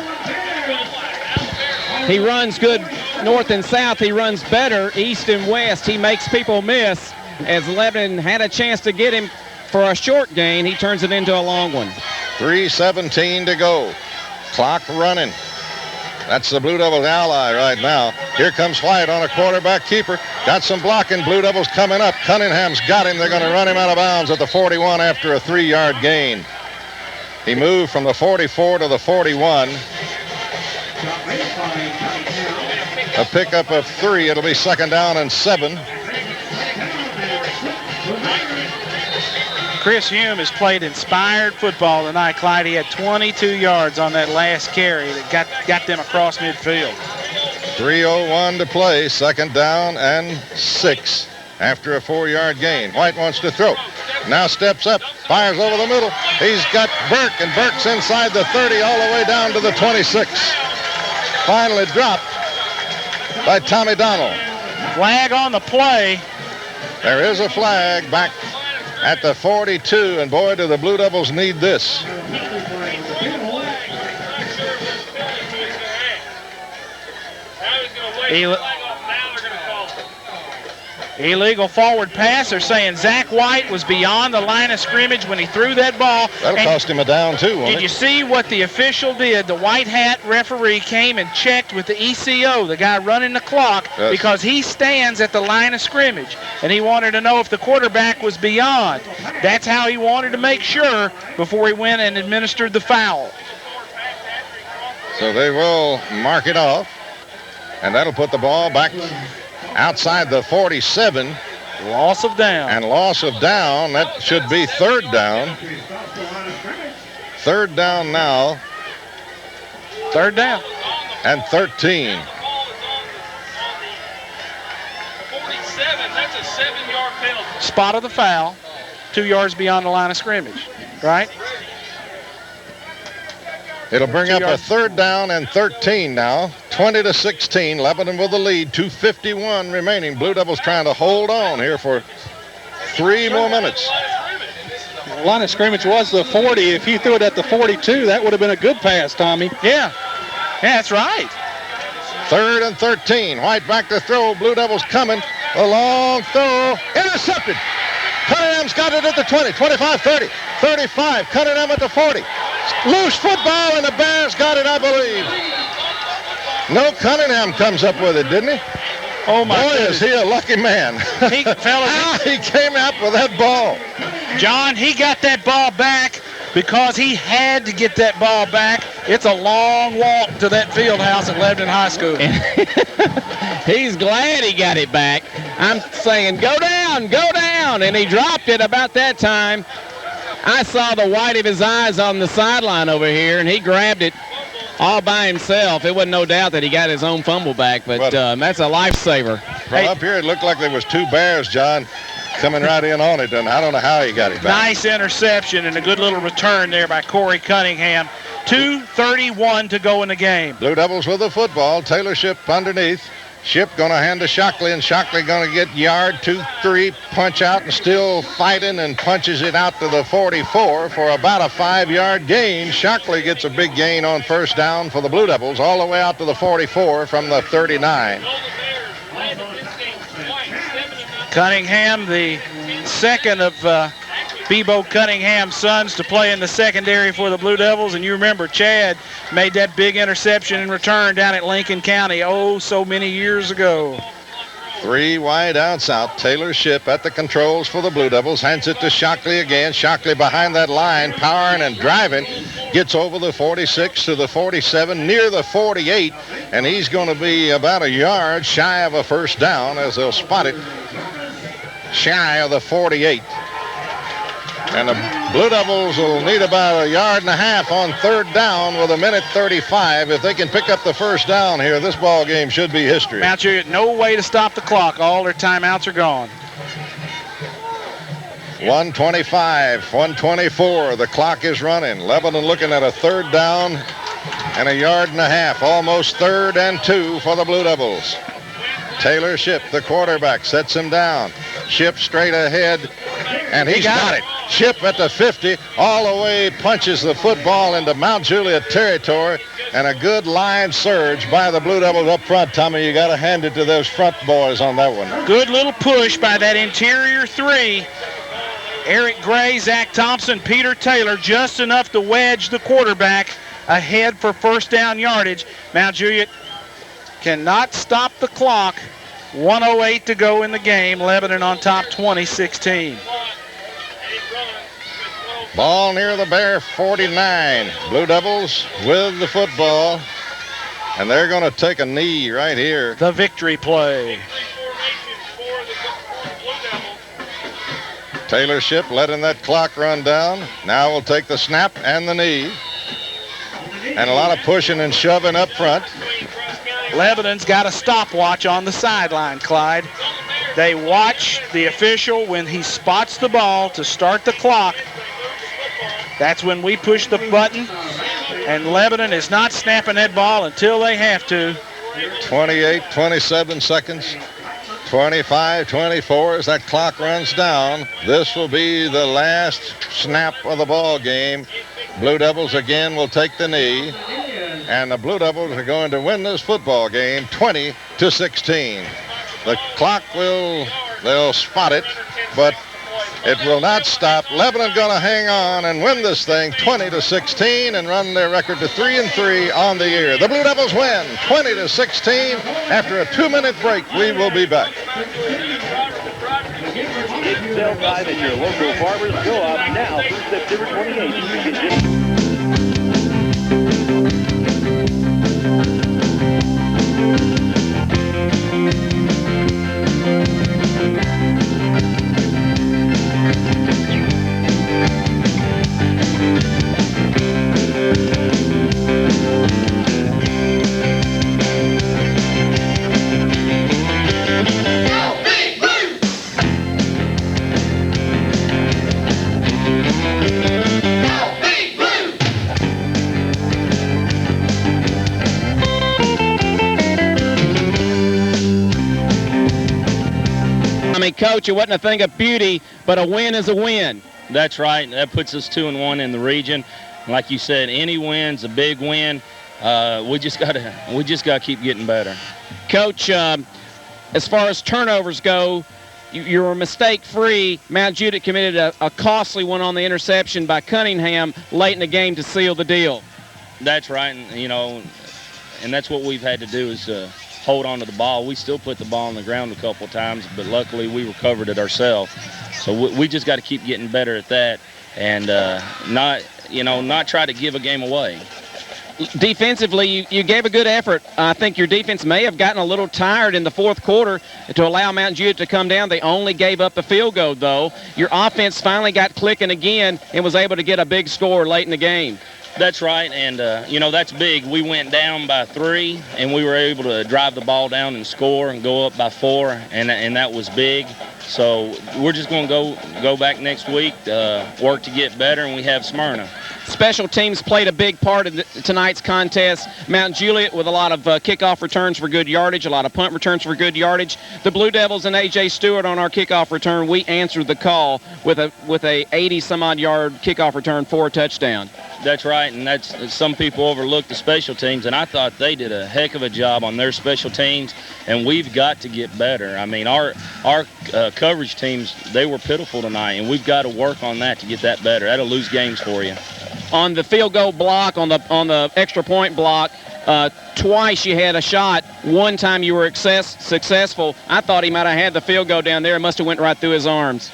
He runs good north and south. He runs better east and west. He makes people miss. As Lebanon had a chance to get him for a short gain, he turns it into a long one. 3:17 to go. Clock running. That's the Blue Devils' ally right now. Here comes White on a quarterback keeper. Got some blocking. Blue Devils coming up. Cunningham's got him. They're going to run him out of bounds at the 41 after a 3-yard gain. He moved from the 44 to the 41. A pickup of 3. It'll be second down and 7. Chris Hume has played inspired football tonight, Clyde. He had 22 yards on that last carry that got them across midfield. 3:01 to play, second down and 6 after a 4-yard gain. White wants to throw. Now steps up, fires over the middle. He's got Burke, and Burke's inside the 30 all the way down to the 26. Finally dropped by Tommy Donald. Flag on the play. There is a flag back at the 42, and boy, do the Blue Devils need this. Illegal forward pass. They're saying Zach White was beyond the line of scrimmage when he threw that ball. That'll cost him a down, too, won't it? Did you see what the official did? The white hat referee came and checked with the ECO, the guy running the clock, yes, because he stands at the line of scrimmage, and he wanted to know if the quarterback was beyond. That's how he wanted to make sure before he went and administered the foul. So they will mark it off, and that'll put the ball back outside the 47. Loss of down. And loss of down. That should be third down. Third down now. Third down. And 13. 47, that's a 7-yard penalty. spot of the foul, 2 yards beyond the line of scrimmage, right? It'll bring up a 3rd down and 13 now. 20-16. Lebanon with the lead. 2:51 remaining. Blue Devils trying to hold on here for 3 more minutes. The line of scrimmage was the 40. If he threw it at the 42, that would have been a good pass, Tommy. Yeah, that's right. 3rd and 13. White back to throw. Blue Devils coming. A long throw. Intercepted. Cunningham's got it at the 20, 25, 30, 35. Cunningham at the 40. Loose football, and the Bears got it, I believe. No, Cunningham comes up with it, didn't he? Oh, my Boy, goodness. is he a lucky man. He came out with that ball. John, he got that ball back because he had to get that ball back. It's a long walk to that field house at Lebanon High School. He's glad he got it back. I'm saying, go down, and he dropped it about that time. I saw the white of his eyes on the sideline over here, and he grabbed it all by himself. It wasn't no doubt that he got his own fumble back, but that's a lifesaver. From up here, it looked like there was 2 Bears, John, coming right in on it, and I don't know how he got it back. Nice interception and a good little return there by Corey Cunningham. 2:31 to go in the game. Blue Devils with the football. Taylor Ship underneath. Ship going to hand to Shockley, and Shockley going to get yard 2, 3, punch out, and still fighting, and punches it out to the 44 for about a 5-yard gain. Shockley gets a big gain on 1st down for the Blue Devils, all the way out to the 44 from the 39. Cunningham, the second of Bebo Cunningham's sons to play in the secondary for the Blue Devils. And you remember Chad made that big interception in return down at Lincoln County so many years ago. 3 wide outs out. Taylor Ship at the controls for the Blue Devils. Hands it to Shockley again. Shockley behind that line, powering and driving. Gets over the 46 to the 47, near the 48. And he's going to be about a yard shy of a 1st down as they'll spot it shy of the 48. And the Blue Devils will need about a yard and a half on 3rd down with 1:35. If they can pick up the 1st down here, this ball game should be history. Mount Juliet, no way to stop the clock. All their timeouts are gone. 1:25, 1:24. The clock is running. Lebanon looking at a 3rd down and a yard and a half. Almost 3rd and 2 for the Blue Devils. Taylor Ship, the quarterback, sets him down. Ship straight ahead, and he's got it. Ship at the 50, all the way punches the football into Mount Juliet territory, and a good line surge by the Blue Devils up front. Tommy, you got to hand it to those front boys on that one. Good little push by that interior 3. Eric Gray, Zach Thompson, Peter Taylor, just enough to wedge the quarterback ahead for 1st down yardage. Mount Juliet cannot stop the clock. 1:08 to go in the game. Lebanon on top 20-16. Ball near the Bear 49. Blue Devils with the football. And they're going to take a knee right here. The victory play. Taylor Ship letting that clock run down. Now we'll take the snap and the knee. And a lot of pushing and shoving up front. Lebanon's got a stopwatch on the sideline, Clyde. They watch the official when he spots the ball to start the clock. That's when we push the button, and Lebanon is not snapping that ball until they have to. 28, 27 seconds. 25, 24 as that clock runs down. This will be the last snap of the ball game. Blue Devils again will take the knee. And the Blue Devils are going to win this football game 20-16. The clock they'll spot it, but it will not stop. Lebanon going to hang on and win this thing 20-16 and run their record to 3-3 on the year. The Blue Devils win 20-16. After a 2-minute break, we will be back. Sell time at your local Farmers Co-op now through September 28th. Coach, it wasn't a thing of beauty, but a win is a win. That's right. That puts us 2-1 in the region. Like you said, any win's a big win. We just gotta keep getting better. Coach, as far as turnovers go, you were mistake-free. Mount Juliet committed a costly one on the interception by Cunningham late in the game to seal the deal. That's right, and that's what we've had to do is hold on to the ball. We still put the ball on the ground a couple times, but luckily we recovered it ourselves. So we just got to keep getting better at that and not try to give a game away. Defensively, you gave a good effort. I think your defense may have gotten a little tired in the fourth quarter to allow Mount Juliet to come down. They only gave up the field goal, though. Your offense finally got clicking again and was able to get a big score late in the game. That's right, and, that's big. We went down by 3, and we were able to drive the ball down and score and go up by 4, and that was big. So we're just going to go back next week, work to get better, and we have Smyrna. Special teams played a big part of tonight's contest. Mount Juliet with a lot of kickoff returns for good yardage, a lot of punt returns for good yardage. The Blue Devils and A.J. Stewart on our kickoff return, we answered the call with a 80-some-odd yard kickoff return for a touchdown. That's right, and that's some people overlook the special teams, and I thought they did a heck of a job on their special teams, and we've got to get better. I mean, our coverage teams, they were pitiful tonight, and we've got to work on that to get that better. That'll lose games for you. On the field goal block, on the extra point block, twice you had a shot. One time you were successful. I thought he might have had the field goal down there. It must have went right through his arms.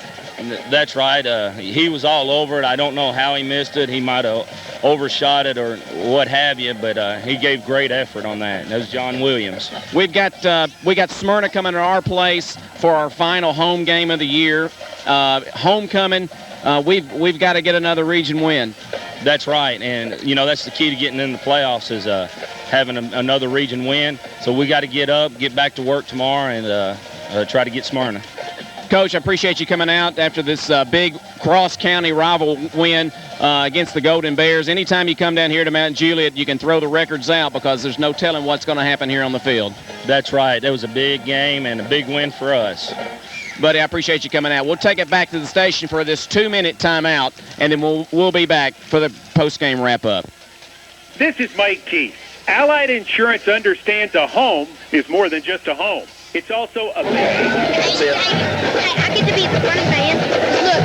That's right. He was all over it. I don't know how he missed it. He might have overshot it or what have you, but he gave great effort on that. That was John Williams. We got Smyrna coming to our place for our final home game of the year. Homecoming. We've got to get another region win. That's right, and that's the key to getting in the playoffs is having another region win. So we got to get back to work tomorrow, and try to get Smyrna. Coach, I appreciate you coming out after this big cross-county rival win against the Golden Bears. Anytime you come down here to Mount Juliet, you can throw the records out because there's no telling what's going to happen here on the field. That's right. That was a big game and a big win for us. Buddy, I appreciate you coming out. We'll take it back to the station for this 2-minute timeout, and then we'll be back for the post-game wrap-up. This is Mike Keith. Allied Insurance understands a home is more than just a home. It's also a business. I get to be at the front of the band. Look,